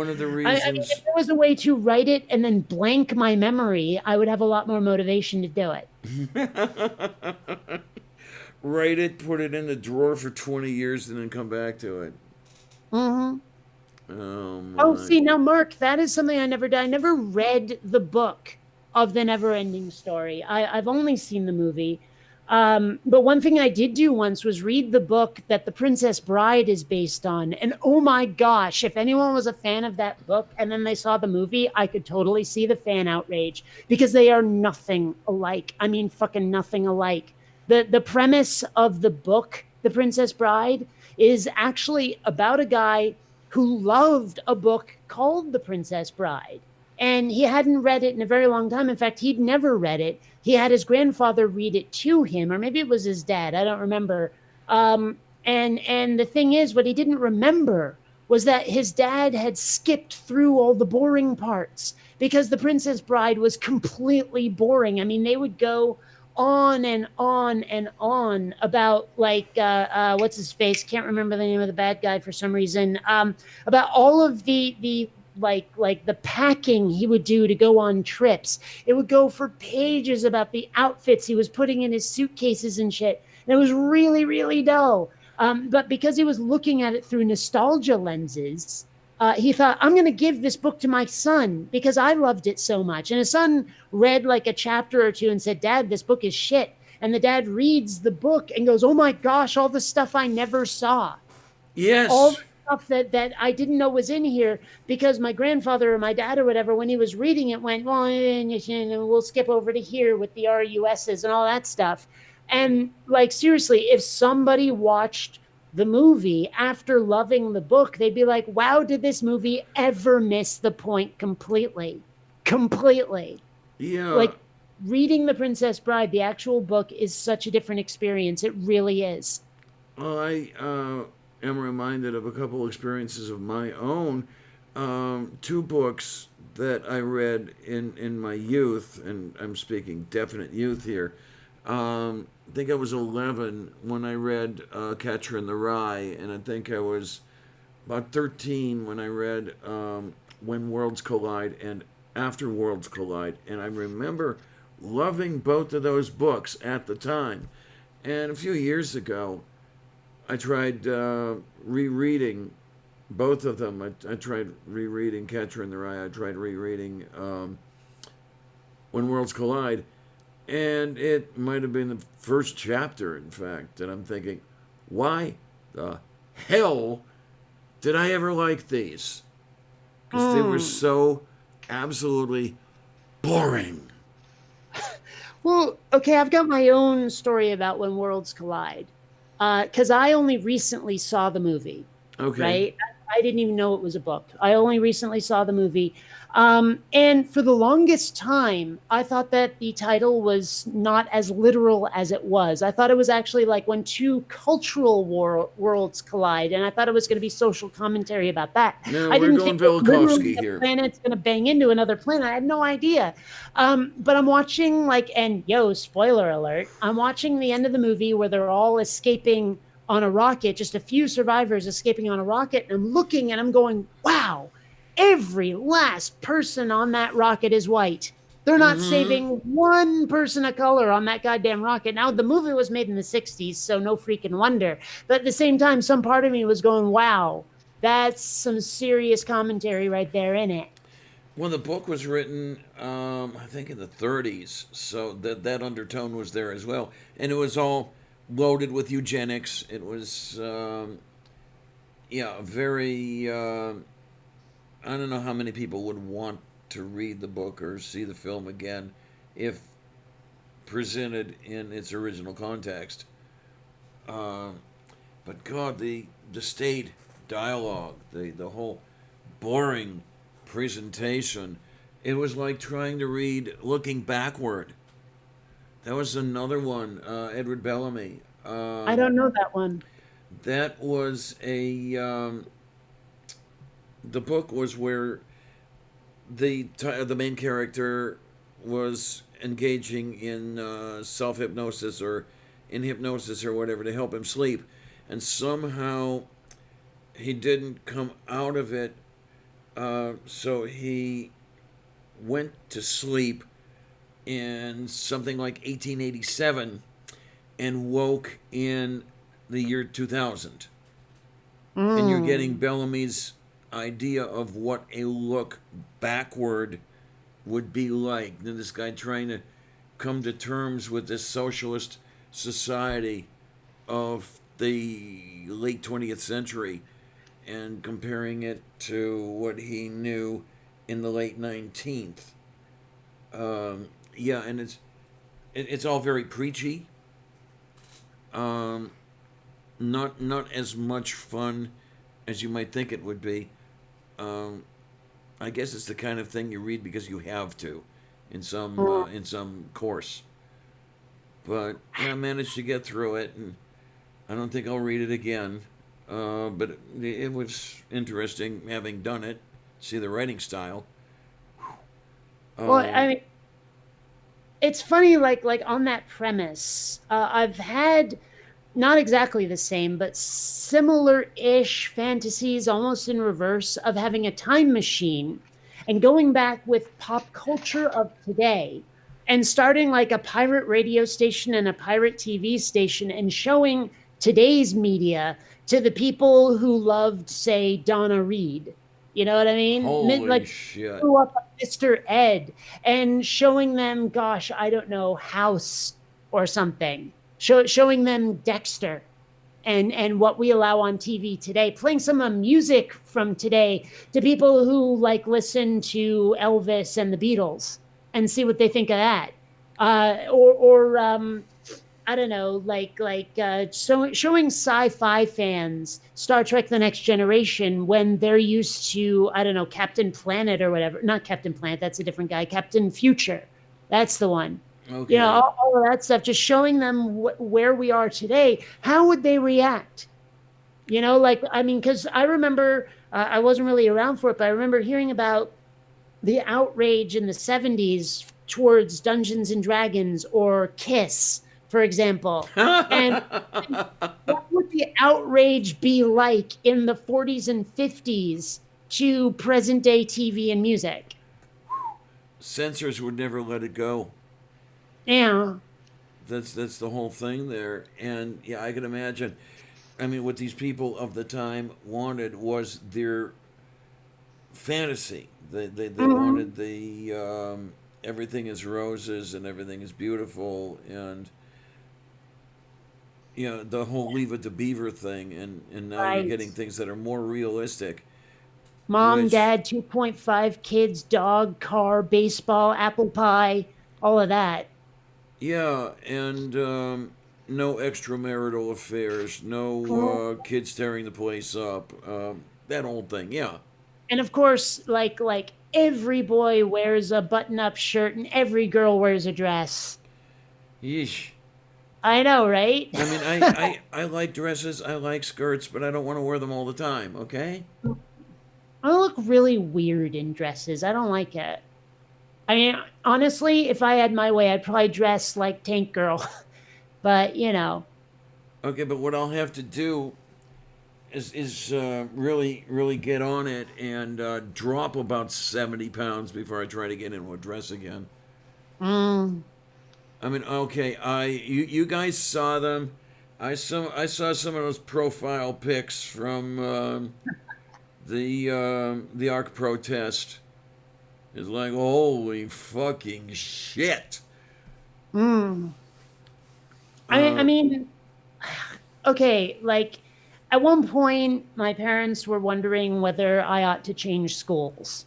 of the I mean, reasons. if there was a way to write it and then blank my memory, I would have a lot more motivation to do it. Write it, put it in the drawer for 20 years, and then come back to it. Mm-hmm. Oh, Oh, my. see, now, Mark, that is something I never did. I never read the book of the Never-Ending Story. I've only seen the movie. But one thing I did do once was read the book that The Princess Bride is based on. And oh my gosh, if anyone was a fan of that book and then they saw the movie, I could totally see the fan outrage because they are nothing alike. I mean, fucking nothing alike. The premise of the book, The Princess Bride, is actually about a guy who loved a book called The Princess Bride. And he hadn't read it in a very long time. In fact, he'd never read it. He had his grandfather read it to him, or maybe it was his dad. I don't remember. And the thing is, what he didn't remember was that his dad had skipped through all the boring parts because The Princess Bride was completely boring. I mean, they would go on and on and on about like what's his face? Can't remember the name of the bad guy for some reason. About all of the like the packing he would do to go on trips. It would go for pages about the outfits he was putting in his suitcases and shit. And it was really, really dull. But because he was looking at it through nostalgia lenses, he thought, I'm going to give this book to my son because I loved it so much. And his son read like a chapter or two and said, Dad, this book is shit. And the dad reads the book and goes, oh my gosh, all the stuff I never saw. Yes. All the stuff that I didn't know was in here because my grandfather or my dad or whatever, when he was reading it, went, well, we'll skip over to here with the RUSs and all that stuff. And like, seriously, if somebody watched the movie after loving the book, they'd be like, wow, did this movie ever miss the point completely? Completely. Yeah. Like reading The Princess Bride, the actual book, is such a different experience. It really is. Well, I am reminded of a couple experiences of my own. Two books that I read in my youth, and I'm speaking definite youth here. I think I was 11 when I read Catcher in the Rye, and I think I was about 13 when I read When Worlds Collide and After Worlds Collide. And I remember loving both of those books at the time. And a few years ago, I tried rereading both of them. I tried rereading Catcher in the Rye. I tried rereading When Worlds Collide. And it might have been the first chapter, in fact, and I'm thinking, why the hell did I ever like these? Because they were so absolutely boring. Well, okay, I've got my own story about When Worlds Collide. Because I only recently saw the movie. Okay. Right? I didn't even know it was a book. I only recently saw the movie. And for the longest time, I thought that the title was not as literal as it was. I thought it was actually like when two cultural worlds collide, and I thought it was going to be social commentary about that. No, I we're didn't going think that literally Velikovsky the here. planet's going to bang into another planet. I had no idea. But I'm watching and spoiler alert, I'm watching the end of the movie where they're all escaping on a rocket, just a few survivors escaping on a rocket. And I'm looking and I'm going, wow, every last person on that rocket is white. They're not Mm-hmm. saving one person of color on that goddamn rocket. Now, the movie was made in the 60s, so no freaking wonder. But at the same time, some part of me was going, wow, that's some serious commentary right there in it. Well, the book was written, I think, in the 30s, so that undertone was there as well, and it was all loaded with eugenics. It was, yeah, very. I don't know how many people would want to read the book or see the film again if presented in its original context. Uh, but God, the state dialogue, the whole boring presentation, it was like trying to read Looking Backward. That was another one, Edward Bellamy. I don't know that one. That was a the book was where the main character was engaging in self hypnosis or in hypnosis or whatever to help him sleep, and somehow he didn't come out of it. So he went to sleep in something like 1887 and woke in the year 2000. And you're getting Bellamy's idea of what a look backward would be like. And this guy trying to come to terms with this socialist society of the late 20th century and comparing it to what he knew in the late 19th. Yeah, and it's all very preachy. Um, not as much fun as you might think it would be. Um, I guess it's the kind of thing you read because you have to, in some course. But I managed to get through it, and I don't think I'll read it again. But it was interesting having done it. See the writing style. Well, I Um, mean, it's funny, like on that premise, I've had not exactly the same, but similar-ish fantasies, almost in reverse, of having a time machine and going back with pop culture of today and starting like a pirate radio station and a pirate TV station and showing today's media to the people who loved, say, Donna Reed. You know what I mean? Holy Like shit. grew up on Mr. Ed and showing them, gosh, I don't know, House or something, showing them Dexter and what we allow on TV today, playing some of the music from today to people who like listen to Elvis and the Beatles and see what they think of that. Or I don't know, showing sci-fi fans Star Trek: The Next Generation when they're used to, I don't know, Captain Planet or whatever. Not Captain Planet, that's a different guy. Captain Future, that's the one. You know, Okay. all of that stuff. Just showing them where we are today. How would they react? You know, like I mean, because I remember I wasn't really around for it, but I remember hearing about the outrage in the 70s towards Dungeons and Dragons or Kiss, for example. And what would the outrage be like in the 40s and 50s to present day TV and music? Censors would never let it go. Yeah. That's the whole thing there. And yeah, I can imagine. I mean, what these people of the time wanted was their fantasy. They Mhm. wanted the everything is roses and everything is beautiful and the whole Leave It to Beaver thing, and now you're Right. getting things that are more realistic, Mom, which dad, 2.5 kids, dog, car, baseball, apple pie, all of that. yeah, and no extramarital affairs, no kids tearing the place up. that old thing. Yeah. And of course, like every boy wears a button-up shirt and every girl wears a dress. Yeesh. I know, right? I mean, I like dresses, I like skirts, but I don't want to wear them all the time, okay? I look really weird in dresses. I don't like it. I mean, honestly, if I had my way, I'd probably dress like Tank Girl. But, Okay, but what I'll have to do is really, really get on it and drop about 70 pounds before I try to get into a dress again. mm, I mean, okay, you guys saw them. I saw some of those profile pics from the Ark protest. It's like, holy fucking shit. mm. I Uh, mean, okay, like at one point, my parents were wondering whether I ought to change schools,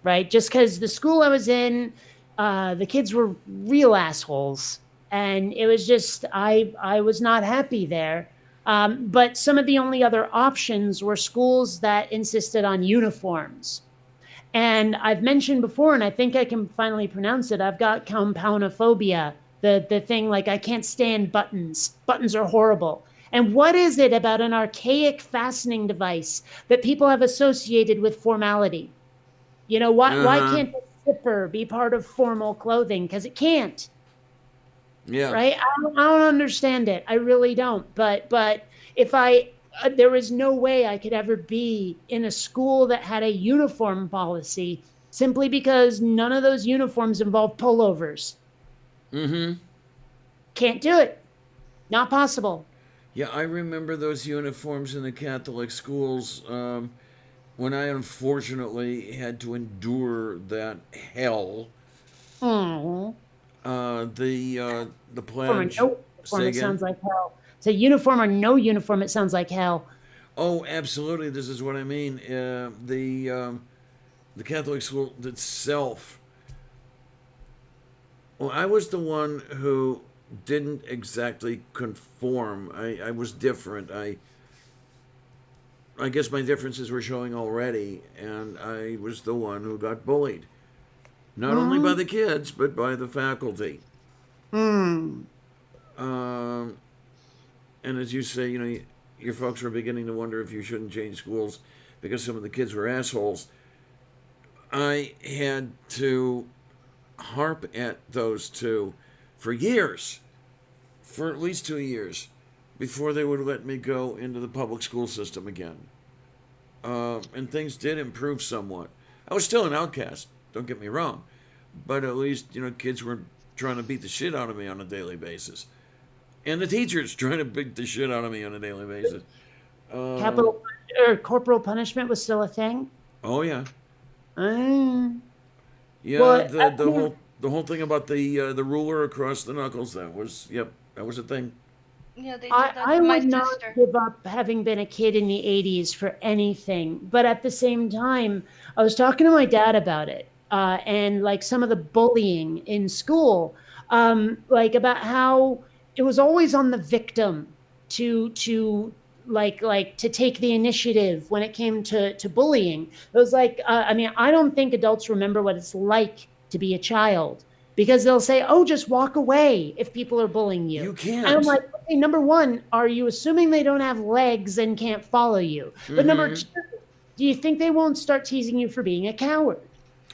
right? Just because the school I was in, the kids were real assholes, and it was just I was not happy there. But some of the only other options were schools that insisted on uniforms. And I've mentioned before, and I think I can finally pronounce it. I've got compoundophobia, the thing like I can't stand buttons. Buttons are horrible. And what is it about an archaic fastening device that people have associated with formality? Why uh-huh. can't a zipper be part of formal clothing? Because it can't, Yeah. right? I don't understand it. I really don't. But if there was no way I could ever be in a school that had a uniform policy simply because none of those uniforms involve pullovers. Mm-hmm. Can't do it. Not possible. Yeah, I remember those uniforms in the Catholic schools when I unfortunately had to endure that hell. Mm. The Uniform or pledge. no uniform, Say it again. sounds like hell. It's a uniform or no uniform, it sounds like hell. Oh, absolutely. This is what I mean. The Catholic school itself. Well, I was the one who didn't exactly conform. I was different. I guess my differences were showing already, and I was the one who got bullied. Not only by Mm. the kids, but by the faculty. Mm. Um, and as you say, your folks were beginning to wonder if you shouldn't change schools because some of the kids were assholes. I had to harp at those two for years, for at least 2 years, before they would let me go into the public school system again. And things did improve somewhat. I was still an outcast, don't get me wrong, but at least, kids were trying to beat the shit out of me on a daily basis. And the teachers trying to beat the shit out of me on a daily basis. Uh, Capital or corporal punishment was still a thing. oh yeah, Mm. yeah. Well, The whole thing about the ruler across the knuckles. That was a thing. Yeah, they did that I to my would not sister. give up having been a kid in the 80s for anything. But at the same time, I was talking to my dad about it and like some of the bullying in school, like about how it was always on the victim to like to take the initiative when it came to bullying. It was like, I mean, I don't think adults remember what it's like to be a child because they'll say, "Oh, just walk away if people are bullying you." You And I'm can't. like, okay, number one, are you assuming they don't have legs and can't follow you? But number Mm-hmm. two, do you think they won't start teasing you for being a coward?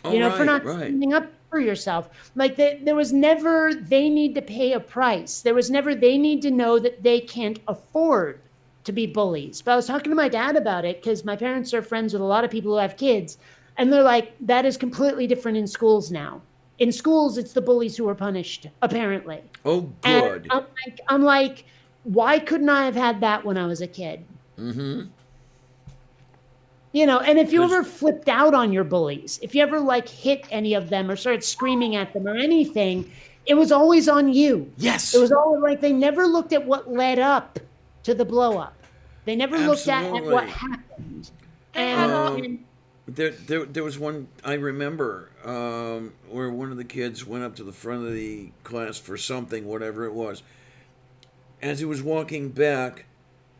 Oh, For right, not right. standing up for yourself. Like there was never they need to pay a price. There was never they need to know that they can't afford to be bullies. But I was talking to my dad about it because my parents are friends with a lot of people who have kids, and they're like, that is completely different in schools now. In schools, it's the bullies who are punished, apparently. Oh, And good. I'm like, why couldn't I have had that when I was a kid? Mm-hmm. And if you Because ever flipped out on your bullies, if you ever like hit any of them or started screaming at them or anything, it was always on you. It yes, was always like they never looked at what led up to the blow up. They never looked at what absolutely. happened. They had all. And There was one I remember where one of the kids went up to the front of the class for something, whatever it was. As he was walking back,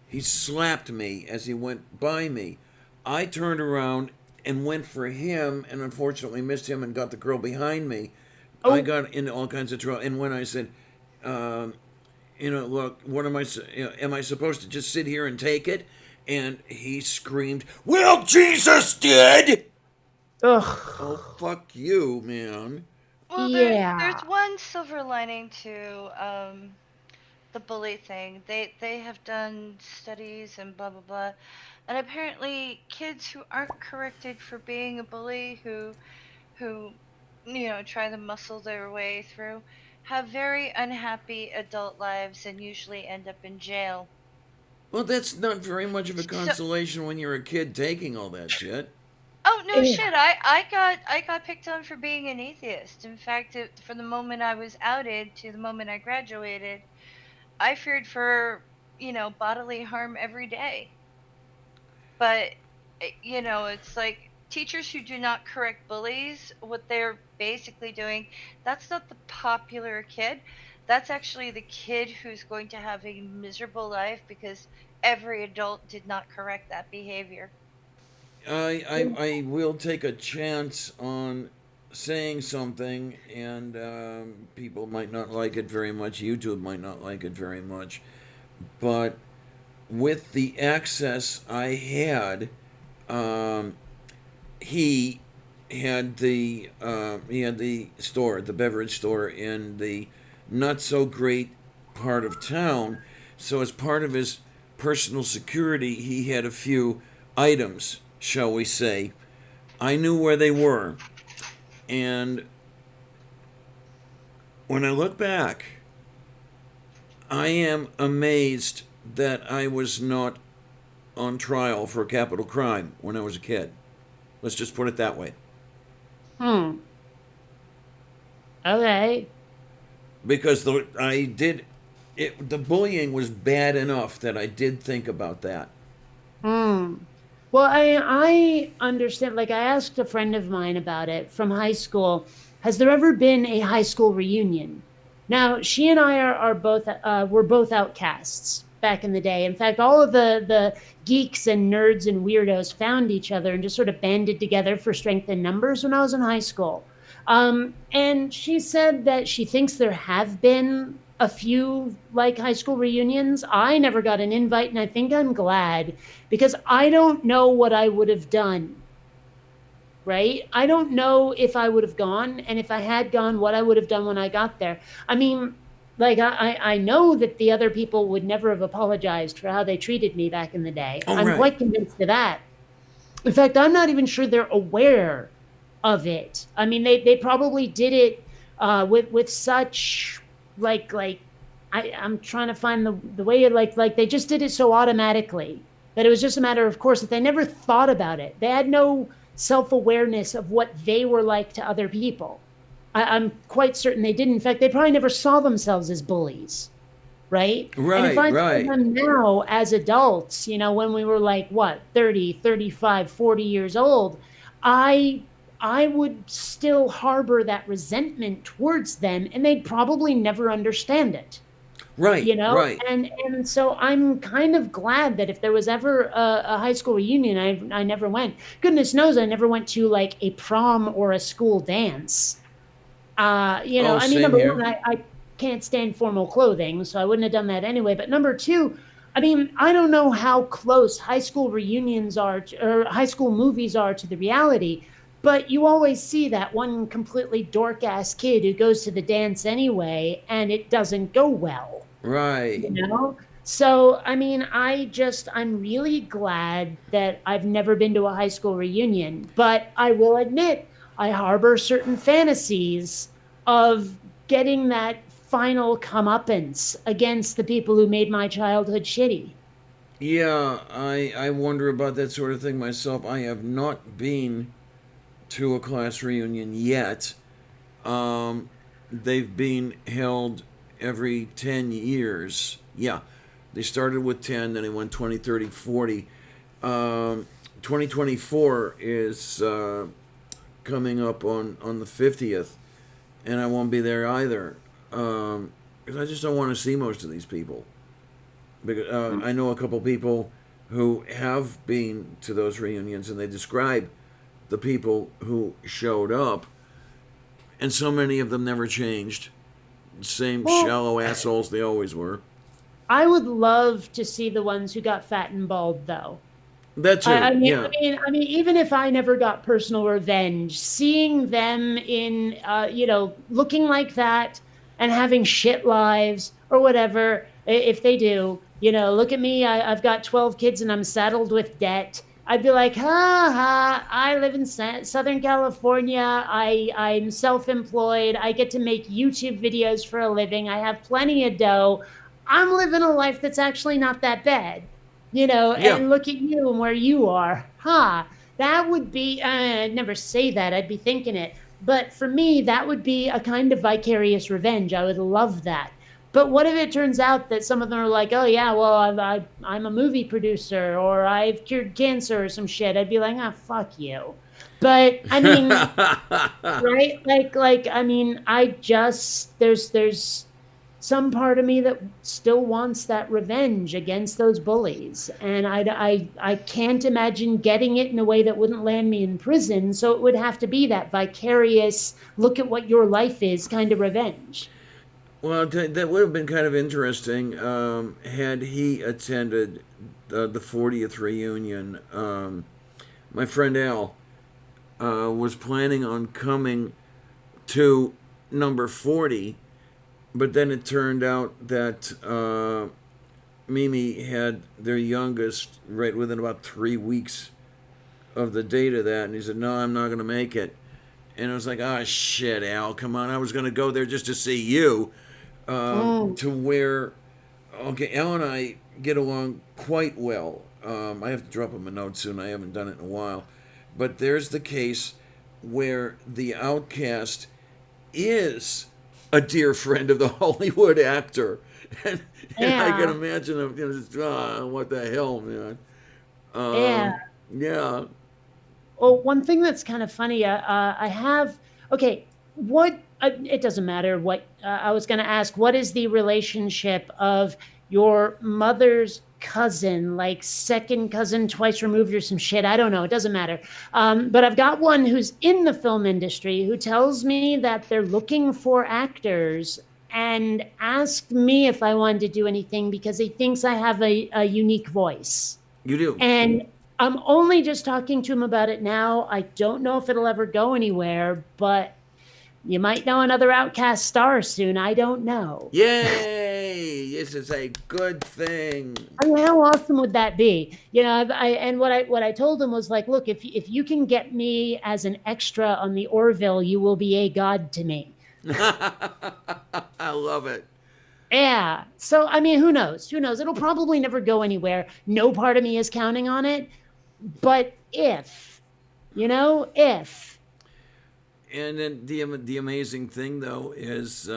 he slapped me as he went by me. I turned around and went for him, and unfortunately missed him and got the girl behind me. I Oh, got into all kinds of trouble. And when I said, um, look, what am I? Am I supposed to just sit here and take it? And he screamed, "Well, Jesus did!" Oh, ugh. fuck you, man. Well, there's Yeah. one silver lining to the bully thing. They have done studies and blah blah blah, and apparently kids who aren't corrected for being a bully, who try to muscle their way through, have very unhappy adult lives and usually end up in jail. Well, that's not very much of a So, consolation when you're a kid taking all that shit. oh no Yeah. shit, I got picked on for being an atheist. In fact, from the moment I was outed to the moment I graduated, I feared for, bodily harm every day. But, it's like teachers who do not correct bullies, what they're basically doing, that's not the popular kid. That's actually the kid who's going to have a miserable life because every adult did not correct that behavior. I will take a chance on saying something, and people might not like it very much. YouTube might not like it very much, but with the access I had, um, he he had the store, the beverage store in the not so great part of town. So as part of his personal security, he had a few items, shall we say. I knew where they were, and when I look back, I am amazed that I was not on trial for a capital crime when I was a kid. Let's just put it that way. Hmm. Okay. Because the bullying was bad enough that I did think about that. Hmm. Well, I understand. Like, I asked a friend of mine about it from high school. Has there ever been a high school reunion? Now, she and I are both were both outcasts back in the day. In fact, all of the geeks and nerds and weirdos found each other and just sort of banded together for strength in numbers when I was in high school. And she said that she thinks there have been a few like high school reunions. I never got an invite, and I think I'm glad because I don't know what I would have done. Right? I don't know if I would have gone, and if I had gone, what I would have done when I got there. I mean, like I know that the other people would never have apologized for how they treated me back in the day. Oh, I'm right. quite convinced of that. In fact, I'm not even sure they're aware of it. I mean, they probably did it with such like I'm trying to find the way like they just did it so automatically that it was just a matter of course that they never thought about it. They had no self-awareness of what they were like to other people. I'm quite certain they didn't. In fact, they probably never saw themselves as bullies, right? And if Right, I saw right. them now as adults, when we were like what, 30, 35, 40 years old, I I would still harbor that resentment towards them and they'd probably never understand it. Right, right. And so I'm kind of glad that if there was ever a high school reunion, I never went. Goodness knows I never went to like a prom or a school dance. Oh, I mean, same number here. one, I can't stand formal clothing, so I wouldn't have done that anyway. But number two, I mean, I don't know how close high school reunions are or high school movies are to the reality, but you always see that one completely dork ass kid who goes to the dance anyway, and it doesn't go well, Right. you know? So, I mean, I'm really glad that I've never been to a high school reunion, but I will admit I harbor certain fantasies of getting that final comeuppance against the people who made my childhood shitty. Yeah, I wonder about that sort of thing myself. I have not been to a class reunion yet. They've been held every 10 years. Yeah, they started with 10, then they went 20, 30, 40. 2024 is coming up on the 50th, and I won't be there either. Because I just don't want to see most of these people. Because I know a couple people who have been to those reunions, and they describe the people who showed up, and so many of them never changed. Same Well, shallow assholes they always were. I would love to see the ones who got fat and bald, though. That I too, mean, yeah. even if I never got personal revenge, seeing them in, looking like that and having shit lives or whatever, if they do, look at me, I've got 12 kids and I'm saddled with debt. I'd be like, ha ha, I live in Southern California. I'm self-employed. I get to make YouTube videos for a living. I have plenty of dough. I'm living a life that's actually not that bad, Yeah. and look at you and where you are. That would be, I'd never say that, I'd be thinking it. But for me, that would be a kind of vicarious revenge. I would love that. But what if it turns out that some of them are like, oh, yeah, well, I'm a movie producer or I've cured cancer or some shit? I'd be like, ah, fuck you. But I mean, right? I mean, there's some part of me that still wants that revenge against those bullies. And I can't imagine getting it in a way that wouldn't land me in prison. So it would have to be that vicarious, look at what your life is kind of revenge. Well, that would have been kind of interesting had he attended the 40th reunion. My friend Al was planning on coming to number 40, but then it turned out that Mimi had their youngest right within about 3 weeks of the date of that, and he said, "No, I'm not going to make it." And I was like, "Oh shit, Al, come on! I was going to go there just to see you." Mm. To where, okay, Al and I get along quite well. I have to drop him a note soon. I haven't done it in a while, but there's the case where the outcast is a dear friend of the Hollywood actor, and I can Yeah. imagine him, just, what the hell, man. Yeah. Yeah. Well, one thing that's kind of funny, I have, okay, it doesn't matter what, I was going to ask, what is the relationship of your mother's cousin, like second cousin, twice removed or some shit? I don't know. It doesn't matter. But I've got one who's in the film industry who tells me that they're looking for actors and asked me if I wanted to do anything because he thinks I have a unique voice. You do. And I'm only just talking to him about it now. I don't know if it'll ever go anywhere, but you might know another Outcast star soon. I don't know. Yay! This is a good thing. I mean, how awesome would that be? And what I told him was like, look, if you can get me as an extra on the Orville, you will be a god to me. I love it. Yeah. So I mean, who knows? Who knows? It'll probably never go anywhere. No part of me is counting on it. But if. And then the amazing thing though is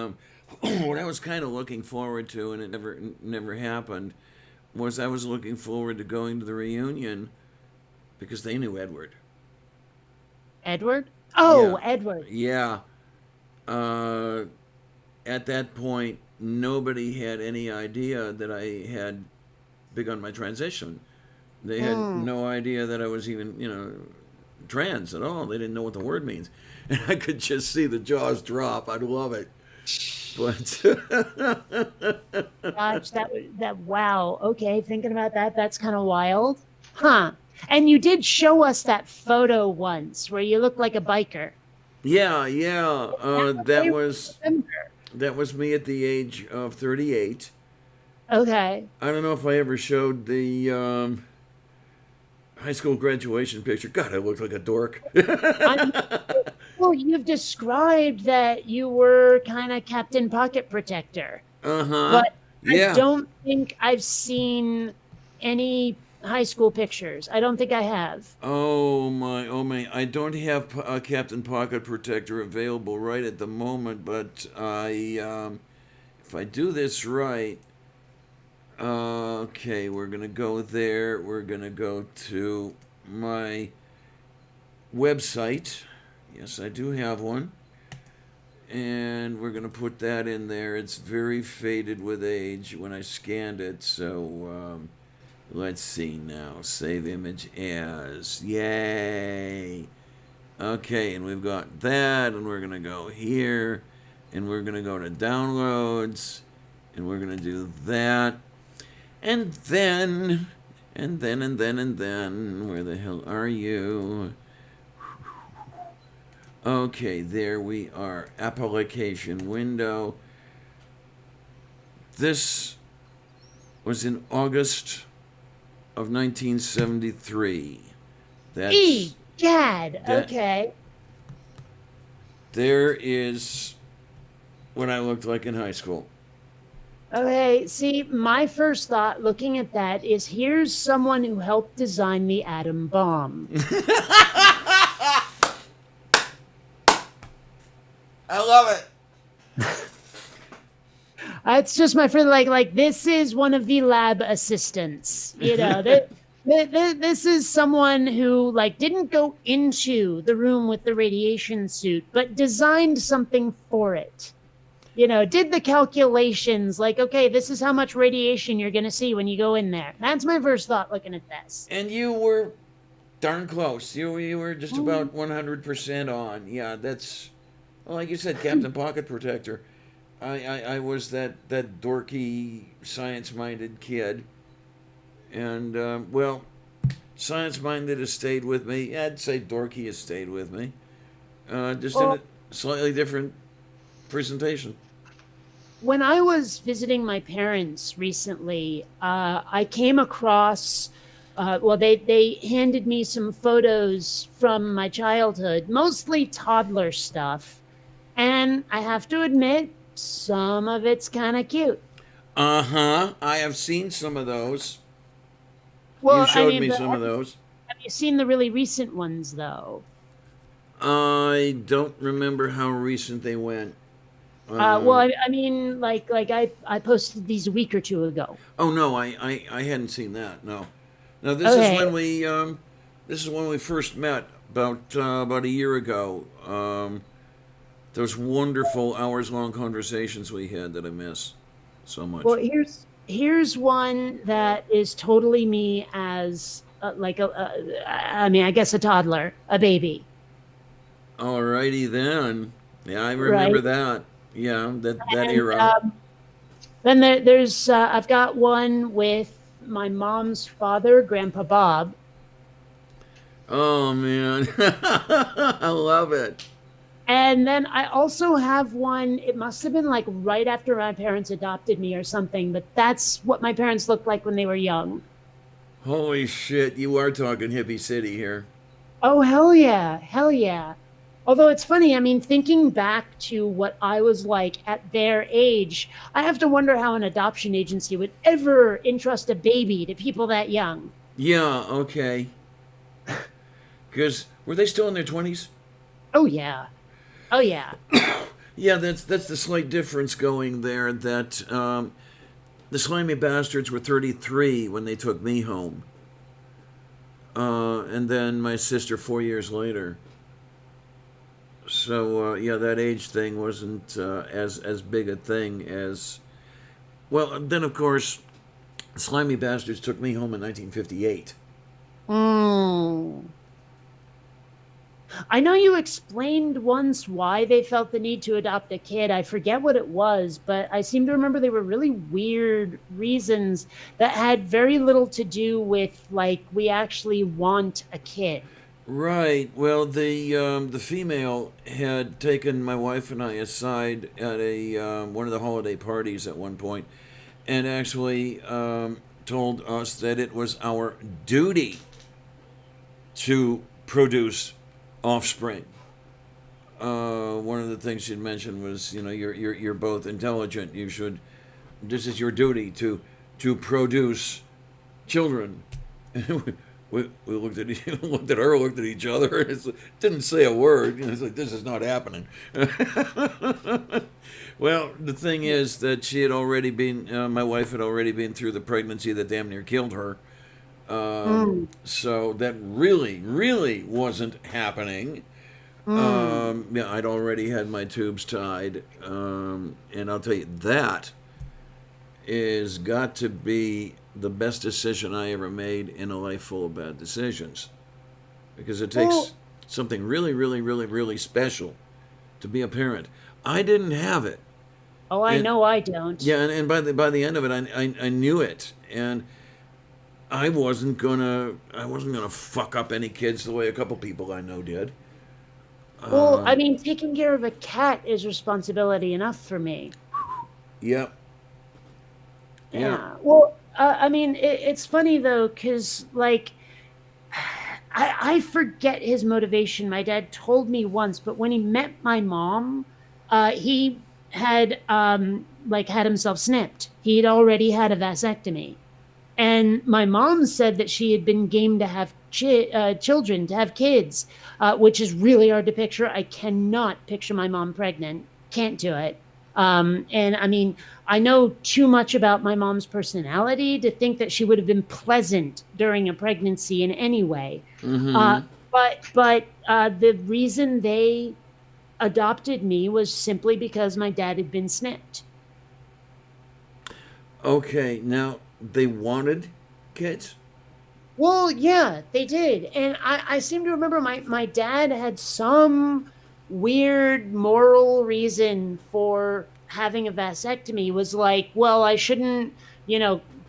what I was kind of looking forward to, and it never happened, was I was looking forward to going to the reunion because they knew Edward. Edward? Yeah, Oh, Edward. yeah. Uh, at that point, nobody had any idea that I had begun my transition. They had Mm. no idea that I was even, trans at all. They didn't know what the word means. And I could just see the jaws drop. I'd love it. But Gosh, wow. Okay, thinking about that, that's kind of wild. Huh. And you did show us that photo once where you look like a biker. yeah, yeah. I remember. That was me at the age of 38. Okay. I don't know if I ever showed the high school graduation picture. God, I looked like a dork. I'm, well, you've described that you were kind of Captain Pocket Protector, Uh-huh. but I Yeah. don't think I've seen any high school pictures. I don't think I have. Oh my, oh my. I don't have a Captain Pocket Protector available right at the moment, but if I do this right, okay, we're gonna go there. We're gonna go to my website. Yes, I do have one. And we're gonna put that in there. It's very faded with age when I scanned it, so Let's see now. Save image as. Yay. Okay, and we've got that, and we're going to go here, and we're going to go to downloads, and we're going to do that. And then, where the hell are you? Okay, there we are. Application window. This was in August of 1973. That's Gad. that- Okay. There is what I looked like in high school. Okay. See, my first thought looking at that is here's someone who helped design the atom bomb. I love it. It's just my friend. Like this is one of the lab assistants. You know, this is someone who like didn't go into the room with the radiation suit, but designed something for it. You know, did the calculations. Like, okay, this is how much radiation you're going to see when you go in there. That's my first thought looking at this. And you were darn close. You were just about 100% on. Yeah, that's, well, like you said, Captain Pocket Protector. I was that dorky, science-minded kid. And, well, science-minded has stayed with me. I'd say dorky has stayed with me. Just in a slightly different presentation. When I was visiting my parents recently, I came across, they handed me some photos from my childhood, mostly toddler stuff. And I have to admit, some of it's kind of cute. Uh-huh. I have seen some of those. Well, You showed I mean, me but some of those. have you seen the really recent ones, though? I don't remember how recent they went. I mean, like I posted these a week or two ago. Oh no, I hadn't seen that. No, no. This Okay. is when we first met about a year ago. Those wonderful hours-long conversations we had that I miss so much. Well, here's one that is totally me as I guess a toddler, a baby. Alrighty then. Yeah, I remember Right. that. Yeah, that And, era. Then there's I've got one with my mom's father, Grandpa Bob. Oh man, I love it. And then I also have one, it must have been like right after my parents adopted me or something, but that's what my parents looked like when they were young. Holy shit, you are talking hippie city here. Oh, hell yeah. Hell yeah. Although it's funny, I mean, thinking back to what I was like at their age, I have to wonder how an adoption agency would ever entrust a baby to people that young. Yeah, okay. Because were they still in their 20s? Oh, yeah. Oh, yeah. Yeah, that's the slight difference going there. That the slimy bastards were 33 when they took me home, and then my sister 4 years later. So yeah, that age thing wasn't as big a thing as. Well, then of course, slimy bastards took me home in 1958. Mm. I know you explained once why they felt the need to adopt a kid. I forget what it was, but I seem to remember they were really weird reasons that had very little to do with, like, we actually want a kid. Right. Well, the female had taken my wife and I aside at a one of the holiday parties at one point, and actually told us that it was our duty to produce offspring. One of the things she'd mentioned was, you're both intelligent. You should. This is your duty to produce children. We looked at looked at her, looked at each other. Didn't say a word. It's like, this is not happening. Well, the thing is that she had already been. My wife had already been through the pregnancy that damn near killed her. So that really wasn't happening. Yeah, I'd already had my tubes tied, and I'll tell you that is got to be the best decision I ever made in a life full of bad decisions. Because it takes Well, something really, really, really, really special to be a parent. I didn't have it. oh, I And know I don't. yeah, and by the end of it, I knew it, and I wasn't gonna fuck up any kids the way a couple people I know did. Well, I Um, mean, taking care of a cat is responsibility enough for me. yep, yeah, Yeah. Well, I mean, it's funny though, because like I forget his motivation. My dad told me once, but when he met my mom, he had like had himself snipped. He'd already had a vasectomy. And my mom said that she had been game to have children, to have kids, which is really hard to picture. I cannot picture my mom pregnant. Can't do it. And I mean, I know too much about my mom's personality to think that she would have been pleasant during a pregnancy in any way. Uh, mm-hmm. but the reason they adopted me was simply because my dad had been snipped. Okay, now they wanted kids. Well, yeah, they did. And I seem to remember my dad had some weird moral reason for having a vasectomy. Was like, well, I shouldn't,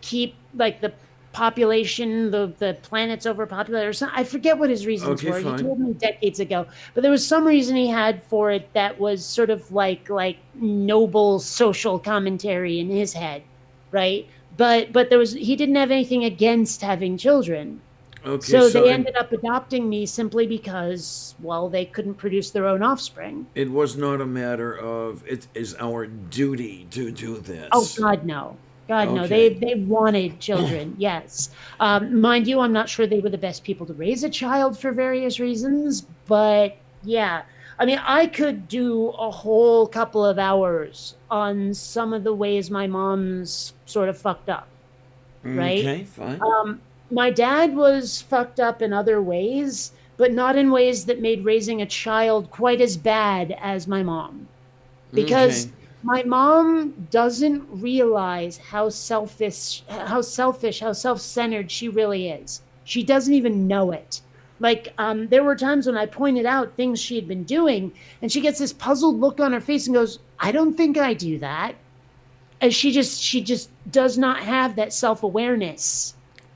keep like the population, the planet's overpopulated or something. I forget what his reasons Okay, were. He fine. told me decades ago. But there was some reason he had for it that was sort of like noble social commentary in his head, right? But he didn't have anything against having children. Okay, So so they ended up adopting me simply because, well, they couldn't produce their own offspring. it was not a matter of it is our duty to do Oh this. God, no. God, no. They Okay, they wanted children, yes. Mind you, I'm not sure they were the best people to raise a child for various reasons, but yeah. I mean, I could do a whole couple of hours on some of the ways my mom's sort of fucked up, right? okay, fine. Um, my dad was fucked up in other ways, but not in ways that made raising a child quite as bad as my mom. Okay, Because my mom doesn't realize how self-centered she really is. She doesn't even know it. Like, there were times when I pointed out things she had been doing, and she gets this puzzled look on her face and goes, "I don't think I do that." And she just does not have that self-awareness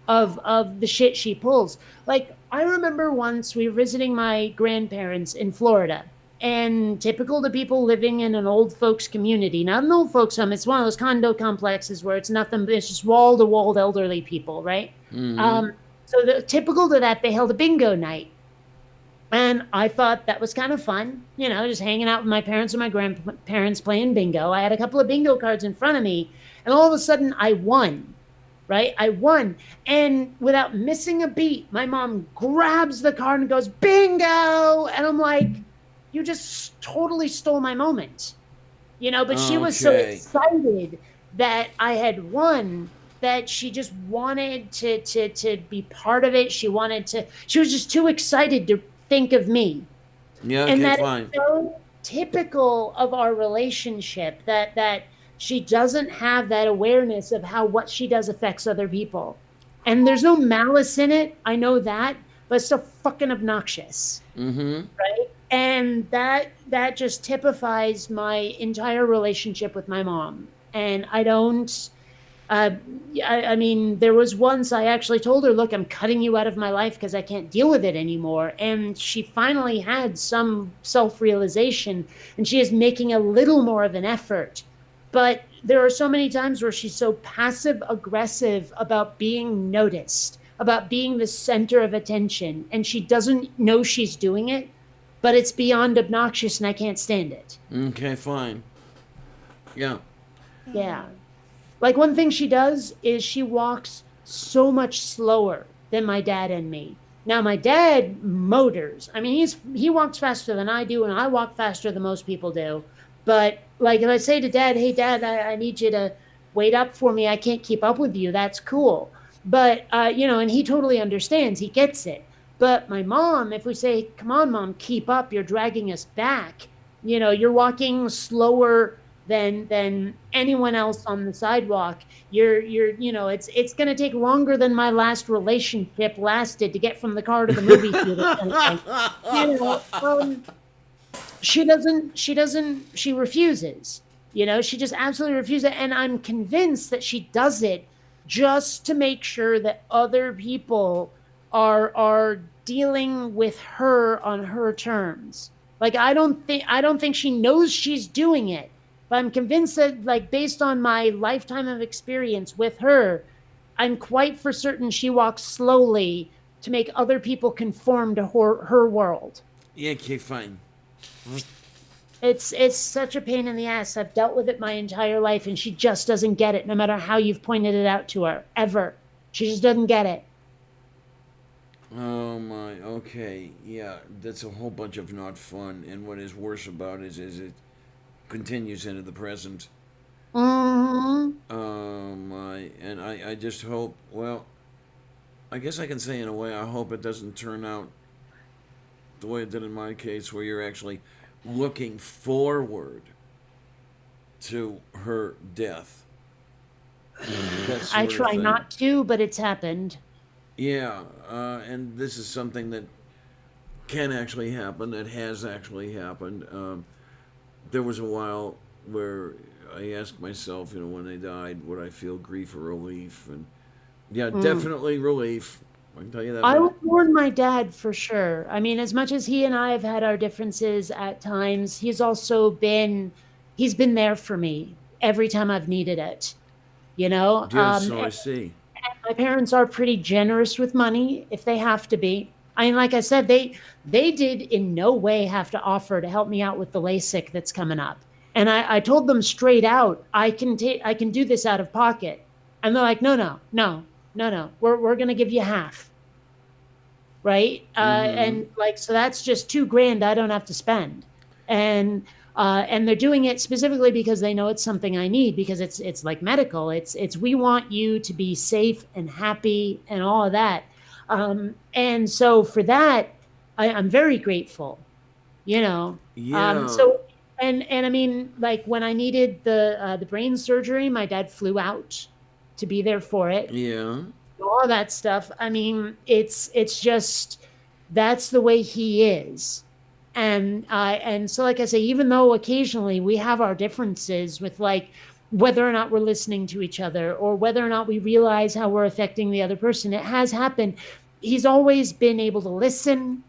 of the shit she pulls. Like, I remember once we were visiting my grandparents in Florida, and typical to people living in an old folks community, not an old folks home, it's one of those condo complexes where it's nothing but it's just wall to wall elderly people, right? mm-hmm. So the typical to that, they held a bingo night. And I thought that was kind of fun, just hanging out with my parents and my grandparents playing bingo. I had a couple of bingo cards in front of me, and all of a sudden I won, right? I won. And without missing a beat, my mom grabs the card and goes, "Bingo!" And I'm like, "You just totally stole my moment." But she was so Okay, excited that I had won that she just wanted to be part of it. She was just too excited to think of me. yeah, And okay, that is fine. so typical of our relationship that she doesn't have that awareness of how what she does affects other people. And there's no malice in it, I know that, but it's still fucking obnoxious, Mm-hmm. right? And that just typifies my entire relationship with my mom. And I don't uh, I mean, there was once I actually told her, "Look, I'm cutting you out of my life because I can't deal with it anymore." And she finally had some self realization, and she is making a little more of an effort. But there are so many times where she's so passive aggressive about being noticed, about being the center of attention, and she doesn't know she's doing it, but it's beyond obnoxious, and I can't stand it. Okay, fine. Yeah. Yeah. Like, one thing she does is she walks so much slower than my dad and me. Now my dad motors. I mean, he walks faster than I do, and I walk faster than most people do. But like, if I say to dad, "Hey dad, I need you to wait up for me. I can't keep up with you." That's cool. But and he totally understands. He gets it. But my mom, if we say, "Come on, mom, keep up. You're dragging us back." You're walking slower than anyone else on the sidewalk. It's going to take longer than my last relationship lasted to get from the car to the movie theater kind of thing. She refuses. She just absolutely refuses, and I'm convinced that she does it just to make sure that other people are dealing with her on her terms. Like, I don't think she knows she's doing it, but I'm convinced that, like, based on my lifetime of experience with her, I'm quite for certain she walks slowly to make other people conform to her world. Yeah, okay, fine. It's such a pain in the ass. I've dealt with it my entire life, and she just doesn't get it, no matter how you've pointed it out to her, ever. She just doesn't get it. Oh my, okay, yeah, that's a whole bunch of not fun, and what is worse about it is it continues into the present. Mm-hmm. Oh my, and I just hope, well, I guess I can say in a way, I hope it doesn't turn out the way it did in my case, where you're actually looking forward to her death. That I sort of try thing. not to, but it's happened. Yeah, and this is something that can actually happen, that has actually happened. There was a while where I asked myself, when they died, would I feel grief or relief? And yeah, definitely relief. I can tell you that I much. would mourn my dad for sure. I mean, as much as he and I have had our differences at times, he's been there for me every time I've needed it. You know, Yes, so I see. my parents are pretty generous with money if they have to be. I mean, like I said, they did in no way have to offer to help me out with the LASIK that's coming up. And I told them straight out, I can do this out of pocket. And they're like, no. We're gonna give you half. Right. Mm-hmm. And like, so that's just $2,000 I don't have to spend. And they're doing it specifically because they know it's something I need, because it's like medical. It's we want you to be safe and happy and all of that. And so for that, I'm very grateful. You know. Yeah, So and I mean, like, when I needed the brain surgery, my dad flew out to be there for it, yeah, all that stuff. I mean, it's just, that's the way he is. And so, like I say, even though occasionally we have our differences with, like, whether or not we're listening to each other, or whether or not we realize how we're affecting the other person, it has happened. He's always been able to listen,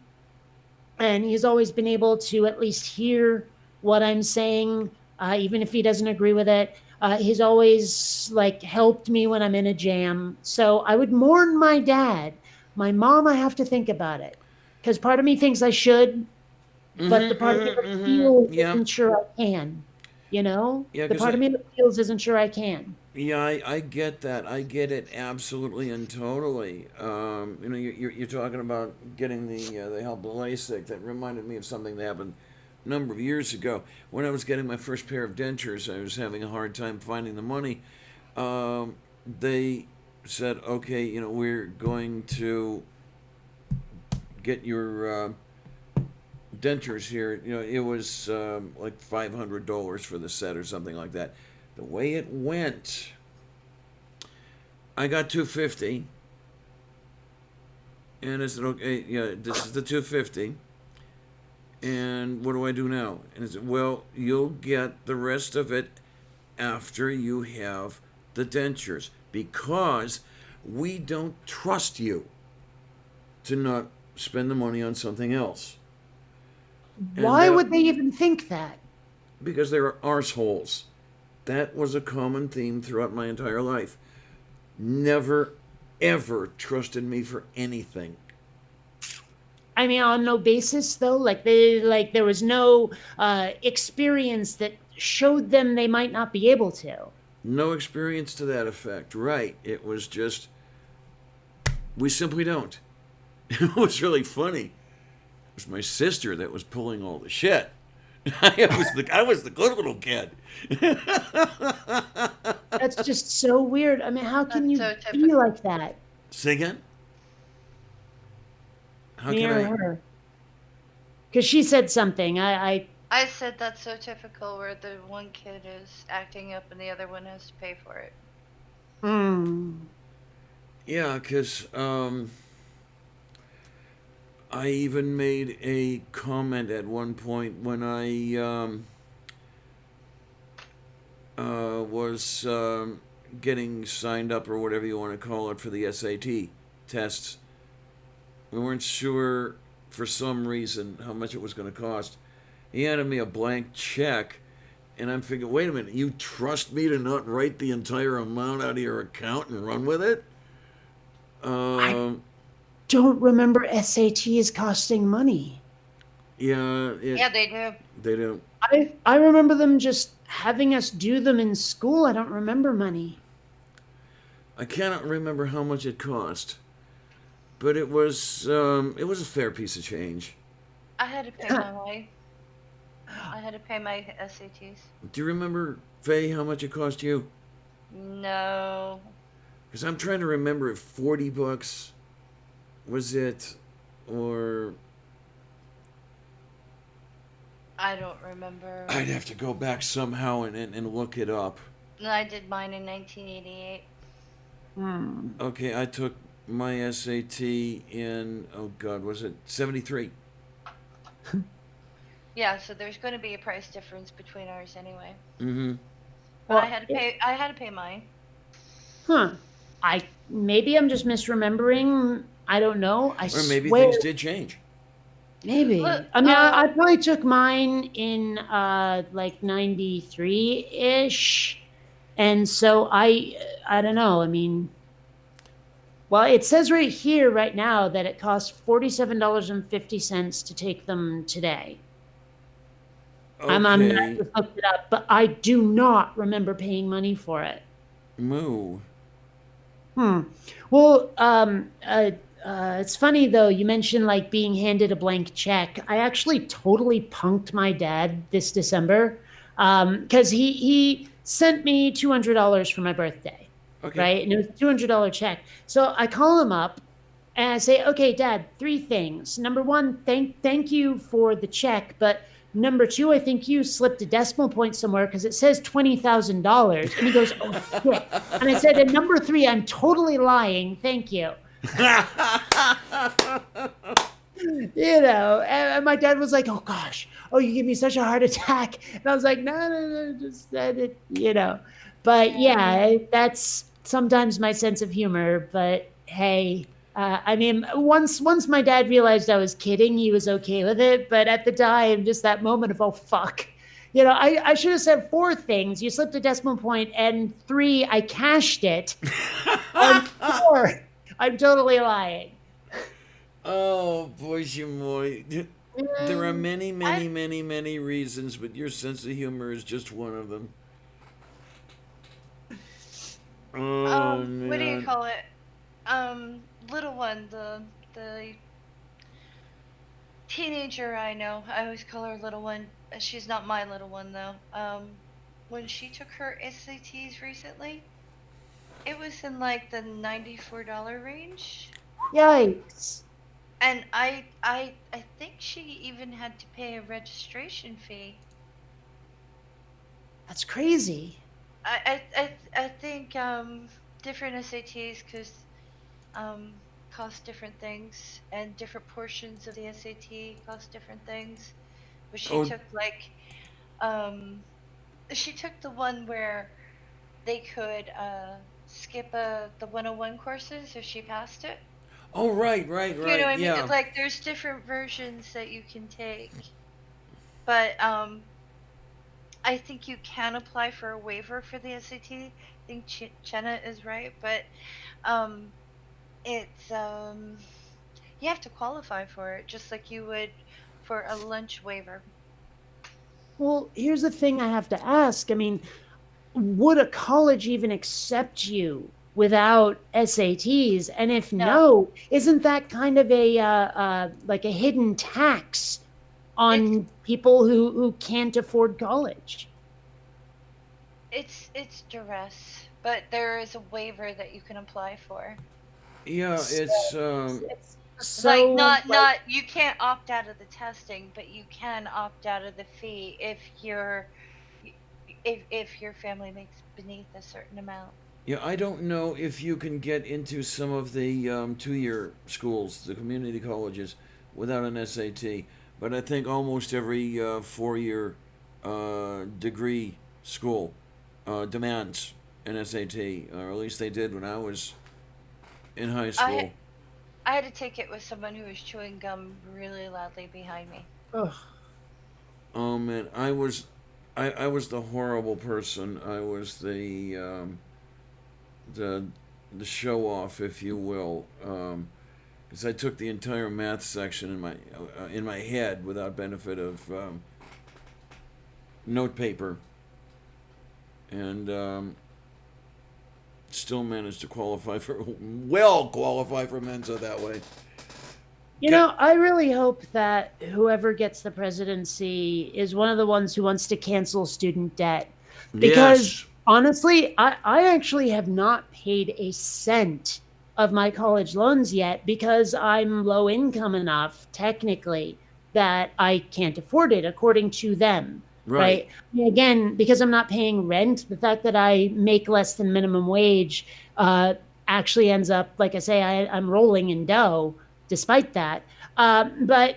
and he's always been able to at least hear what I'm saying, even if he doesn't agree with it. He's always, like, helped me when I'm in a jam. So I would mourn my dad. My mom, I have to think about it, because part of me thinks I should, but the part of me that feels yeah, isn't sure I can. yeah. The Because part of me that feels isn't sure I can. yeah, I get that. I get it absolutely and totally. You're talking about getting the help of LASIK. That reminded me of something that happened a number of years ago when I was getting my first pair of dentures. I was having a hard time finding the money. They said, okay, we're going to get your dentures here. It was like $500 for the set or something like that. The way it went, I got 250, and I said, okay, yeah, this is the 250. And what do I do now? And I said, well, you'll get the rest of it after you have the dentures, because we don't trust you to not spend the money on something else. And Why would they even think that? because they're arseholes. That was a common theme throughout my entire life. Never, ever trusted me for anything. I mean, on no basis though. Like there was no experience that showed them they might not be able to. No experience to that effect. Right. It was just, we simply don't. It was really funny. It was my sister that was pulling all the shit. I was the good little kid. That's just so weird. I mean, how can That's you so be typical. like that? Say again? How Me can or I? her? Because she said something. I I said that's so typical where the one kid is acting up and the other one has to pay for it. Hmm. Yeah, because I even made a comment at one point when I was getting signed up or whatever you want to call it for the SAT tests. We weren't sure for some reason how much it was going to cost. He handed me a blank check, and I'm thinking, wait a minute, you trust me to not write the entire amount out of your account and run with it? I Um, don't remember SATs costing money. yeah, Yeah, they do. they do. I remember them just having us do them in school. I don't remember money. I cannot remember how much it cost, but it was a fair piece of change. I had to pay my way. I had to pay my SATs. Do you remember, Faye, how much it cost you? No, Because I'm trying to remember if $40 was it, or I don't remember. I'd have to go back somehow and look it up. No, I did mine in 1988. Hmm. Okay, I took my SAT in, oh God, was it 73? Yeah, so there's going to be a price difference between ours anyway. Mm-hmm. But Well, I had to pay. I had to pay mine. huh. I maybe I'm just misremembering. I don't know. I Or maybe swear, things did change. maybe. Look, I mean, I probably took mine in like 93-ish. And so I don't know. I mean, well, it says right here right now that it costs $47.50 to take them today. I'm not Okay, just looked it up, but I do not remember paying money for it. moo. Hmm. Well, it's funny though. You mentioned like being handed a blank check. I actually totally punked my dad this December, because he sent me $200 for my birthday, Okay. right? And it was a $200 check. So I call him up and I say, "Okay, Dad, three things. Number one, thank you for the check, but number two, I think you slipped a decimal point somewhere because it says $20,000." And he goes, "Oh shit." And I said, "And number three, I'm totally lying. Thank you." And my dad was like, "Oh gosh, oh, you give me such a heart attack." And I was like, "No, no, no, just said it. But yeah, that's sometimes my sense of humor. But hey, I mean, once my dad realized I was kidding, he was okay with it. But at the time, just that moment of, oh fuck. I should have said four things. You slipped a decimal point, and three, I cashed it, and four, I'm totally lying. Oh, boy, boy. There are many, I many, many, many reasons, but your sense of humor is just one of them. Oh, what do you man. call it? Little one, the teenager I know. I always call her little one. She's not my little one though. When she took her SATs recently, it was in like the $94 range. Yikes. And I think she even had to pay a registration fee. That's crazy. I think different SATs um cost different things, and different portions of the SAT cost different things. But Oh, um she took the one where they could skip the 101 courses if she passed it. oh, right, right, You know right. what I mean? Yeah. Like there's different versions that you can take. But I think you can apply for a waiver for the SAT. I think Chenna is right, but um, it's you have to qualify for it just like you would for a lunch waiver. Well, here's the thing I have to ask. I mean, would a college even accept you without SATs? And if No, no, isn't that kind of a like a hidden tax it's on people who can't afford college? it's duress, but there is a waiver that you can apply for. Yeah, So it's, it's So, not you can't opt out of the testing, but you can opt out of the fee if your family makes beneath a certain amount. Yeah, I don't know if you can get into some of the 2-year schools, the community colleges, without an SAT. But I think almost every 4-year degree school demands an SAT, or at least they did when I was in high school. I had to take it with someone who was chewing gum really loudly behind me. ugh, And I was the horrible person. I was the the show off, if you will, because I took the entire math section in my head without benefit of note paper, and still managed to qualify for Mensa that way. you know, I really hope that whoever gets the presidency is one of the ones who wants to cancel student debt. Because Yes. honestly, I actually have not paid a cent of my college loans yet because I'm low income enough, technically, that I can't afford it, according to them. Right. Right. Again, because I'm not paying rent, the fact that I make less than minimum wage actually ends up, like I say, I'm rolling in dough despite that. But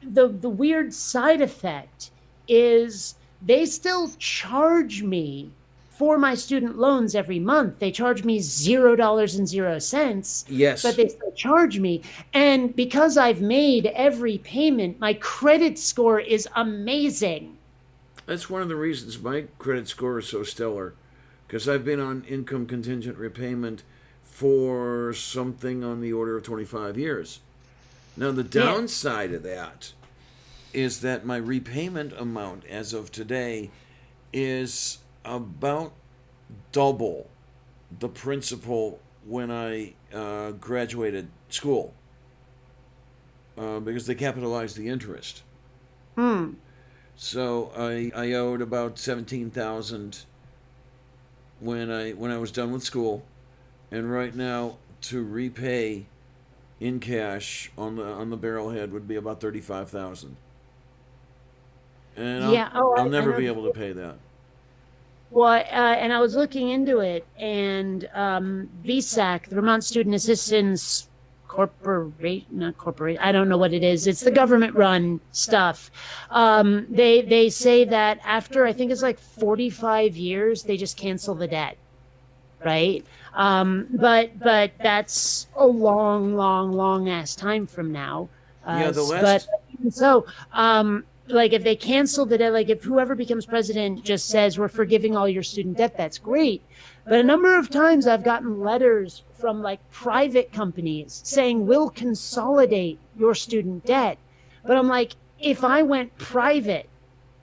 the weird side effect is they still charge me for my student loans every month. They charge me $0.00, but Yes. they still charge me. And because I've made every payment, my credit score is amazing. That's one of the reasons my credit score is so stellar, because I've been on income contingent repayment for something on the order of 25 years. Now, the Yeah. downside of that is that my repayment amount as of today is about double the principal when I graduated school, because they capitalized the interest. Hmm. So I owed about 17,000 when I was done with school, and right now to repay in cash on the barrelhead would be about 35,000, and Yeah. Oh, I'll I never know. be able to pay that. Well, and I was looking into it, and VSAC, the Vermont Student Assistance Corporate, not corporate, I don't know what it is. It's the government-run stuff. They say that after I think it's like 45 years, they just cancel the debt, right? But that's a long, long, long ass time from now. Yeah, the But last so, like if they cancel the debt, like if whoever becomes president just says we're forgiving all your student debt, that's great. But a number of times I've gotten letters from like private companies saying we'll consolidate your student debt. But I'm like, if I went private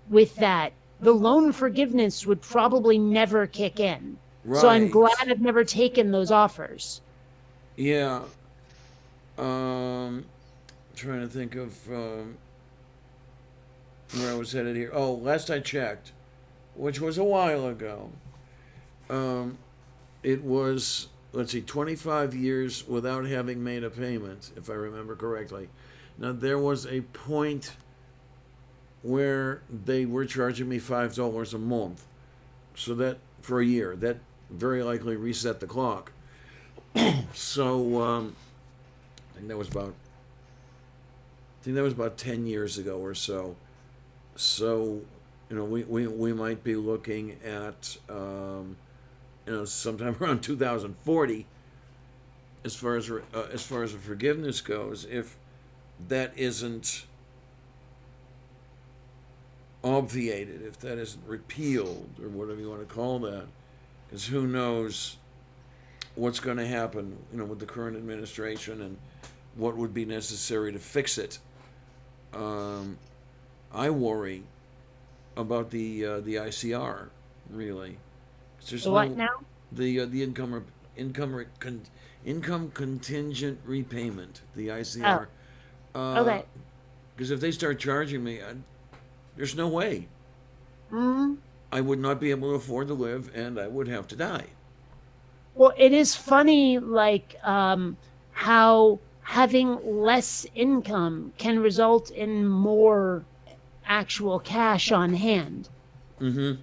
with that, the loan forgiveness would probably never kick in. So I'm right, glad I've never taken those offers. yeah. Trying to think of where I was headed here. Oh, last I checked, which was a while ago, um, it was, let's see, 25 years without having made a payment, if I remember correctly. Now, there was a point where they were charging me $5 a month. So that, for a year, that very likely reset the clock. So, I think that was about 10 years ago or so. So, we might be looking at, sometime around 2040, as far as the forgiveness goes, if that isn't obviated, if that isn't repealed, or whatever you want to call that, because who knows what's going to happen, with the current administration and what would be necessary to fix it. I worry about the ICR, really. There's The what now? the income contingent repayment, the Oh, ICR. okay. Because if they start charging me, there's no way Mm. I would not be able to afford to live, and I would have to die. Well, it is funny, like how having less income can result in more actual cash on hand. Mm-hmm.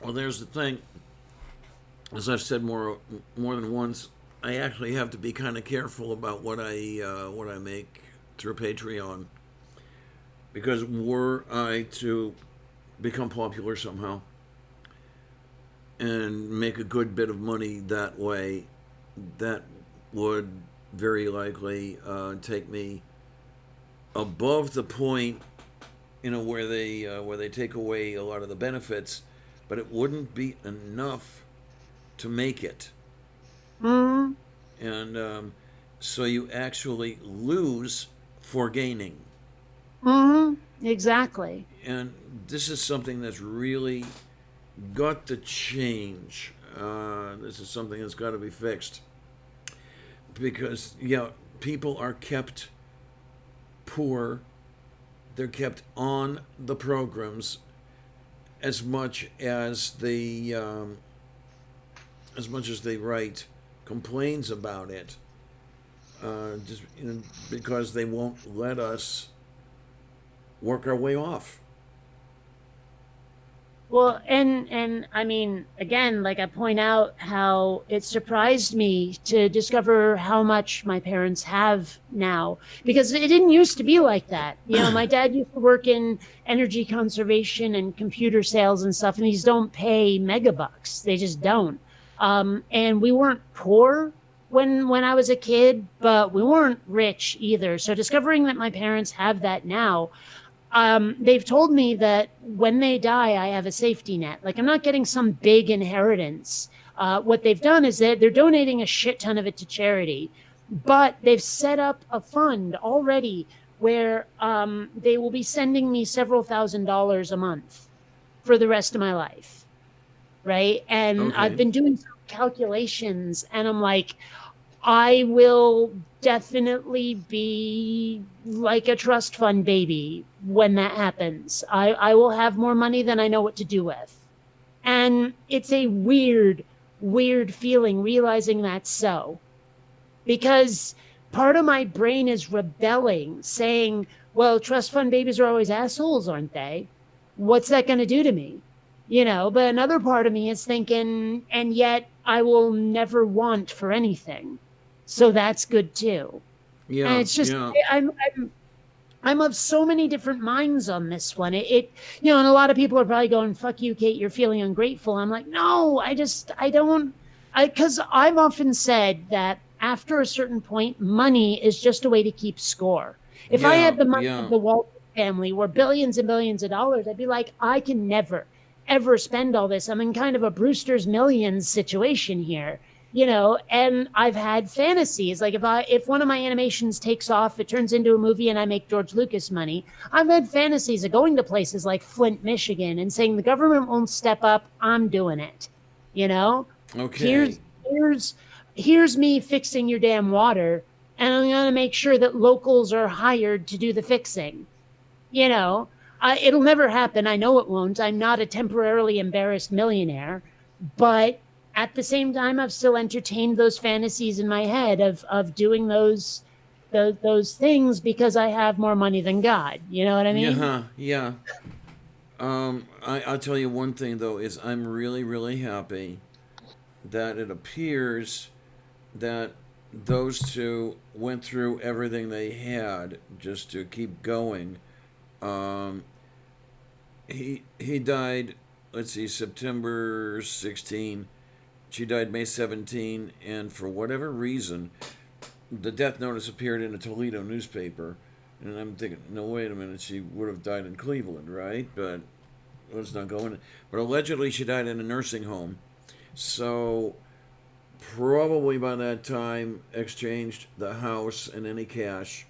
Well, there's the thing. As I've said more than once, I actually have to be kind of careful about what I make through Patreon, because were I to become popular somehow and make a good bit of money that way, that would very likely take me above the point, where they take away a lot of the benefits, but it wouldn't be enough to make it. Mm-hmm. And so you actually lose for gaining. Mm-hmm. Exactly. And this is something that's really got to change. This is something that's got to be fixed. Because, yeah, people are kept poor, they're kept on the programs as much as they write complaints about it, just because they won't let us work our way off. Well, and I mean, again, like I point out how it surprised me to discover how much my parents have now, because it didn't used to be like that. My dad used to work in energy conservation and computer sales and stuff, and these don't pay megabucks. They just don't. And we weren't poor when I was a kid, but we weren't rich either. So discovering that my parents have that now, they've told me that when they die, I have a safety net. Like, I'm not getting some big inheritance. What they've done is that they're donating a shit ton of it to charity, but they've set up a fund already where they will be sending me several $1,000s a month for the rest of my life. Right. And I've Okay. been doing some calculations, and I'm like, I will definitely be like a trust fund baby when that happens. I will have more money than I know what to do with. And it's a weird, weird feeling realizing that's so. Because part of my brain is rebelling, saying, well, trust fund babies are always assholes, aren't they? What's that going to do to me? But another part of me is thinking, and yet I will never want for anything. So that's good too. And Yeah, it's just, yeah. I'm of so many different minds on this one. And a lot of people are probably going, fuck you, Kate, you're feeling ungrateful. I'm like, no, because I've often said that after a certain point, money is just a way to keep score. If I Yeah, had the money of yeah. the Walt family, where billions and billions of dollars, I'd be like, I can never, ever spend all this. I'm in kind of a Brewster's Millions situation here. And I've had fantasies. Like, if one of my animations takes off, it turns into a movie and I make George Lucas money. I've had fantasies of going to places like Flint, Michigan, and saying the government won't step up, I'm doing it. You know? Okay. Here's here's here's me fixing your damn water, and I'm going to make sure that locals are hired to do the fixing. It'll never happen. I know it won't. I'm not a temporarily embarrassed millionaire, but at the same time, I've still entertained those fantasies in my head of doing those things because I have more money than God. You know what I mean? Yeah, yeah. I'll tell you one thing though, is I'm really, really happy that it appears that those two went through everything they had just to keep going. Um, he died. Let's see, September 16. She died May 17, and for whatever reason, the death notice appeared in a Toledo newspaper. And I'm thinking, no, wait a minute, she would have died in Cleveland, right? But let's not go in. But allegedly, she died in a nursing home. So probably by that time, exchanged the house and any cash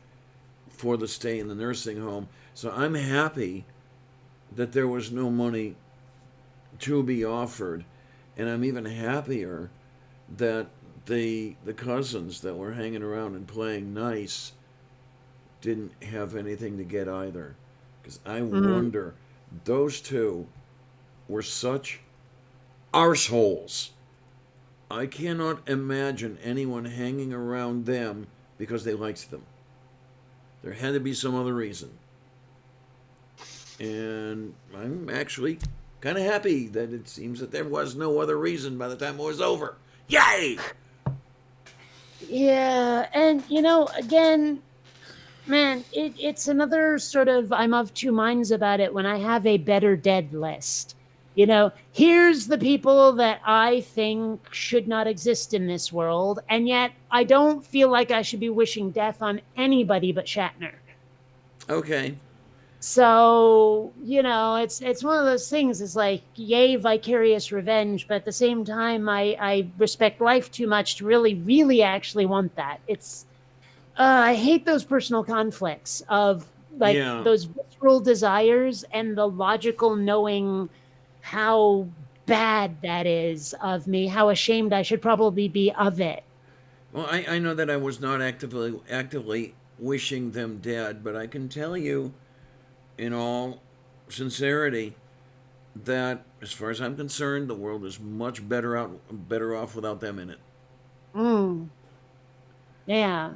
for the stay in the nursing home. So I'm happy that there was no money to be offered, and I'm even happier that the cousins that were hanging around and playing nice didn't have anything to get either, because I wonder, those two were such arseholes I cannot imagine anyone hanging around them because they liked them. There had to be some other reason. And I'm actually kind of happy that it seems that there was no other reason by the time it was over. Yay! Yeah, and again, man, it's another sort of I'm of two minds about it when I have a better dead list. Here's the people that I think should not exist in this world, and yet I don't feel like I should be wishing death on anybody but Shatner. Okay. So, it's one of those things. It's like, yay, vicarious revenge, but at the same time, I respect life too much to really, really actually want that. I hate those personal conflicts of like Yeah. those visceral desires and the logical knowing how bad that is of me, how ashamed I should probably be of it. Well, I know that I was not actively wishing them dead, but I can tell you, in all sincerity, that as far as I'm concerned, the world is much better off without them in it. Mm, yeah.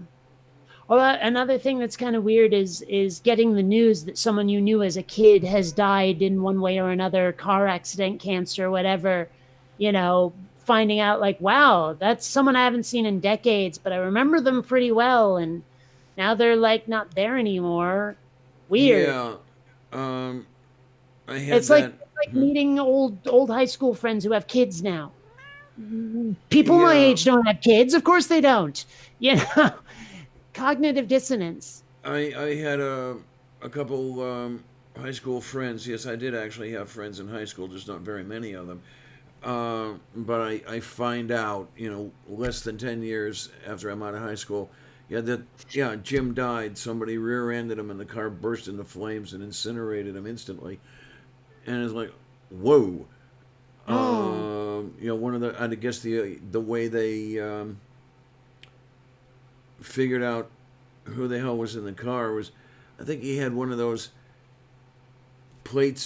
Well, another thing that's kind of weird is getting the news that someone you knew as a kid has died in one way or another, car accident, cancer, whatever. Finding out like, wow, that's someone I haven't seen in decades, but I remember them pretty well, and now they're like not there anymore. Weird. Yeah. Um, I had It's like that. it's like meeting old high school friends who have kids now. People my Yeah. age don't have kids. Of course they don't. You know, cognitive dissonance. I had a couple high school friends. Yes, I did actually have friends in high school, just not very many of them. But I find out, less than 10 years after I'm out of high school, Jim died. Somebody rear-ended him and the car burst into flames and incinerated him instantly. And it's like, whoa. One of I guess the way they figured out who the hell was in the car was, I think he had one of those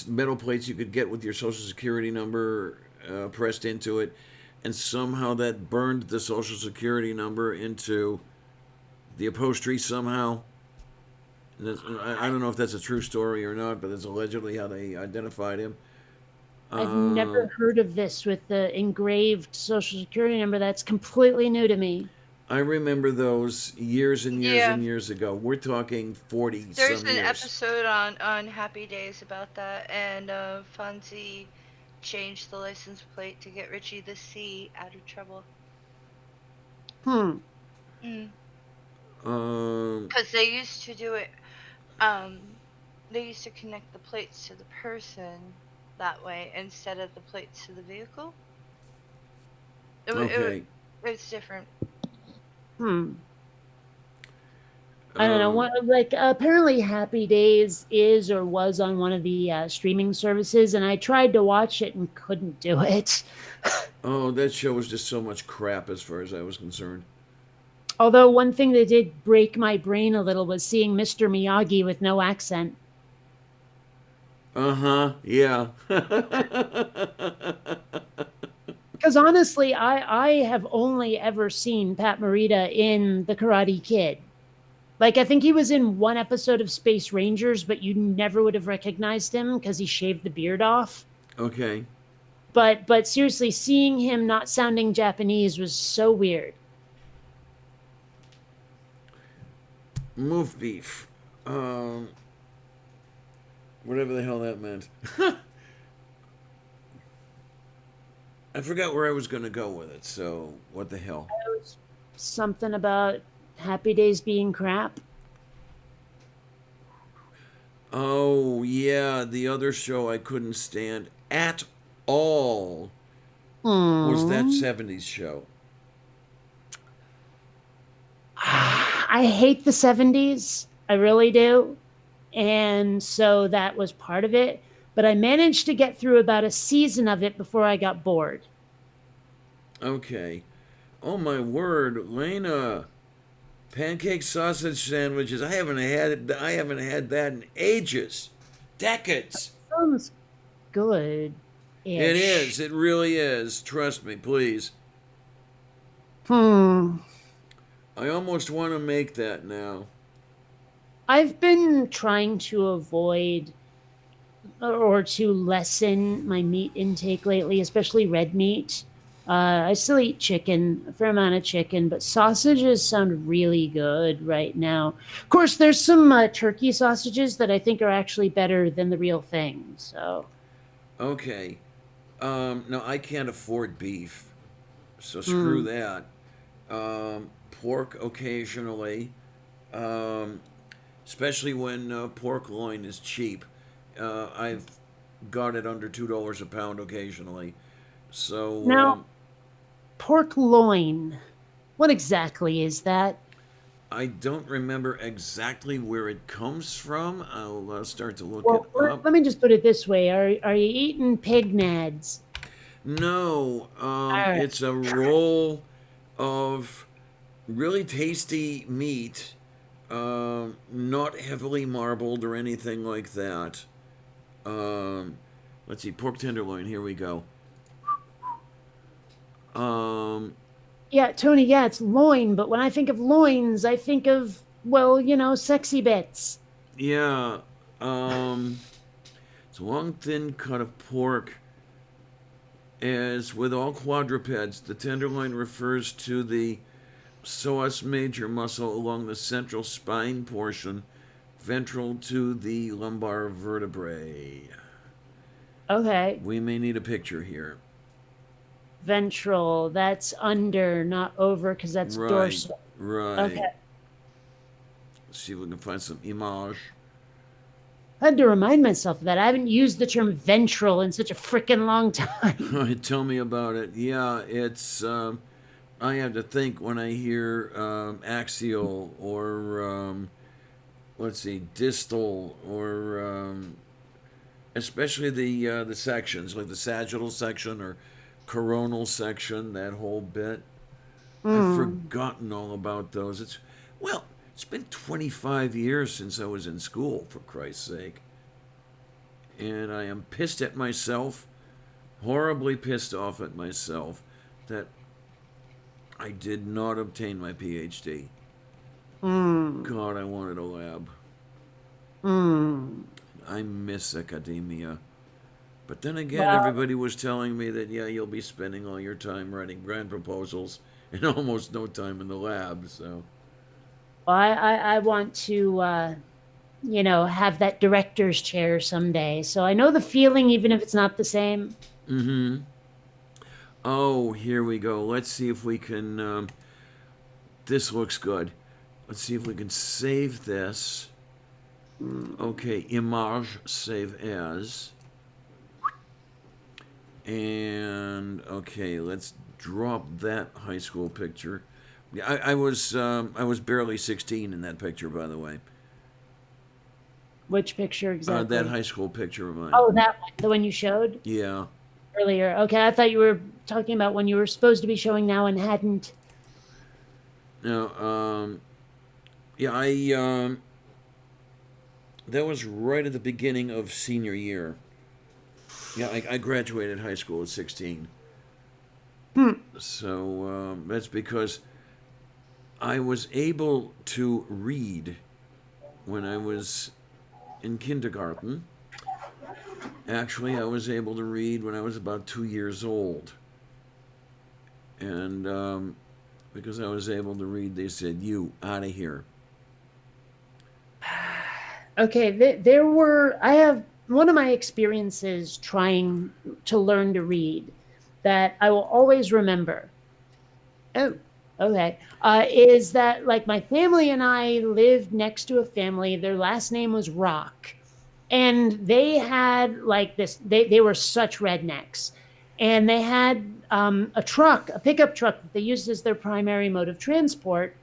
metal plates you could get with your social security number pressed into it, and somehow that burned the social security number into the upholstery somehow. I don't know if that's a true story or not, but that's allegedly how they identified him. I've never heard of this with the engraved social security number. That's completely new to me. I remember those years and years and years ago. We're talking 40 There's some an years. episode on Happy Days about that, and Fonzie changed the license plate to get Richie the C out of trouble. Because they used to do it, they used to connect the plates to the person that way instead of the plates to the vehicle. It's different. I don't know. What apparently Happy Days is or was on one of the streaming services, and I tried to watch it and couldn't do it. Oh, that show was just so much crap as far as I was concerned. Although one thing that did break my brain a little was seeing Mr. Miyagi with no accent. Yeah. Because honestly, I have only ever seen Pat Morita in The Karate Kid. Like, I think he was in one episode of Space Rangers, but you never would have recognized him because he shaved the beard off. Okay. But seriously, seeing him not sounding Japanese was so weird. Move beef. Whatever the hell that meant. I forgot where I was going to go with it, so what the hell? Something about Happy Days being crap. Oh, yeah, the other show I couldn't stand at all was that 70s show. I hate the 70s. I really do. And so that was part of it. But I managed to get through about a season of it before I got bored. Okay. Oh, my word, Lena. Pancake sausage sandwiches. I haven't had that in ages. Decades. Sounds good. It is. It really is. Trust me, please. Hmm. I almost want to make that now. I've been trying to avoid or to lessen my meat intake lately, especially red meat. I still eat chicken, a fair amount of chicken, but sausages sound really good right now. Of course, there's some turkey sausages that I think are actually better than the real thing. So, Okay. No, I can't afford beef, so screw hmm. that. Pork occasionally, um, especially when pork loin is cheap. I've got it under $2 a pound occasionally. So Now, pork loin. What exactly is that? I don't remember exactly where it comes from. I'll start to look it Well, up. let me just put it this way: Are you eating pig nads? No, All right. it's a roll of really tasty meat, not heavily marbled or anything like that. Um, let's see, pork tenderloin. Here we go. Um, Yeah, Tony, yeah, it's loin, but when I think of loins, I think of, well, sexy bits. yeah. Um, it's a long, thin cut of pork. As with all quadrupeds, the tenderloin refers to the psoas major muscle along the central spine portion, ventral to the lumbar vertebrae. Okay. We may need a picture here. Ventral, that's under, not over, because that's Right, dorsal. Okay. right. Let's see if we can find some image. I had to remind myself of that. I haven't used the term ventral in such a freaking long time. Tell me about it. Yeah, it's. I have to think when I hear axial or let's see, distal or especially the sections like the sagittal section or coronal section. That whole bit. I've Hmm. forgotten all about those. It's been 25 years since I was in school, for Christ's sake. And I am pissed at myself, horribly pissed off at myself, that I did not obtain my PhD. Hmm. God, I wanted a lab. Hmm. I miss academia. But then again, Well, everybody was telling me that, yeah, you'll be spending all your time writing grant proposals and almost no time in the lab, so. I want to, have that director's chair someday. So I know the feeling, even if it's not the same. Mm hmm. Oh, here we go. Let's see if we can. This looks good. Let's see if we can save this. Hmm. Okay, image save as. And okay, let's drop that high school picture. Yeah, I was barely 16 in that picture, by the way. Which picture That exactly? high school picture of mine. Oh, that one, the one you showed Yeah. earlier. Okay, I thought you were talking about when you were supposed to be showing now and hadn't. Now, yeah, I that was right at the beginning of senior year. Yeah, I graduated high school at 16. Hmm. So that's because I was able to read when I was in kindergarten. Actually, I was able to read when I was about 2 years old. And because I was able to read, they said, "You, out of here." Okay, there were, I have one of my experiences trying to learn to read that I will always remember. Oh, okay. Is that like my family and I lived next to a family, their last name was Rock. And they had like this, they were such rednecks. And they had a truck, a pickup truck that they used as their primary mode of transport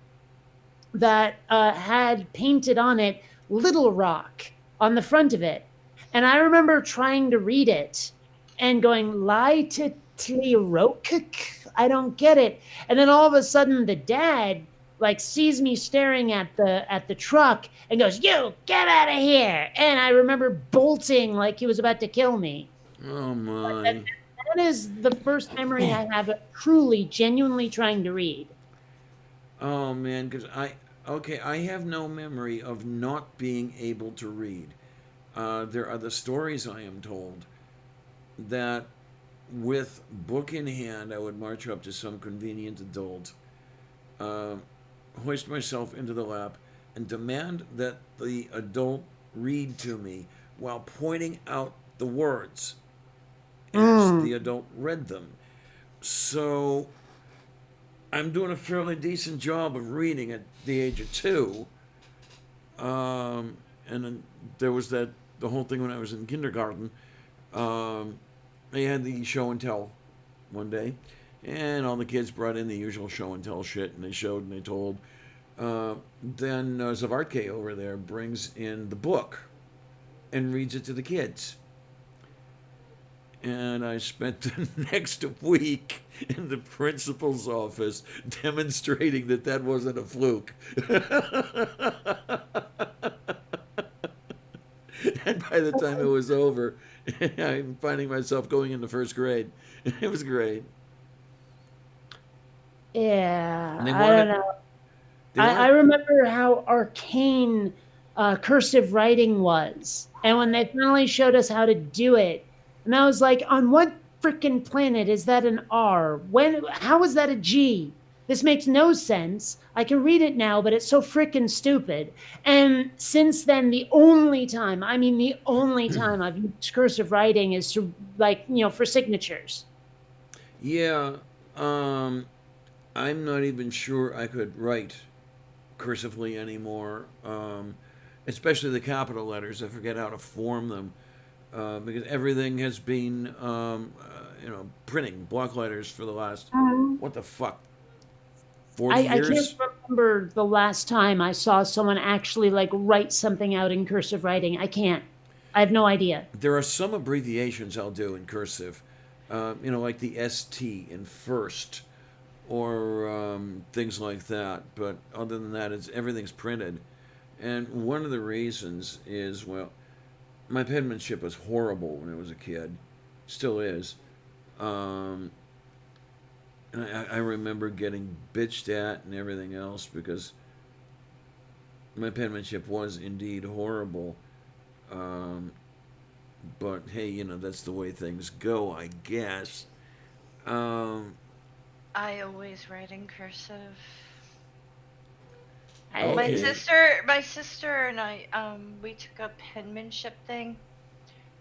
that had painted on it Little Rock on the front of it. And I remember trying to read it and going, Lie to Tirokik? I don't get it. And then all of a sudden the dad like sees me staring at the truck and goes, "You get out of here." And I remember bolting like he was about to kill me. Oh But my. That is the first memory I have of truly, genuinely trying to read. Oh man, because I have no memory of not being able to read. There are the stories I am told that with book in hand, I would march up to some convenient adult, uh, hoist myself into the lap, and demand that the adult read to me while pointing out the words as the adult read them. So I'm doing a fairly decent job of reading at the age of 2. And then there was the whole thing when I was in kindergarten. They had the show and tell one day, and all the kids brought in the usual show and tell shit, and they showed and they told. Then Zavartke over there brings in the book and reads it to the kids. And I spent the next week in the principal's office demonstrating that that wasn't a fluke. And by the time it was over, I'm finding myself going into first grade. It was great. Yeah, And they I don't wanted, know. they I wanted, remember how arcane cursive writing was. And when they finally showed us how to do it, and I was like, on what freaking planet is that an R? How is that a G? This makes no sense. I can read it now, but it's so freaking stupid. And since then, the only time I've used cursive writing is to, like, for signatures. yeah, um, I'm not even sure I could write cursively anymore, especially the capital letters. I forget how to form them because everything has been, printing block letters for the last, what the fuck, 40 I can't years? remember the last time I saw someone actually like write something out in cursive writing. I can't. I have no idea. There are some abbreviations I'll do in cursive, like the ST in first or things like that. But other than that, everything's printed. And one of the reasons is, well, my penmanship was horrible when I was a kid, still is. Um, and I remember getting bitched at and everything else because my penmanship was indeed horrible. Um, but hey, that's the way things go, I guess. Um, I always write in cursive. My okay. sister and I, we took a penmanship thing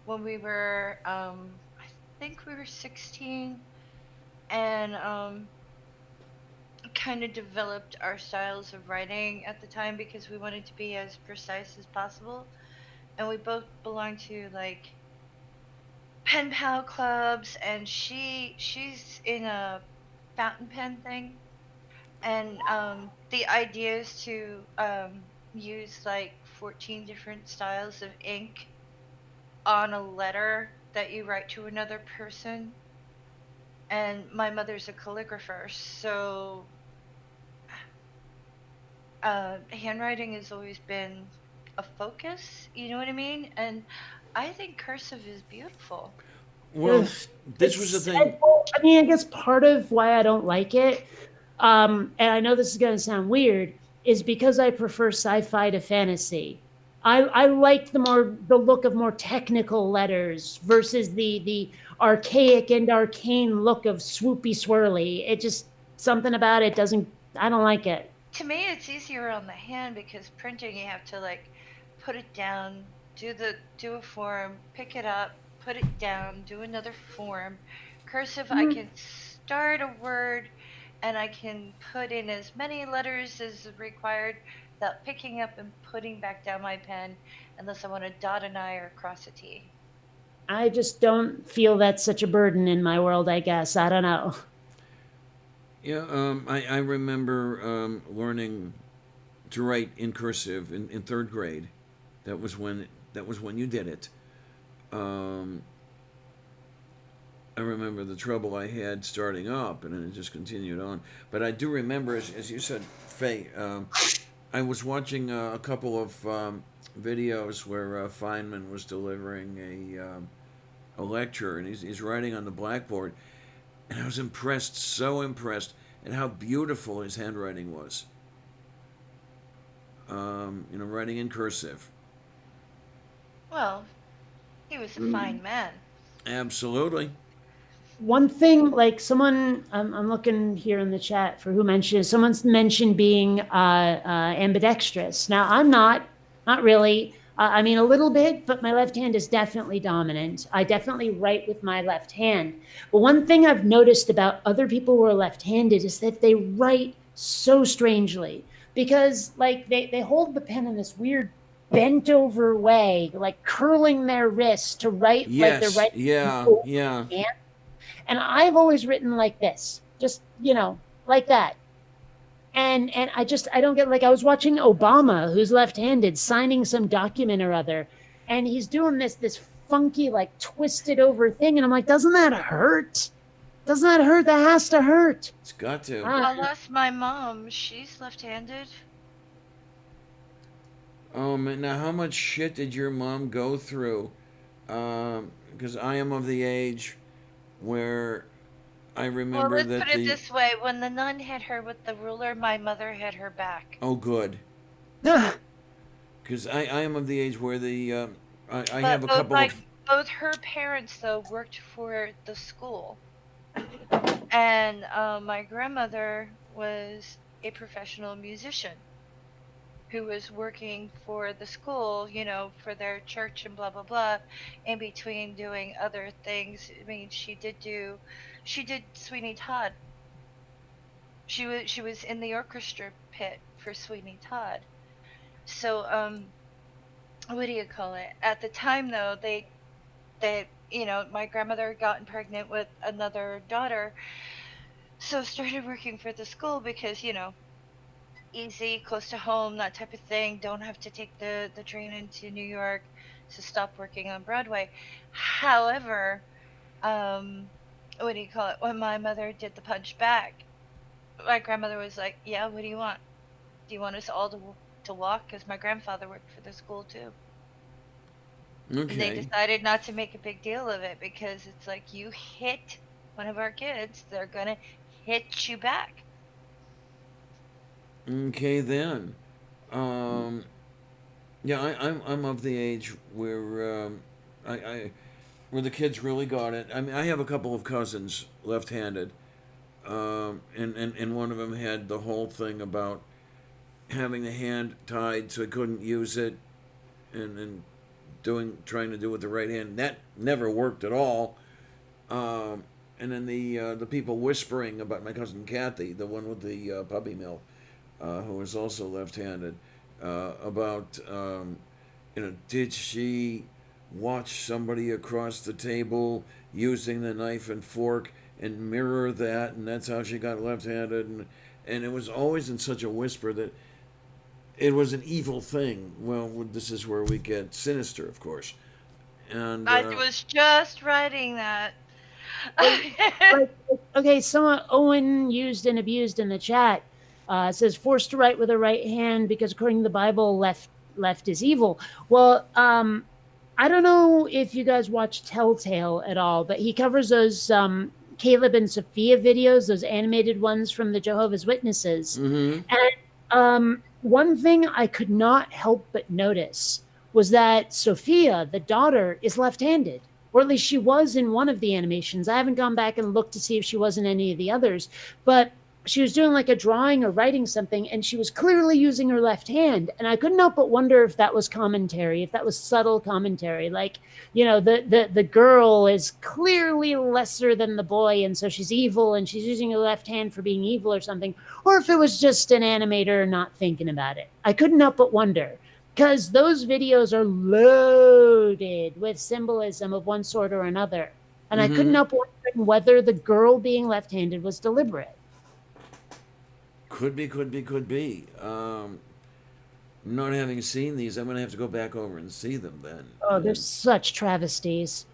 when we were, I think we were 16, and kind of developed our styles of writing at the time because we wanted to be as precise as possible, and we both belonged to like pen pal clubs, and she's in a fountain pen thing, and the idea is to use like 14 different styles of ink on a letter that you write to another person. And my mother's a calligrapher, so handwriting has always been a focus, you know what I mean? And I think cursive is beautiful. Well, Ugh, this was the it's, thing. I mean, I guess part of why I don't like it, and I know this is going to sound weird, is because I prefer sci-fi to fantasy. I like the look of more technical letters versus the archaic and arcane look of swoopy swirly. It just something about it doesn't. I don't like it. To me, it's easier on the hand because printing you have to like put it down, do a form, pick it up, put it down, do another form. Cursive, I Mm, can start a word and I can put in as many letters as required without picking up and putting back down my pen unless I want to dot an I or cross a T. I just don't feel that's such a burden in my world. I guess I don't know. Yeah, I remember learning to write in cursive in third grade. That was when you did it. Um, I remember the trouble I had starting up, and then it just continued on. But I do remember, as you said, Faye, I was watching a couple of videos where Feynman was delivering a lecture, and he's writing on the blackboard, and I was impressed, so impressed, at how beautiful his handwriting was. Writing in cursive. Well, he was a fine man. Absolutely. One thing, like someone, I'm looking here in the chat for who mentioned, someone's mentioned being ambidextrous. Now, I'm not really. I mean, a little bit, but my left hand is definitely dominant. I definitely write with my left hand. But one thing I've noticed about other people who are left-handed is that they write so strangely because, like, they hold the pen in this weird bent over way, like curling their wrist to write like they're Yes. writing. Yeah. And I've always written like this, just, like that. And I don't get, like, I was watching Obama, who's left-handed, signing some document or other, and he's doing this funky, like, twisted over thing, and I'm like, doesn't that hurt? Doesn't that hurt? That has to hurt. It's got to. I lost my mom. She's left-handed. Oh man, now how much shit did your mom go through? Because I am of the age where I Well, remember let's that put it this way. When the nun hit her with the ruler, my mother hit her back. Oh, good. Ugh. Because I am of the age where I But have a couple of. both her parents, though, worked for the school. And my grandmother was a professional musician who was working for the school, for their church and blah, blah, blah, in between doing other things. I mean, she did Sweeney Todd. She was in the orchestra pit for Sweeney Todd. So, what do you call it? At the time, though, they my grandmother had gotten pregnant with another daughter, so started working for the school because, easy, close to home, that type of thing. Don't have to take the train into New York, so stop working on Broadway. However, what do you call it? When my mother did the punch back, my grandmother was like, "Yeah, what do you want? Do you want us all to walk?" Because my grandfather worked for the school too. And they Okay. decided not to make a big deal of it because it's like, you hit one of our kids, they're gonna hit you back. Okay then. Yeah, I'm of the age where where the kids really got it. I mean, I have a couple of cousins left-handed, and one of them had the whole thing about having the hand tied so he couldn't use it, and trying to do it with the right hand. That never worked at all. And then the people whispering about my cousin Kathy, the one with the puppy mill, who was also left-handed, about did she watch somebody across the table using the knife and fork and mirror that, and that's how she got left-handed, and it was always in such a whisper that it was an evil thing. Well, this is where we get sinister, of course. And I was just writing that. Okay, someone, Owen, used and abused in the chat, says forced to write with the right hand because according to the Bible, left is evil. Well, I don't know if you guys watch Telltale at all, but he covers those Caleb and Sophia videos, those animated ones from the Jehovah's Witnesses. Mm-hmm. And one thing I could not help but notice was that Sophia, the daughter, is left-handed. Or at least she was in one of the animations. I haven't gone back and looked to see if she was in any of the others. But she was doing like a drawing or writing something, and she was clearly using her left hand. And I couldn't help but wonder if that was commentary, if that was subtle commentary. Like, the girl is clearly lesser than the boy, and so she's evil, and she's using her left hand for being evil or something. Or if it was just an animator not thinking about it. I couldn't help but wonder. Because those videos are loaded with symbolism of one sort or another. And I couldn't help wondering whether the girl being left-handed was deliberate. Could be. Not having seen these, I'm going to have to go back over and see them then. Oh, they're such travesties.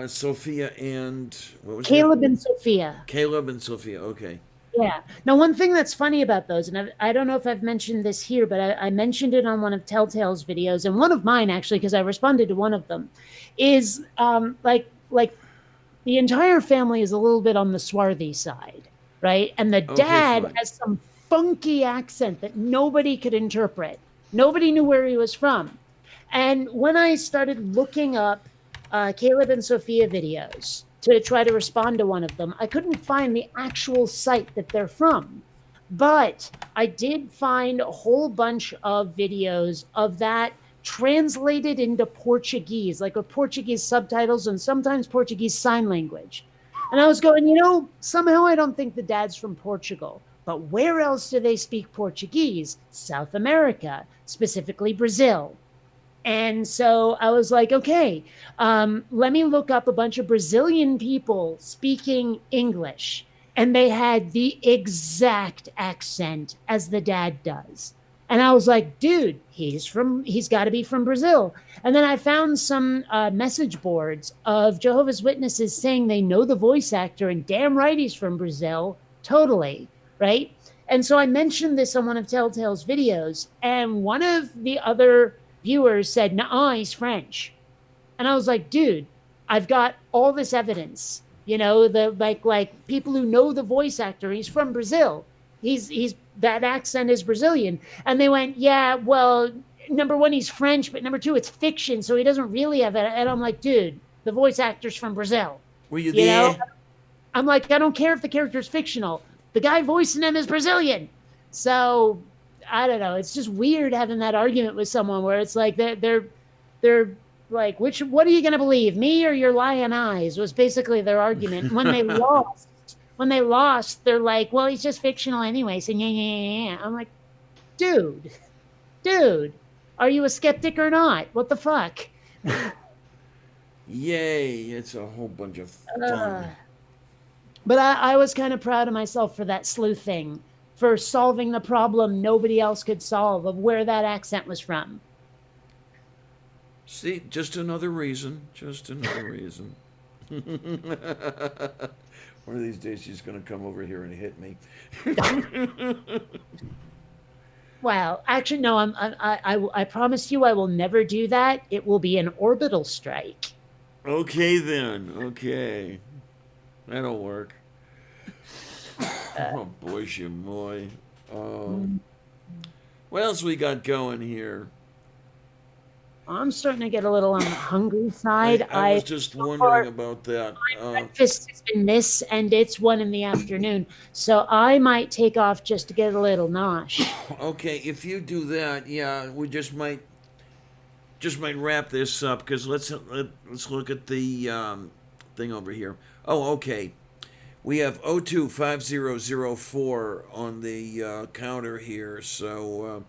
Sophia and... what was Caleb and Sophia. Caleb and Sophia, okay. Yeah. Now, one thing that's funny about those, and I don't know if I've mentioned this here, but I mentioned it on one of Telltale's videos, and one of mine actually, because I responded to one of them, is like the entire family is a little bit on the swarthy side, right? And the Okay, dad fine. has some funky accent that nobody could interpret. Nobody knew where he was from. And when I started looking up Caleb and Sophia videos to try to respond to one of them, I couldn't find the actual site that they're from. But I did find a whole bunch of videos of that translated into Portuguese, like with Portuguese subtitles and sometimes Portuguese sign language. And I was going, somehow I don't think the dad's from Portugal. But where else do they speak Portuguese? South America, specifically Brazil. And so I was like, okay, let me look up a bunch of Brazilian people speaking English. And they had the exact accent as the dad does. And I was like, dude, he's got to be from Brazil. And then I found some message boards of Jehovah's Witnesses saying they know the voice actor, and damn right he's from Brazil. Totally. Right. And so I mentioned this on one of Telltale's videos, and one of the other viewers said, "Nah, he's French." And I was like, dude, I've got all this evidence. The like people who know the voice actor, he's from Brazil. He's that accent is Brazilian. And they went, yeah, well, number one, he's French, but number two, it's fiction, so he doesn't really have it. And I'm like, dude, the voice actor's from Brazil. Were you there? I'm like, I don't care if the character's fictional. The guy voicing him is Brazilian. So I don't know. It's just weird having that argument with someone where it's like they're like, what are you going to believe, me or your lying eyes? Was basically their argument. When they lost, they're like, well, he's just fictional anyway. So yeah. I'm like, dude, are you a skeptic or not? What the fuck? Yay! It's a whole bunch of fun. But I was kind of proud of myself for that sleuthing, for solving the problem nobody else could solve of where that accent was from. See, just another reason. Just another reason. One of these days she's going to come over here and hit me. Well, actually, no. I promise you, I will never do that. It will be an orbital strike. Okay then. Okay, that'll work. Oh boy, shamoy. What else we got going here? I'm starting to get a little on the hungry side. I was just wondering about that. Breakfast has been this, and it's 1 p.m, so I might take off just to get a little nosh. Okay, if you do that, yeah, we just might wrap this up, because let's look at the thing over here. Oh, okay. We have 025004 on the counter here, so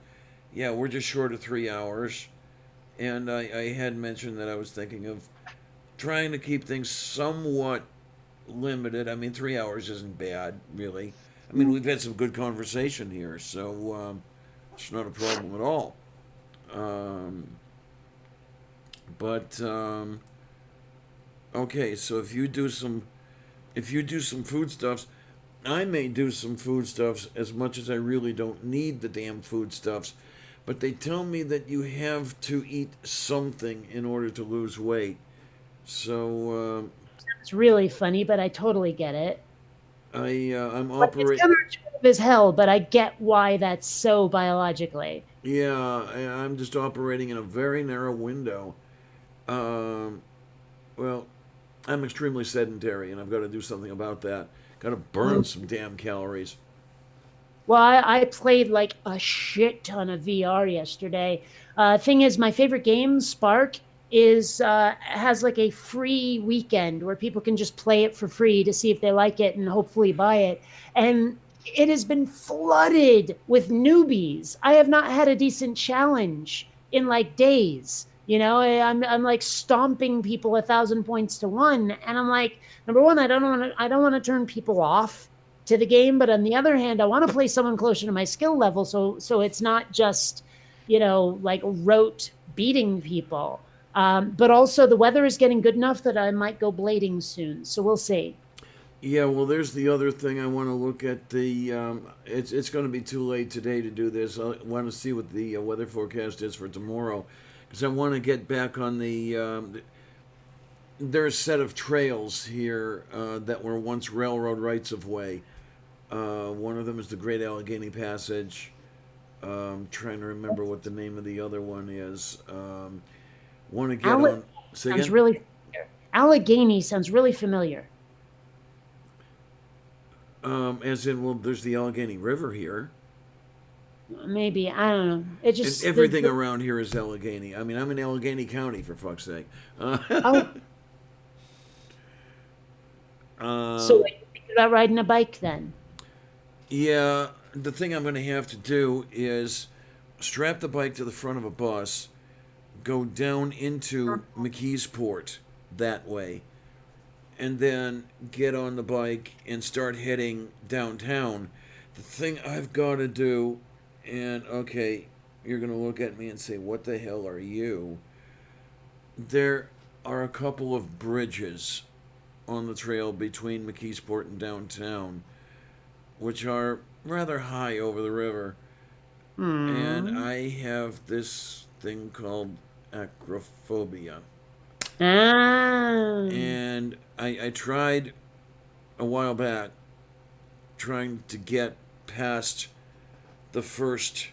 yeah, we're just short of 3 hours. And I had mentioned that I was thinking of trying to keep things somewhat limited. I mean, 3 hours isn't bad, really. I mean, we've had some good conversation here, so it's not a problem at all. Okay, so if you do some foodstuffs, I may do some foodstuffs, as much as I really don't need the damn foodstuffs. But they tell me that you have to eat something in order to lose weight. So it's really funny, but I totally get it. I'm operating. It's counterintuitive as hell, but I get why that's so biologically. Yeah, I'm just operating in a very narrow window. Well, I'm extremely sedentary, and I've got to do something about that. Got to burn some damn calories. Well, I played like a shit ton of VR yesterday. Thing is, my favorite game, Spark, has like a free weekend where people can just play it for free to see if they like it and hopefully buy it. And it has been flooded with newbies. I have not had a decent challenge in like days. I'm like stomping people 1,000 points to 1, and I'm like, number one, I don't want to turn people off to the game, but on the other hand, I want to play someone closer to my skill level, so it's not just like rote beating people. But also the weather is getting good enough that I might go blading soon, so we'll see. Yeah, well, there's the other thing I want to look at. It's going to be too late today to do this. I want to see what the weather forecast is for tomorrow, because I want to get back on there's a set of trails here that were once railroad rights of way. One of them is the Great Allegheny Passage. Trying to remember what the name of the other one is. Want to get on. Say Sounds again? really familiar. Allegheny sounds really familiar. As in, well, there's the Allegheny River here. Maybe, I don't know. It And just everything around here is Allegheny. I mean, I'm in Allegheny County, for fuck's sake. Oh, Uh, so what you think about riding a bike then? yeah, the thing I'm going to have to do is strap the bike to the front of a bus, go down into McKeesport that way, and then get on the bike and start heading downtown. The thing I've got to do, and okay, you're going to look at me and say, what the hell are you? There are a couple of bridges on the trail between McKeesport and downtown, which are rather high over the river. And I have this thing called acrophobia. Ah, And I tried a while back trying to get past the first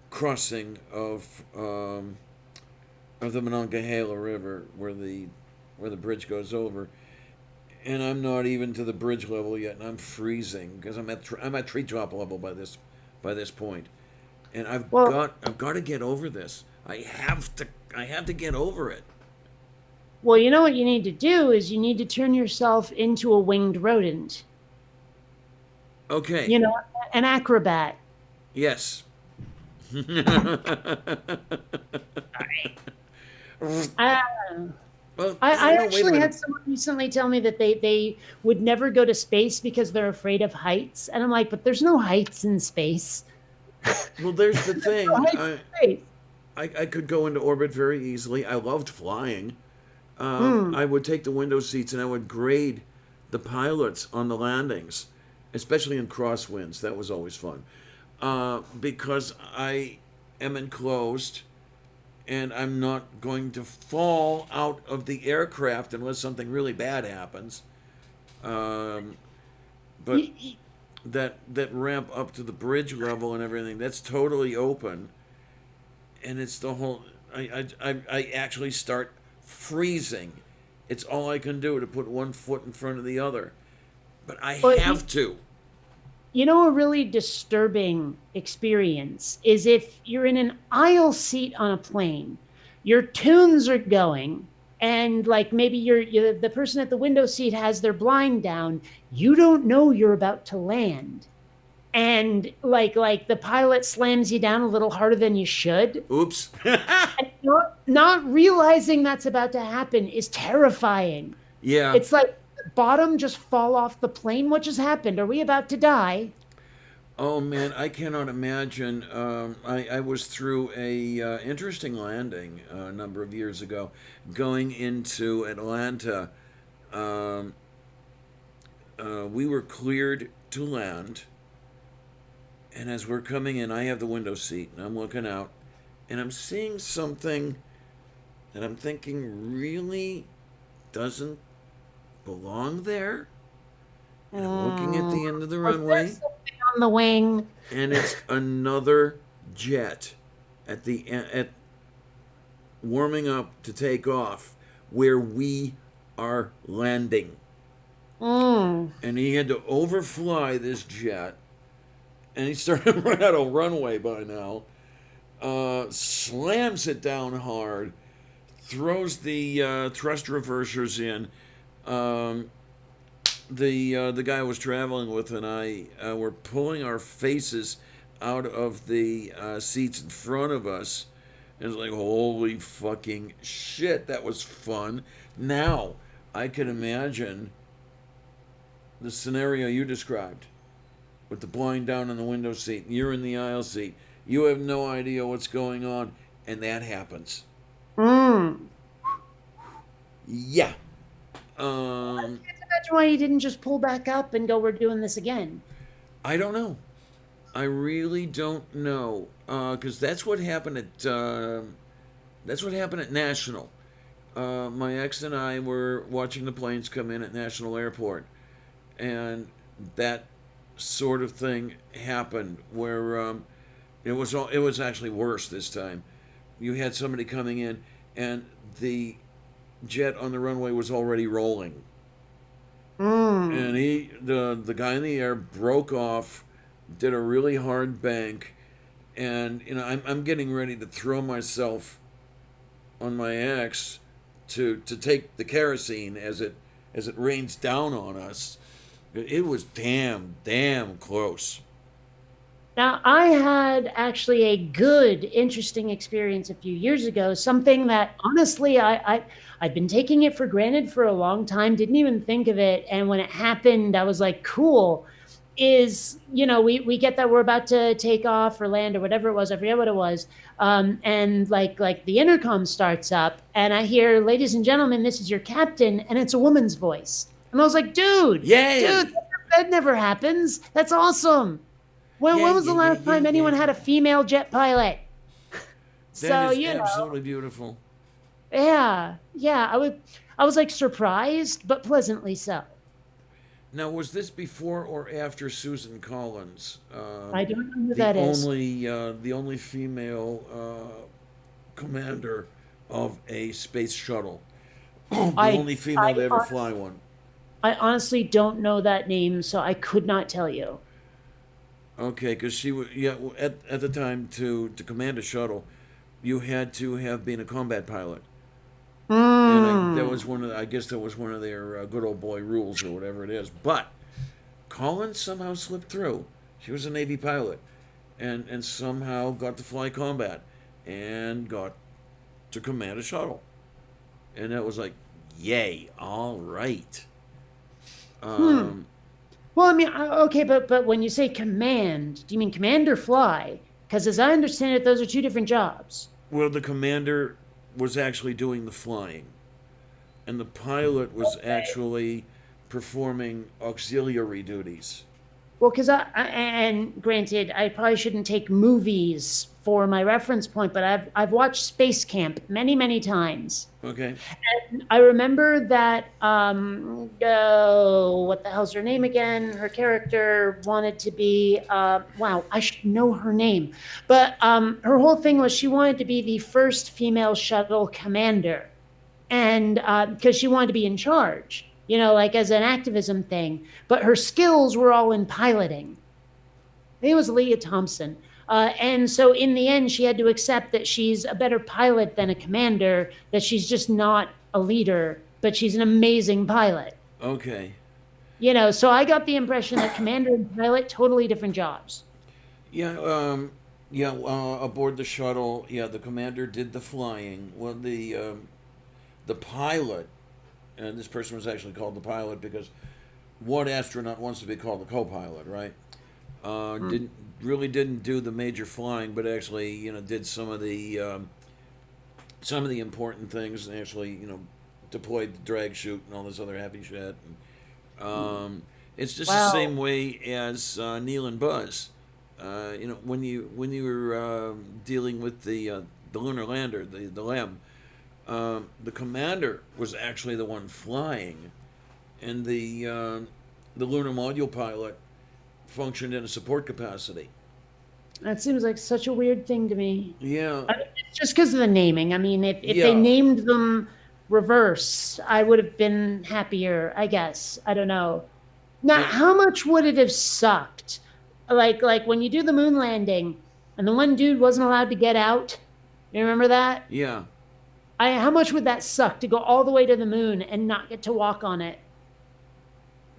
crossing of the Monongahela River where the bridge goes over, and I'm not even to the bridge level yet, and I'm freezing because I'm at treetop level by this point, and well, I've got to get over this. I have to get over it. well, you know what you need to do is you need to turn yourself into a winged rodent. Okay. You know, an acrobat. Yes. I, Well, I no, wait a actually had minute. someone recently tell me that they would never go to space because they're afraid of heights. And I'm like, but there's no heights in space. Well, there's the thing. No heights in space. I could go into orbit very easily. I loved flying. Hmm. I would take the window seats and I would grade the pilots on the landings, especially in crosswinds. That was always fun. Because I am enclosed and I'm not going to fall out of the aircraft unless something really bad happens. Um, but Y- y- that ramp up to the bridge level and everything, that's totally open. And it's the whole. I actually start freezing. It's all I can do to put one foot in front of the other. But I But have to. you know, a really disturbing experience is if you're in an aisle seat on a plane, your tunes are going, and like maybe you're the person at the window seat has their blind down. You don't know you're about to land, and like the pilot slams you down a little harder than you should, Oops. and not realizing that's about to happen is terrifying. Yeah. It's like bottom just fall off the plane. What just happened? Are we about to die? Oh man, I cannot imagine. I was through a interesting landing a number of years ago, going into Atlanta. Um, we were cleared to land, and as we're coming in, I have the window seat, and I'm looking out, and I'm seeing something that I'm thinking really doesn't belong there. And I'm looking at the end of the Was there runway, something on the wing? and it's another jet at warming up to take off where we are landing. Mm. And he had to overfly this jet, and he's starting to run out of runway by now. Slams it down hard, throws the thrust reversers in. The guy I was traveling with and I were pulling our faces out of the seats in front of us. And it's like, holy fucking shit, that was fun. Now, I can imagine the scenario you described with the blind down in the window seat, and you're in the aisle seat. You have no idea what's going on, and that happens. Mm. Yeah. I can't imagine why he didn't just pull back up and go, "We're doing this again." I don't know. I really don't know, because that's what happened at National. My ex and I were watching the planes come in at National Airport, and that sort of thing happened where it was actually worse this time. You had somebody coming in, and the jet on the runway was already rolling, Mm. and the guy in the air broke off, did a really hard bank, and I'm getting ready to throw myself on my ex to take the kerosene as it rains down on us. It was damn close. Now, I had actually a good, interesting experience a few years ago. Something that honestly, I've been taking it for granted for a long time. Didn't even think of it, and when it happened, I was like, "Cool." We get that we're about to take off or land or whatever it was. I forget what it was. And like the intercom starts up, and I hear, "Ladies and gentlemen, this is your captain," and it's a woman's voice. And I was like, Yay! dude, that never happens. That's awesome." When Yeah, was the yeah, last yeah, time yeah, anyone yeah. had a female jet pilot? So, That is absolutely beautiful. yeah, I was like surprised, but pleasantly so. Now, was this before or after Susan Collins? I don't know who that is. The only female commander of a space shuttle. The I, only female to ever fly one. I honestly don't know that name, so I could not tell you. Okay, because she was at the time to command a shuttle, you had to have been a combat pilot, and that was I guess that was one of their good old boy rules or whatever it is. But Collins somehow slipped through. She was a Navy pilot, and somehow got to fly combat, and got to command a shuttle, and that was like, yay! All right. Well, I mean, okay, but when you say command, do you mean command or fly? Because as I understand it, those are two different jobs. Well, the commander was actually doing the flying, and the pilot was actually performing auxiliary duties. Well, because and granted, I probably shouldn't take movies for my reference point, but I've watched Space Camp many times. Okay. I remember that what the hell's her name again? Her character wanted to be wow, I should know her name. But her whole thing was she wanted to be the first female shuttle commander. And because she wanted to be in charge, like as an activism thing. But her skills were all in piloting. I think it was Leah Thompson. And so in the end, she had to accept that she's a better pilot than a commander, that she's just not a leader, but she's an amazing pilot. Okay. So I got the impression that commander and pilot, totally different jobs. Yeah. Aboard the shuttle, the commander did the flying. Well, the pilot, and this person was actually called the pilot because what astronaut wants to be called the co-pilot, right? Didn't do the major flying, but actually did some of the important things, and actually deployed the drag chute and all this other happy shit. It's just the same way as Neil and Buzz. When you were dealing with the lunar lander, the LEM, the commander was actually the one flying, and the lunar module pilot functioned in a support capacity. That seems like such a weird thing to me. Yeah. It's just because of the naming. I mean, if they named them reverse, I would have been happier, I guess. I don't know. Now, how much would it have sucked? Like when you do the moon landing and the one dude wasn't allowed to get out. You remember that? Yeah. How much would that suck to go all the way to the moon and not get to walk on it?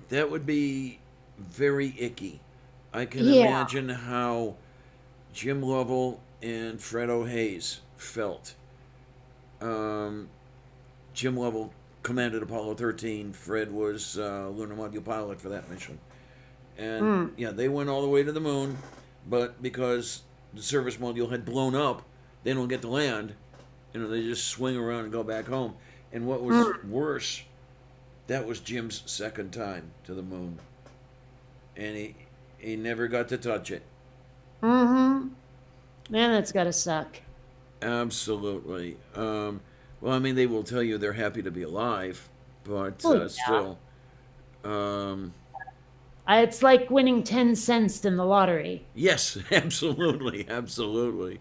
That would be very icky. I can imagine how Jim Lovell and Fred O'Hays felt. Jim Lovell commanded Apollo 13. Fred was lunar module pilot for that mission. And they went all the way to the moon, but because the service module had blown up, they don't get to land. They just swing around and go back home. And what was worse That was Jim's second time to the moon, and he never got to touch it. Mm-hmm. Man, that's gotta suck. Absolutely. Well, I mean, they will tell you they're happy to be alive, but Well, yeah. still. Um, It's like winning 10 cents in the lottery. yes, absolutely, absolutely.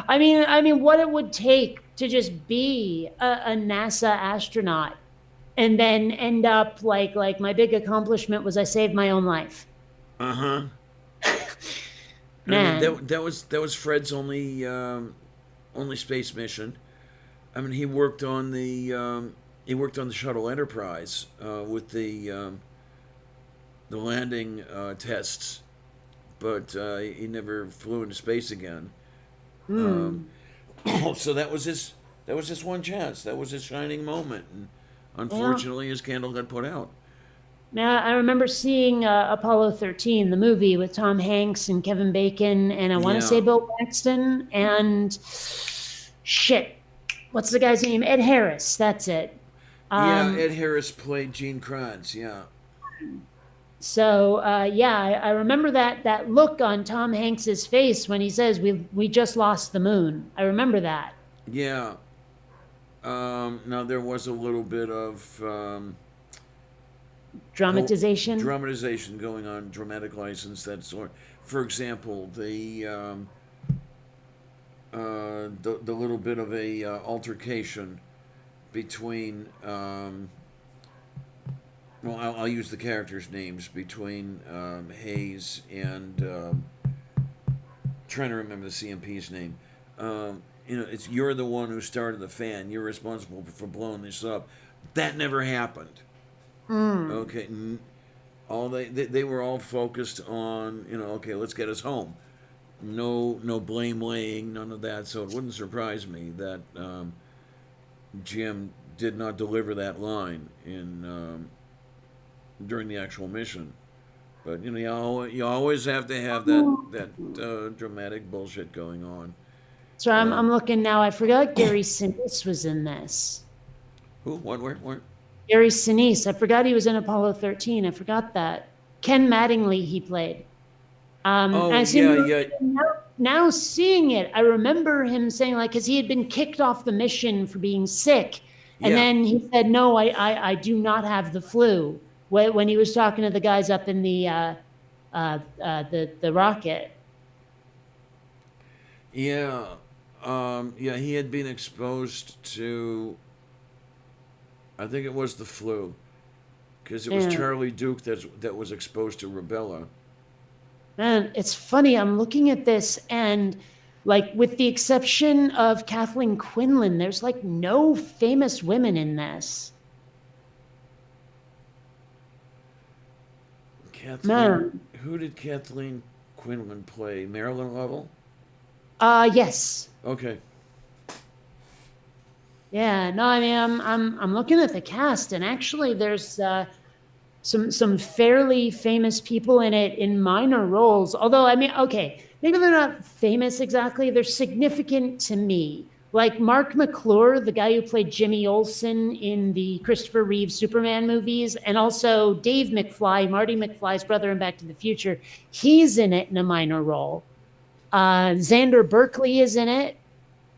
I mean, what it would take to just be a NASA astronaut and then end up like my big accomplishment was I saved my own life. Uh huh. I mean, Man. that was Fred's only space mission. I mean, he worked on the shuttle Enterprise with the landing tests, but he never flew into space again. Um, Hmm. so that was his one chance. That was his shining moment, and Yeah. unfortunately, his candle got put out. Now, I remember seeing Apollo 13, the movie with Tom Hanks and Kevin Bacon, and I want to say Yeah, Bill Paxton and shit. What's the guy's name? Ed Harris. That's it. yeah. Um, Ed Harris played Gene Kranz. Yeah, yeah, I remember that look on Tom Hanks's face when he says we just lost the moon. I remember that yeah. Now there was a little bit of dramatization. dramatization going on, dramatic license, that sort. For example, the little bit of a altercation between well, I'll use the characters' names between Hayes and trying to remember the CMP's name. It's you're the one who started the fan. You're responsible for blowing this up. That never happened. Mm. Okay, all they were all focused on okay, let's get us home. No blame laying, none of that. So it wouldn't surprise me that Jim did not deliver that line in during the actual mission. But you always have to have that dramatic bullshit going on. So I'm Um, I'm looking now. I forgot Gary Sinise was in this. who? What? Where? Gary Sinise. I forgot he was in Apollo 13. I forgot that. Ken Mattingly he played. Oh I yeah, seem yeah, now seeing it, I remember him saying like, because he had been kicked off the mission for being sick, and yeah, then he said, "No, I do not have the flu." When he was talking to the guys up in the rocket. yeah. Yeah, he had been exposed to. I think it was the flu, because it was Yeah. Charlie Duke that was exposed to rubella. Man, it's funny. I'm looking at this and like with the exception of Kathleen Quinlan, there's like no famous women in this. Kathleen, Man. who did Kathleen Quinlan play? Marilyn Lovell. Yes. Okay. Yeah, no, I mean I'm looking at the cast and actually there's some fairly famous people in it in minor roles. Although I mean, okay, maybe they're not famous exactly, they're significant to me. Like Mark McClure, the guy who played Jimmy Olsen in the Christopher Reeve Superman movies, and also Dave McFly, Marty McFly's brother in Back to the Future. He's in it in a minor role. Xander Berkeley is in it.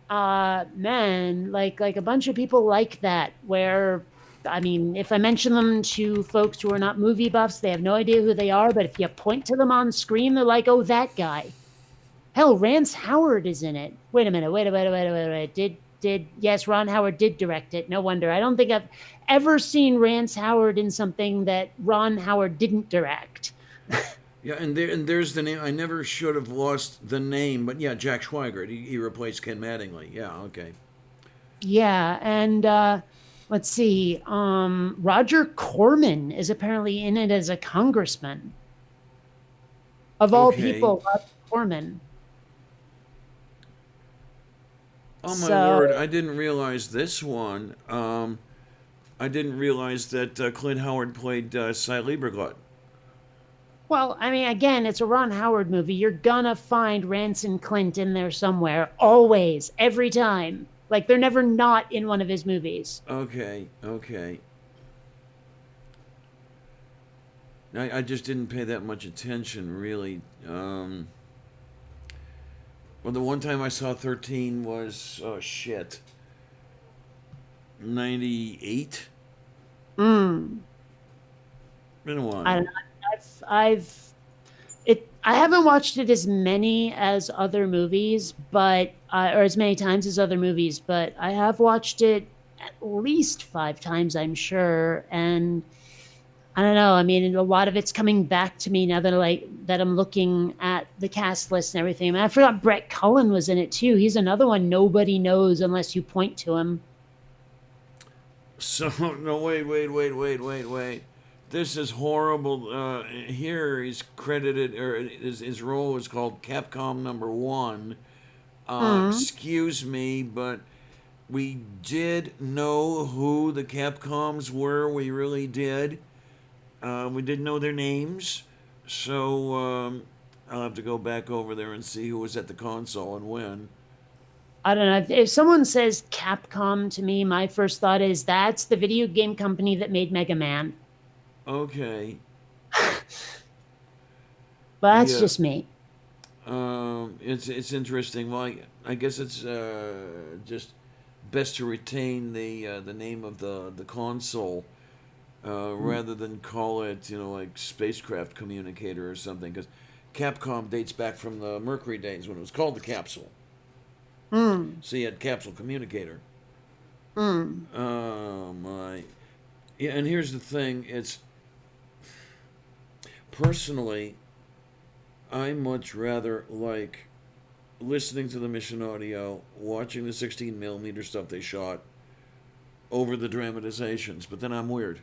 Man, like a bunch of people like that, where I mean, if I mention them to folks who are not movie buffs, they have no idea who they are, but if you point to them on screen, they're like, "Oh, that guy." Hell, Rance Howard is in it. Wait a minute, wait. Did yes, Ron Howard did direct it. No wonder. I don't think I've ever seen Rance Howard in something that Ron Howard didn't direct. Yeah, and there's the name. I never should have lost the name, but yeah, Jack Schweigert. He replaced Ken Mattingly. Yeah, okay. Yeah, and let's see. Roger Corman is apparently in it as a congressman. Of all Okay. people, Roger Corman. Oh my So, word! I didn't realize this one. I didn't realize that Clint Howard played Cy Liebergut. well, I mean, again, it's a Ron Howard movie. You're gonna find Ranson Clint in there somewhere, always, every time. Like they're never not in one of his movies. Okay, okay. I just didn't pay that much attention, really. Well, the one time I saw 13 was, oh shit, 98? Mm. Been a I while. don't know. I haven't watched it as many as other movies, but or as many times as other movies, but I have watched it at least 5 times, I'm sure. And I don't know. I mean, a lot of it's coming back to me now that I'm looking at the cast list and everything. I mean, I forgot Brett Cullen was in it too. He's another one nobody knows unless you point to him. So, no, wait. This is horrible. Here he's credited, or his role is called Capcom number one. Mm. Excuse me, but we did know who the Capcoms were. We really did. We didn't know their names. So, I'll have to go back over there and see who was at the console and when. I don't know. If someone says Capcom to me, my first thought is that's the video game company that made Mega Man. Okay. But that's Yeah. just me. It's interesting. Well, I guess it's just best to retain the name of the console rather than call it, like spacecraft communicator or something, because Capcom dates back from the Mercury days when it was called the Capsule. Mm. So you had Capsule Communicator. Mm. Oh my. Yeah, and here's the thing. It's personally, I much rather like listening to the mission audio, watching the 16 millimeter stuff they shot over the dramatizations. But then I'm weird.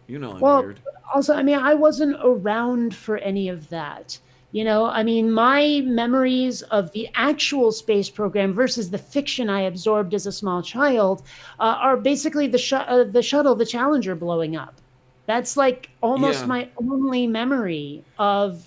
I'm Well, weird. also, I mean, I wasn't around for any of that. I mean, my memories of the actual space program versus the fiction I absorbed as a small child are basically the shuttle, the Challenger, blowing up. That's like almost Yeah, my only memory of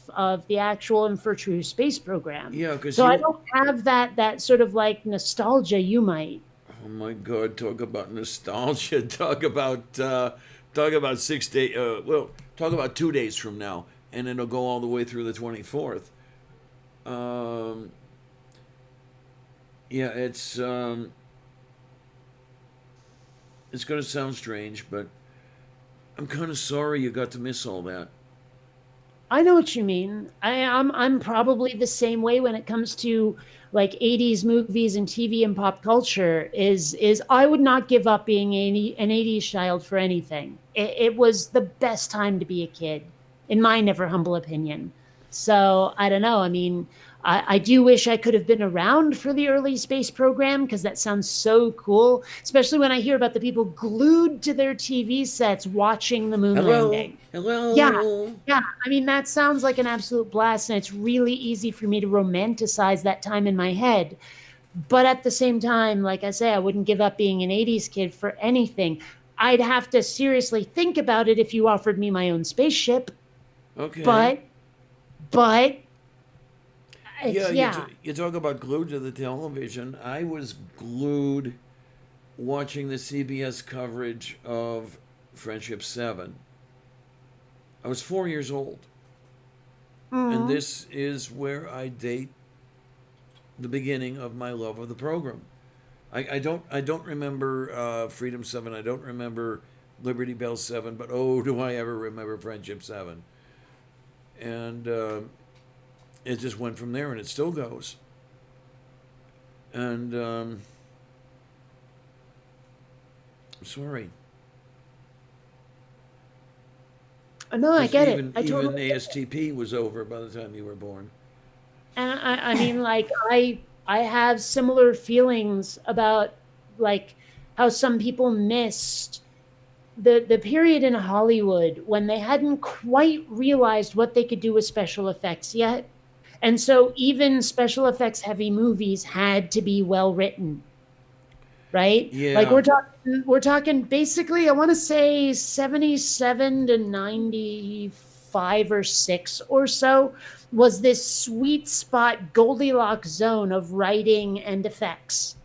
the actual and for true space program. yeah, because So I you. don't have that sort of like nostalgia you might. Oh my God! Talk about nostalgia. Talk about 6 days. Well, talk about 2 days from now, and it'll go all the way through the 24th. Um, yeah, it's going to sound strange, but I'm kind of sorry you got to miss all that. I know what you mean. I'm probably the same way when it comes to like 80s movies and TV and pop culture is I would not give up being an 80s child for anything. It was the best time to be a kid, in my never humble opinion. So I don't know. I mean, I do wish I could have been around for the early space program because that sounds so cool, especially when I hear about the people glued to their TV sets watching the moon Hello, landing. Yeah, hello. yeah, I mean, that sounds like an absolute blast, and it's really easy for me to romanticize that time in my head. But at the same time, like I say, I wouldn't give up being an 80s kid for anything. I'd have to seriously think about it if you offered me my own spaceship. Okay. But, but, Yeah, it's, yeah. you talk about glued to the television. I was glued watching the CBS coverage of Friendship 7. I was 4 years old. And Mm. this is where I date the beginning of my love of the program. I don't remember Freedom 7. I don't remember Liberty Bell 7. But oh, do I ever remember Friendship 7? And it just went from there, and it still goes. And sorry, No, I because get it. even I even totally get it. ASTP was over by the time you were born. And I mean, like, I have similar feelings about like how some people missed the period in Hollywood when they hadn't quite realized what they could do with special effects yet. And so even special effects heavy movies had to be well written, right? Like Yeah, we're talking basically I want to say 77 to 95 or 6 or so was this sweet spot Goldilocks zone of writing and effects.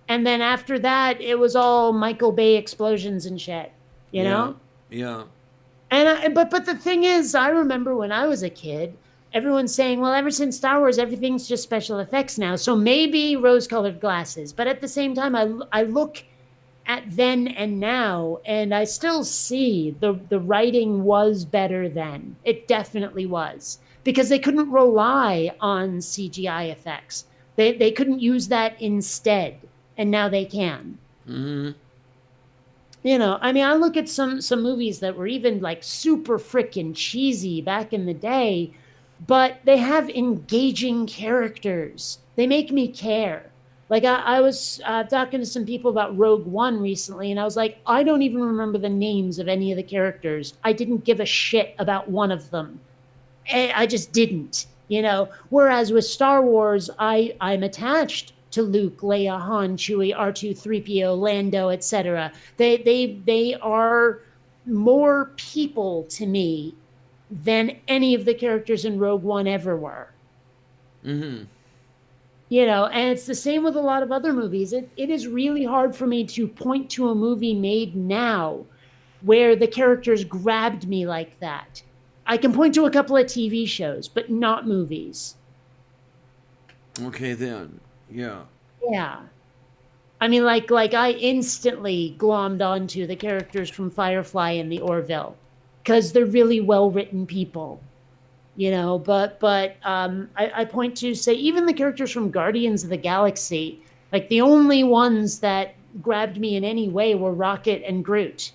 And then after that it was all Michael Bay explosions and shit, you yeah, know? yeah. But the thing is, I remember when I was a kid, everyone saying, "Well, ever since Star Wars, everything's just special effects now." So maybe rose-colored glasses. But at the same time, I look at then and now, and I still see the writing was better then. It definitely was, because they couldn't rely on CGI effects. They couldn't use that instead, and now they can. Mm-hmm. I mean, I look at some movies that were even like super freaking cheesy back in the day, but they have engaging characters. They make me care. Like I was talking to some people about Rogue One recently, and I was like, I don't even remember the names of any of the characters. I didn't give a shit about one of them. I just didn't. Whereas with Star Wars, I'm attached to Luke, Leia, Han, Chewie, R2, 3PO, Lando, etc. They are more people to me than any of the characters in Rogue One ever were. Mm-hmm. And it's the same with a lot of other movies. It is really hard for me to point to a movie made now where the characters grabbed me like that. I can point to a couple of TV shows, but not movies. Okay, then. Yeah. Yeah. I mean, like I instantly glommed onto the characters from Firefly and the Orville because they're really well written people. But I point to, say, even the characters from Guardians of the Galaxy, like the only ones that grabbed me in any way were Rocket and Groot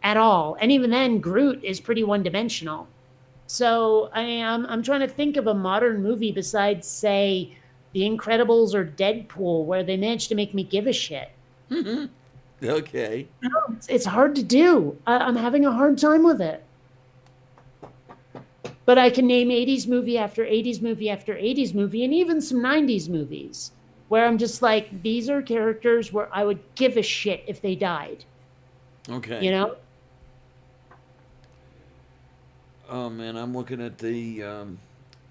at all. And even then, Groot is pretty one-dimensional. So I'm trying to think of a modern movie besides, say, The Incredibles or Deadpool, where they managed to make me give a shit. Okay. It's hard to do. I'm having a hard time with it. But I can name 80s movie after 80s movie after 80s movie, and even some 90s movies, where I'm just like, these are characters where I would give a shit if they died. Okay. Oh, man, I'm looking at the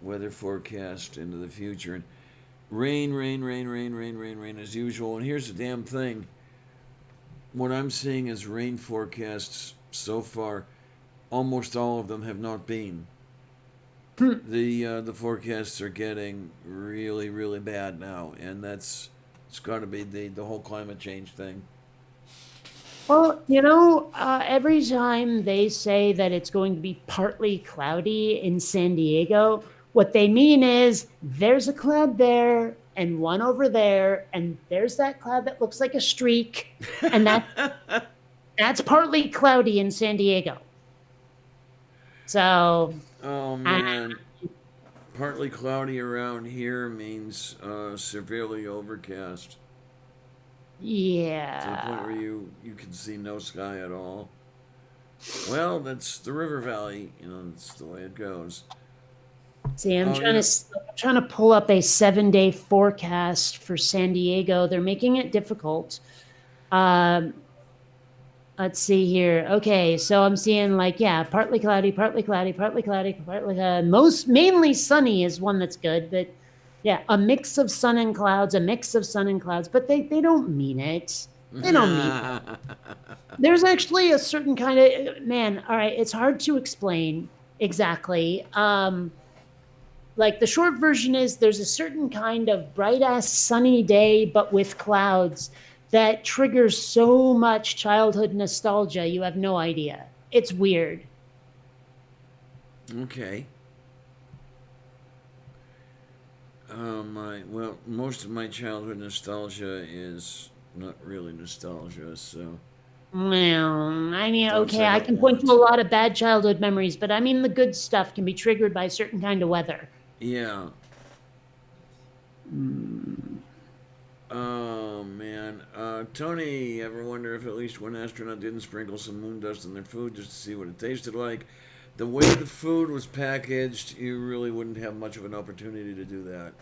weather forecast into the future, and rain, as usual. And here's the damn thing. What I'm seeing as rain forecasts so far, almost all of them have not been. The forecasts are getting really, really bad now, and it's got to be the whole climate change thing. Well, every time they say that it's going to be partly cloudy in San Diego, what they mean is there's a cloud there and one over there, and there's that cloud that looks like a streak, and that's partly cloudy in San Diego. So, Oh man, partly cloudy around here means severely overcast. Yeah. To the point where you can see no sky at all. Well, that's the river valley. That's the way it goes. See, I'm trying to pull up a 7-day forecast for San Diego. They're making it difficult. Let's see here. Okay, so I'm seeing partly cloudy, mainly sunny is one that's good, but yeah, a mix of sun and clouds, but they don't mean it. They don't mean it. There's actually a certain kind of, man, all right, it's hard to explain exactly. Like the short version is there's a certain kind of bright ass sunny day, but with clouds that triggers so much childhood nostalgia, you have no idea. It's weird. Okay. Most of my childhood nostalgia is not really nostalgia, so. Well, I mean, okay, I can point to a lot of bad childhood memories, but I mean, the good stuff can be triggered by a certain kind of weather. Yeah. Oh, man. Tony, ever wonder if at least one astronaut didn't sprinkle some moon dust on their food just to see what it tasted like? The way the food was packaged, you really wouldn't have much of an opportunity to do that.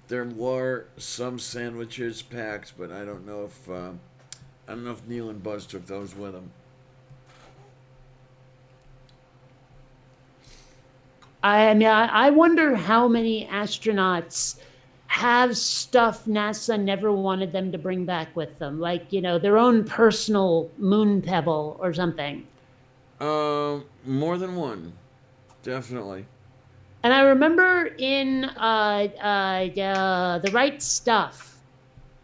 There were some sandwiches packed, but I don't know if Neil and Buzz took those with them. I wonder how many astronauts have stuff NASA never wanted them to bring back with them, like, their own personal moon pebble or something. More than one, definitely. And I remember in The Right Stuff.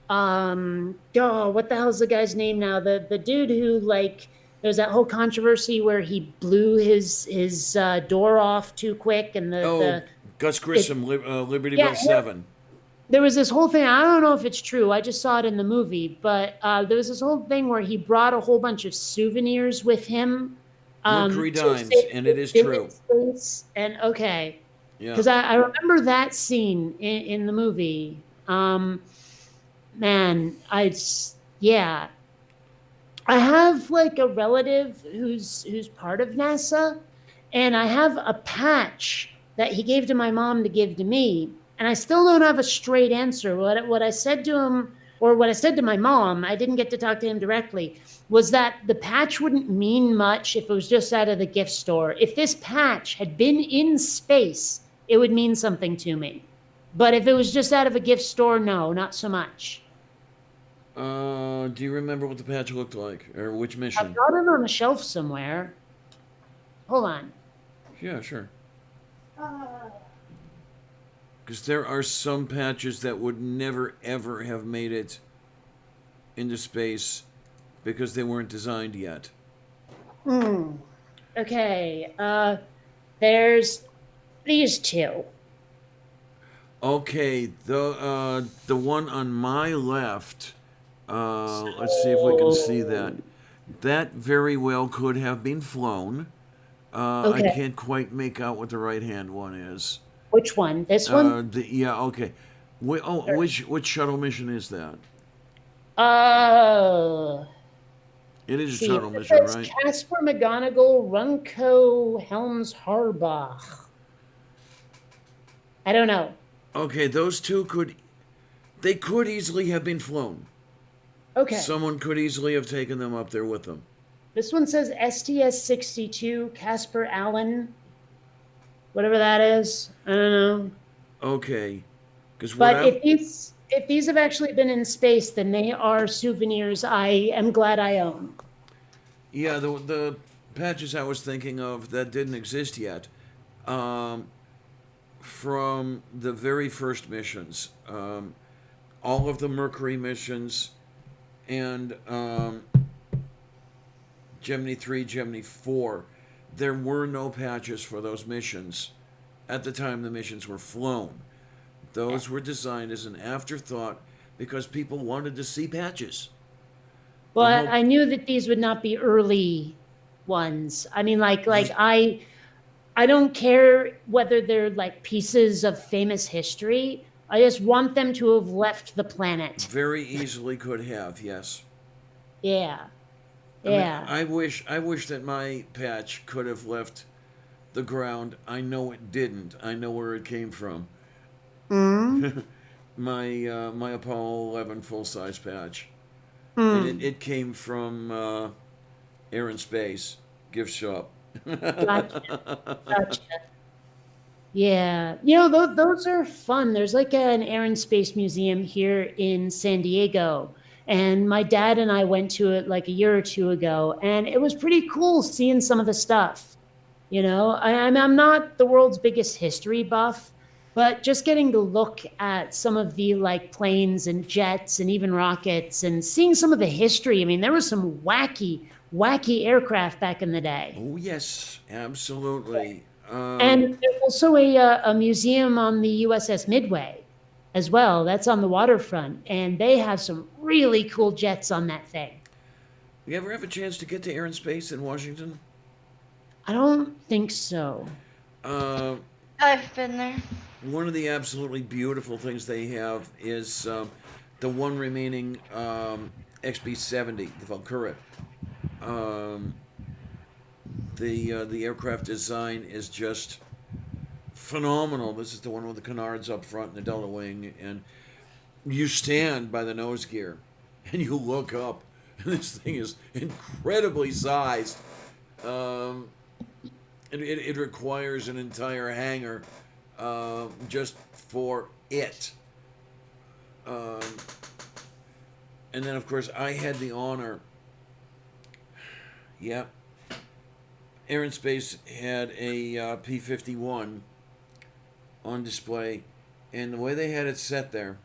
Oh, what the hell's the guy's name now? The dude who like there was that whole controversy where he blew his door off too quick, and Oh, the Gus it Grissom, Liberty yeah Bell 7. there was this whole thing. I don't know if it's true. I just saw it in the movie, but there was this whole thing where he brought a whole bunch of souvenirs with him Mercury to Dimes, save and it is the true. space. And okay, Yeah. because I remember that scene in the movie. Man, yeah, I have like a relative who's part of NASA, and I have a patch that he gave to my mom to give to me, and I still don't have a straight answer. What I said to him, or what I said to my mom, I didn't get to talk to him directly, was that the patch wouldn't mean much if it was just out of the gift store. If this patch had been in space, it would mean something to me. But if it was just out of a gift store, no, not so much. Do you remember what the patch looked like, or which I've mission? got it on a shelf somewhere. Hold on. Yeah, sure. Because there are some patches that would never ever have made it into space because they weren't designed yet. Okay. There's these two. Okay, the one on my left. Let's see if we can see that. That very well could have been flown. I Okay. can't quite make out what the right hand one is. Which one? This one? Yeah, okay. Which shuttle mission is that? Uh, It is a see, shuttle it mission, says right? Casper McGonagall, Runco, Helms Harbach. I don't know. Okay, those two could easily have been flown. Okay. Someone could easily have taken them up there with them. This one says STS 62, Casper Allen. Whatever that is. I don't know. Okay, because But if these have actually been in space, then they are souvenirs I am glad I own. yeah, the patches I was thinking of that didn't exist yet, from the very first missions, all of the Mercury missions, and Gemini 3, Gemini 4, there were no patches for those missions at the time the missions were flown. Those were designed as an afterthought because people wanted to see patches. But whole- I knew that these would not be early ones. I mean, I don't care whether they're like pieces of famous history. I just want them to have left the planet. Very easily could have, yes. Yeah. I mean, Yeah. I wish that my patch could have left the ground. I know it didn't. I know where it came from. My Apollo 11 full size patch, and it came from Air and Space gift shop. Gotcha. Yeah. Those are fun. There's like an Air and Space Museum here in San Diego. And my dad and I went to it like a year or two ago, and it was pretty cool seeing some of the stuff. I'm not the world's biggest history buff, but just getting to look at some of the like planes and jets and even rockets and seeing some of the history. I mean, there was some wacky aircraft back in the day. Oh yes, absolutely. And there's also a museum on the USS Midway as well. That's on the waterfront, and they have some really cool jets on that thing. You ever have a chance to get to Air and Space in Washington? I don't think so. I've been there. One of the absolutely beautiful things they have is the one remaining XB-70, the Valkyrie. The aircraft design is just phenomenal. This is the one with the canards up front and the Delta wing, and you stand by the nose gear and you look up, and this thing is incredibly sized. It requires an entire hangar just for it. And then, of course, I had the honor. Yeah. Air and Space had a P-51 on display, and the way they had it set there,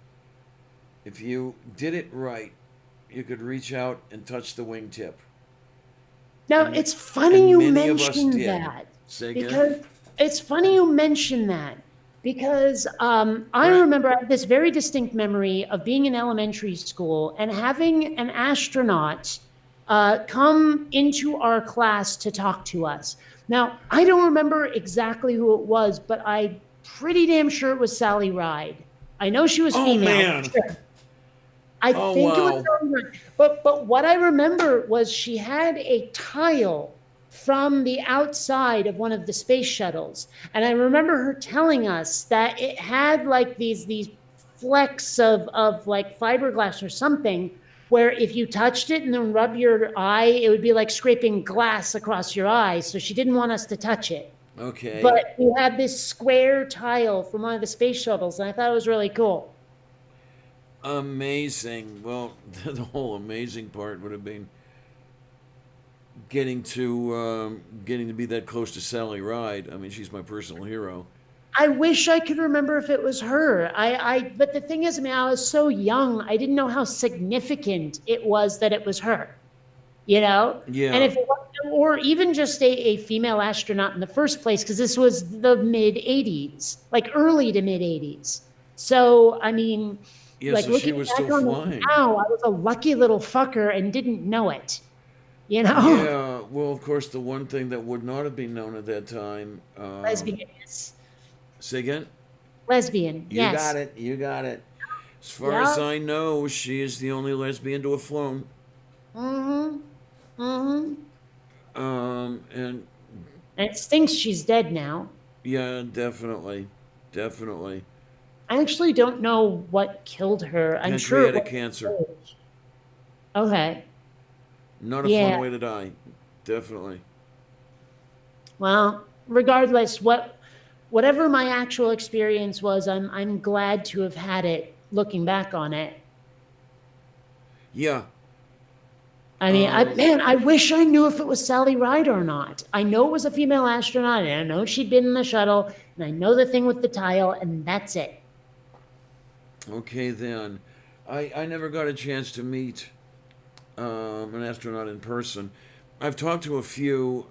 if you did it right, you could reach out and touch the wingtip. Now, And- it's funny you many of us mentioned did. that. Say again? Because it's funny you mention that because I Right. remember I have this very distinct memory of being in elementary school and having an astronaut come into our class to talk to us. Now, I don't remember exactly who it was, but I'm pretty damn sure it was Sally Ride. I know she was Oh, female. man. Sure. I Oh, think it was wow. Sally Ride. But what I remember was she had a tile from the outside of one of the space shuttles. And I remember her telling us that it had like these flecks of like fiberglass or something where if you touched it and then rub your eye, it would be like scraping glass across your eye. So she didn't want us to touch it. Okay. But we had this square tile from one of the space shuttles, and I thought it was really cool. Amazing. Well, the whole amazing part would have been getting to be that close to Sally Ride. I mean, she's my personal hero. I wish I could remember if it was her. But the thing is, I mean, I was so young, I didn't know how significant it was that it was her. You know? Yeah. And if it was, or even just a female astronaut in the first place, because this was the mid 80s, like early to mid 80s. So, I mean, Yeah, like so she looking was back still on it flying. now, I was a lucky little fucker and didn't know it. You know? Yeah. Well, of course, the one thing that would not have been known at that time. Lesbian, yes. Say again. Lesbian, You yes. got it. You got it. As far as I know, she is the only lesbian to have flown. Mm-hmm. Mm-hmm. And And it stinks she's dead now. yeah, definitely, definitely. I actually don't know what killed her. I'm sure it Pancreatic was cancer. age. Okay. Not a Yeah. fun way to die. Definitely. Well, regardless, whatever my actual experience was, I'm glad to have had it looking back on it. Yeah. I mean, I wish I knew if it was Sally Ride or not. I know it was a female astronaut, and I know she'd been in the shuttle, and I know the thing with the tile, and that's it. Okay then. I never got a chance to meet an astronaut in person. I've talked to a few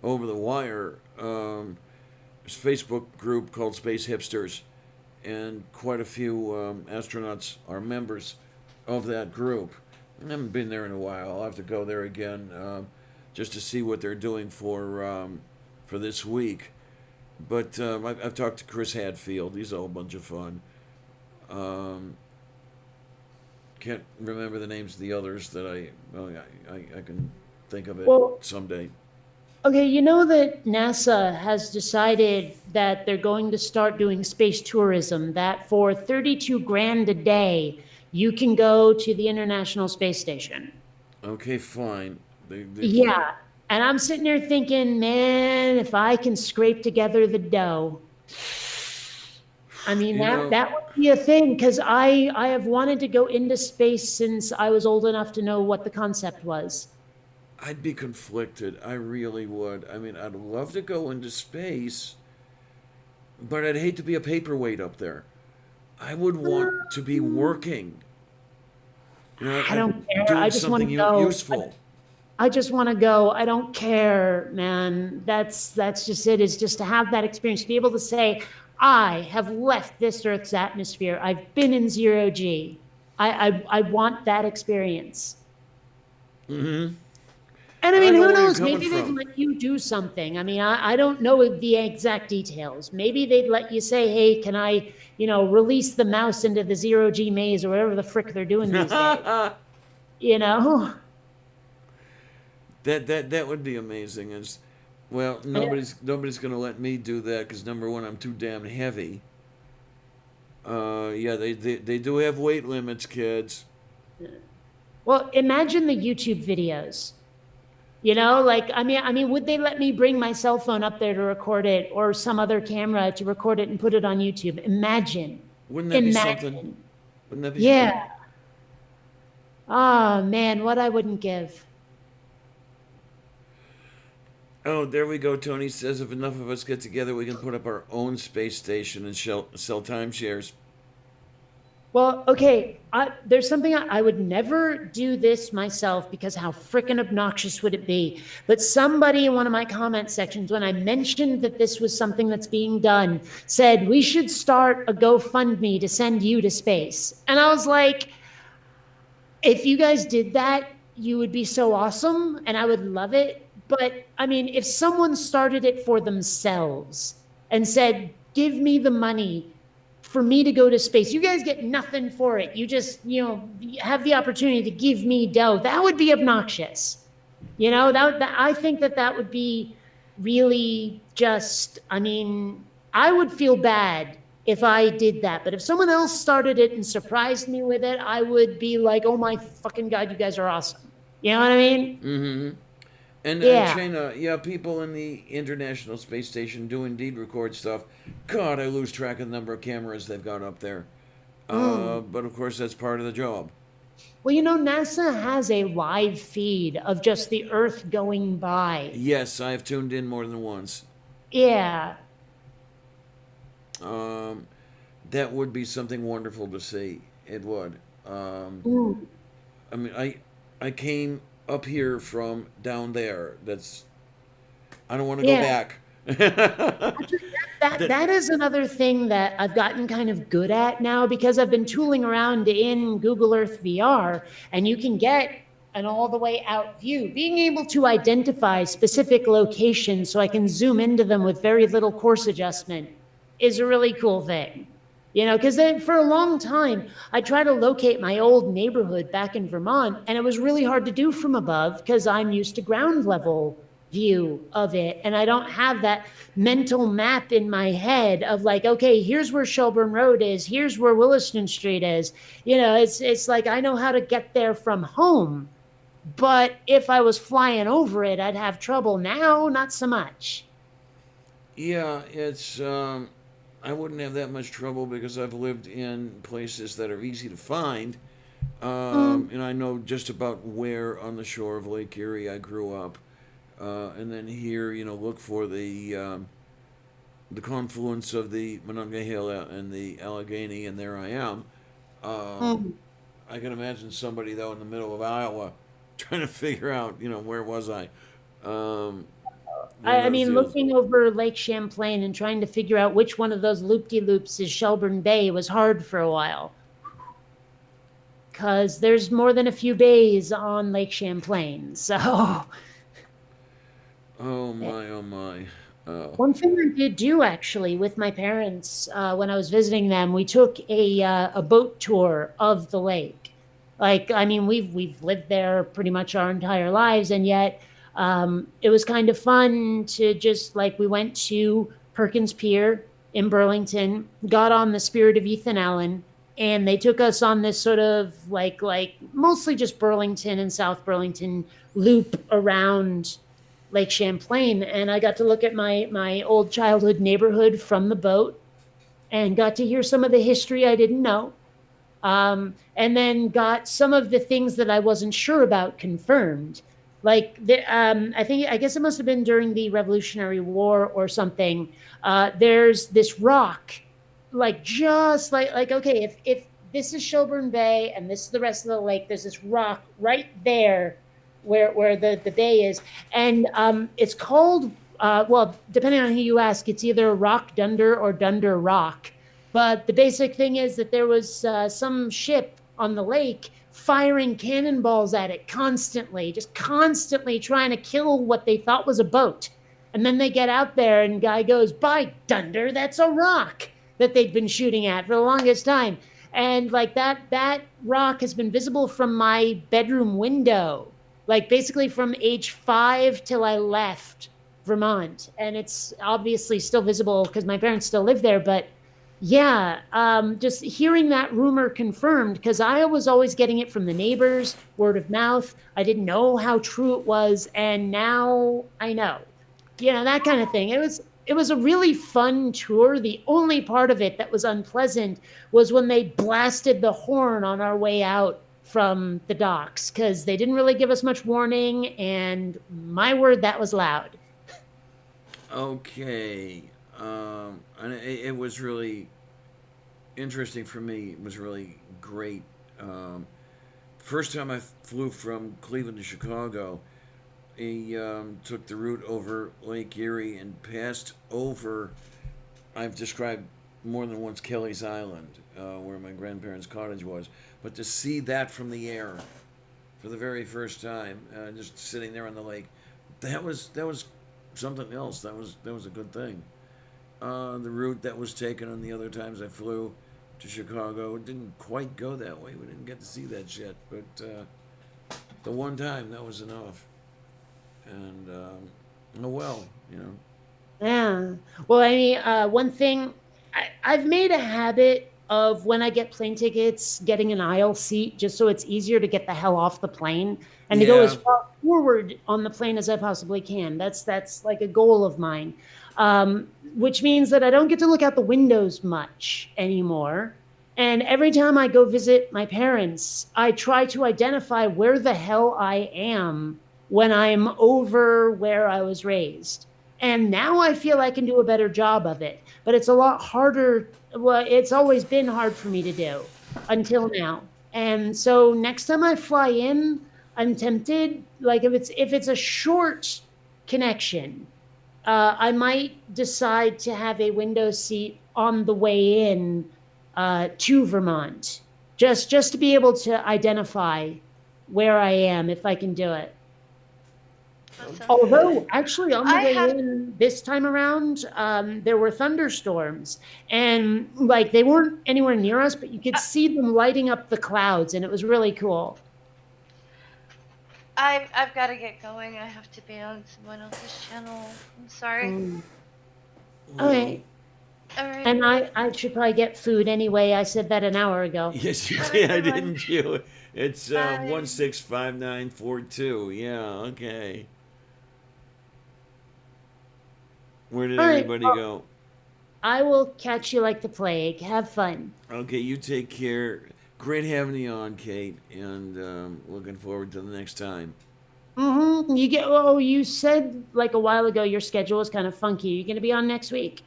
over the wire. There's a Facebook group called Space Hipsters, and quite a few astronauts are members of that group. I haven't been there in a while. I'll have to go there again just to see what they're doing for this week. But I've talked to Chris Hadfield. He's a whole bunch of fun. Can't remember the names of the others that I can think of it Well, someday. okay, you know that NASA has decided that they're going to start doing space tourism, that for 32 grand a day, you can go to the International Space Station. Okay, fine. Yeah. And I'm sitting there thinking, man, if I can scrape together the dough. I mean, You know- that would be a thing because I have wanted to go into space since I was old enough to know what the concept was. I'd be conflicted. I really would. I mean, I'd love to go into space, but I'd hate to be a paperweight up there. I would want to be working. You know, I don't care. doing I just wanna something go. useful. I just want to go. I don't care, man. That's just it. Is just to have that experience, to be able to say, I have left this Earth's atmosphere. I've been in zero G. I want that experience. Mm-hmm. And I mean, know who where you're knows? coming Maybe they'd from. let you do something. I mean, I don't know the exact details. Maybe they'd let you say, hey, can I, release the mouse into the zero G maze or whatever the frick they're doing these days. You know? That would be amazing. Is well, nobody's going to let me do that because number one, I'm too damn heavy. Yeah, they do have weight limits, kids. Well, imagine the YouTube videos. Like I mean, would they let me bring my cell phone up there to record it, or some other camera to record it and put it on YouTube? Imagine. Wouldn't that be something? Wouldn't that be Yeah. Oh man, what I wouldn't give. Oh, there we go. Tony says if enough of us get together, we can put up our own space station and sell timeshares. Well, okay, there's something I would never do this myself because how freaking obnoxious would it be? But somebody in one of my comment sections, when I mentioned that this was something that's being done, said we should start a GoFundMe to send you to space. And I was like, if you guys did that, you would be so awesome and I would love it. But I mean, if someone started it for themselves and said, give me the money for me to go to space, you guys get nothing for it. You just, have the opportunity to give me dough. That would be obnoxious. I think that would be really just, I mean, I would feel bad if I did that. But if someone else started it and surprised me with it, I would be like, oh my fucking God, you guys are awesome. You know what I mean? Mm-hmm. And Yeah. China, people in the International Space Station do indeed record stuff. God, I lose track of the number of cameras they've got up there. But of course, that's part of the job. Well, NASA has a live feed of just the Earth going by. Yes, I have tuned in more than once. Yeah. That would be something wonderful to see. It would. I mean, I came up here from down there. I don't want to go back. That is another thing that I've gotten kind of good at now because I've been tooling around in Google Earth VR, and you can get an all the way out view. Being able to identify specific locations so I can zoom into them with very little course adjustment is a really cool thing. Because then for a long time, I tried to locate my old neighborhood back in Vermont, and it was really hard to do from above because I'm used to ground level view of it. And I don't have that mental map in my head of like, okay, here's where Shelburne Road is. Here's where Williston Street is. It's like I know how to get there from home. But if I was flying over it, I'd have trouble. Now, not so much. Yeah, it's. I wouldn't have that much trouble because I've lived in places that are easy to find. And I know just about where on the shore of Lake Erie I grew up. And then here, look for the confluence of the Monongahela and the Allegheny, and there I am. I can imagine somebody, though, in the middle of Iowa trying to figure out, where was I? I mean, looking over Lake Champlain and trying to figure out which one of those loop-de-loops is Shelburne Bay was hard for a while. Because there's more than a few bays on Lake Champlain, so... Oh, my, oh, my. One thing I did do, actually, with my parents when I was visiting them, we took a boat tour of the lake. Like, I mean, we've lived there pretty much our entire lives, and yet... it was kind of fun to just we went to Perkins Pier in Burlington, got on the Spirit of Ethan Allen, and they took us on this sort of like mostly just Burlington and South Burlington loop around Lake Champlain. And I got to look at my old childhood neighborhood from the boat and got to hear some of the history I didn't know. And then got some of the things that I wasn't sure about confirmed. I guess it must have been during the Revolutionary War or something. There's this rock, okay, if this is Shelburne Bay and this is the rest of the lake, there's this rock right there where the bay is. And it's called, depending on who you ask, it's either Rock Dunder or Dunder Rock. But the basic thing is that there was some ship on the lake firing cannonballs at it just constantly trying to kill what they thought was a boat. And then they get out there and guy goes, by Dunder, that's a rock that they'd been shooting at for the longest time. And that rock has been visible from my bedroom window, basically from age 5 till I left Vermont. And it's obviously still visible because my parents still live there, but yeah, just hearing that rumor confirmed, because I was always getting it from the neighbors, word of mouth. I didn't know how true it was, and now I know. That kind of thing. It was a really fun tour. The only part of it that was unpleasant was when they blasted the horn on our way out from the docks, because they didn't really give us much warning, and my word, that was loud. Okay. And it was really interesting for me. It was really great. First time I flew from Cleveland to Chicago, I took the route over Lake Erie and passed over. I've described more than once Kelly's Island, where my grandparents' cottage was, but to see that from the air for the very first time, just sitting there on the lake, that was something else. That was a good thing. The route that was taken on the other times I flew to Chicago didn't quite go that way. We didn't get to see that shit, but the one time that was enough. And oh well, you know. Yeah. Well, I mean, one thing I've made a habit of when I get plane tickets, getting an aisle seat just so it's easier to get the hell off the plane and to go as Yeah, far forward on the plane as I possibly can. That's like a goal of mine, which means that I don't get to look out the windows much anymore. And every time I go visit my parents, I try to identify where the hell I am when I'm over where I was raised. And now I feel I can do a better job of it, but it's a lot harder. Well, it's always been hard for me to do until now. And so next time I fly in, I'm tempted, like if it's a short connection, I might decide to have a window seat on the way in to Vermont, just to be able to identify where I am if I can do it. That sounds Although, good. actually, on the I way have in this time around, there were thunderstorms, and like they weren't anywhere near us, but you could uh, see them lighting up the clouds, and it was really cool. I've got to get going. I have to be on someone else's channel. I'm sorry. Mm. well, Okay, All right. and I should probably get food anyway. I said that an hour ago. yes, you Have a did, good one. didn't you? It's Bye. 165942. Yeah, okay. Where did All right, everybody well, go? I will catch you like the plague. Have fun. Okay, you take care. Great having you on, Kate, and looking forward to the next time. You get. Oh, you said like a while ago your schedule is kind of funky. You're going to be on next week.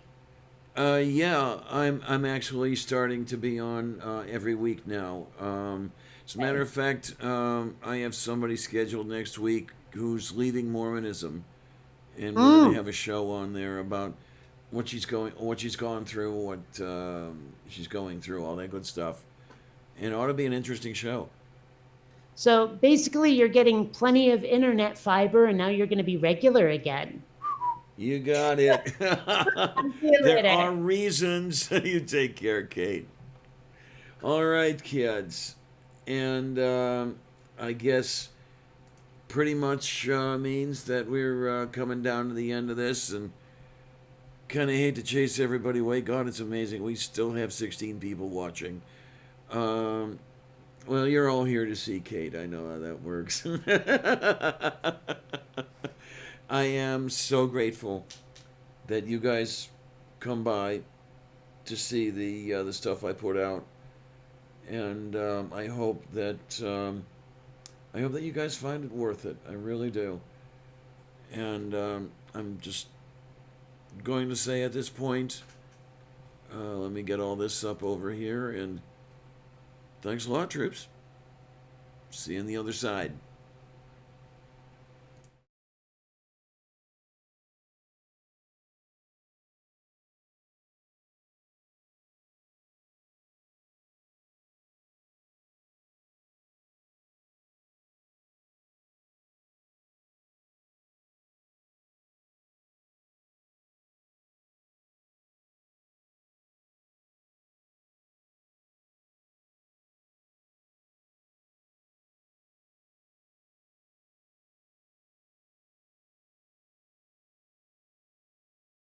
Yeah, I'm actually starting to be on every week now. As a matter Okay. of fact, I have somebody scheduled next week who's leaving Mormonism, and we're going to Mm. have a show on there about what she's gone through, what she's going through, all that good stuff, and it ought to be an interesting show. So basically, you're getting plenty of internet fiber, and now you're going to be regular again. You got it. See you There are later. reasons. You take care, Kate. All right, kids, and I guess pretty much means that we're coming down to the end of this, and kind of hate to chase everybody away. God, it's amazing. We still have 16 people watching. Um, well, you're all here to see Kate. I know how that works. I am so grateful that you guys come by to see the stuff I put out, and I hope that you guys find it worth it. I really do. And I'm just going to say at this point, let me get all this up over here, and thanks a lot, troops. See you on the other side.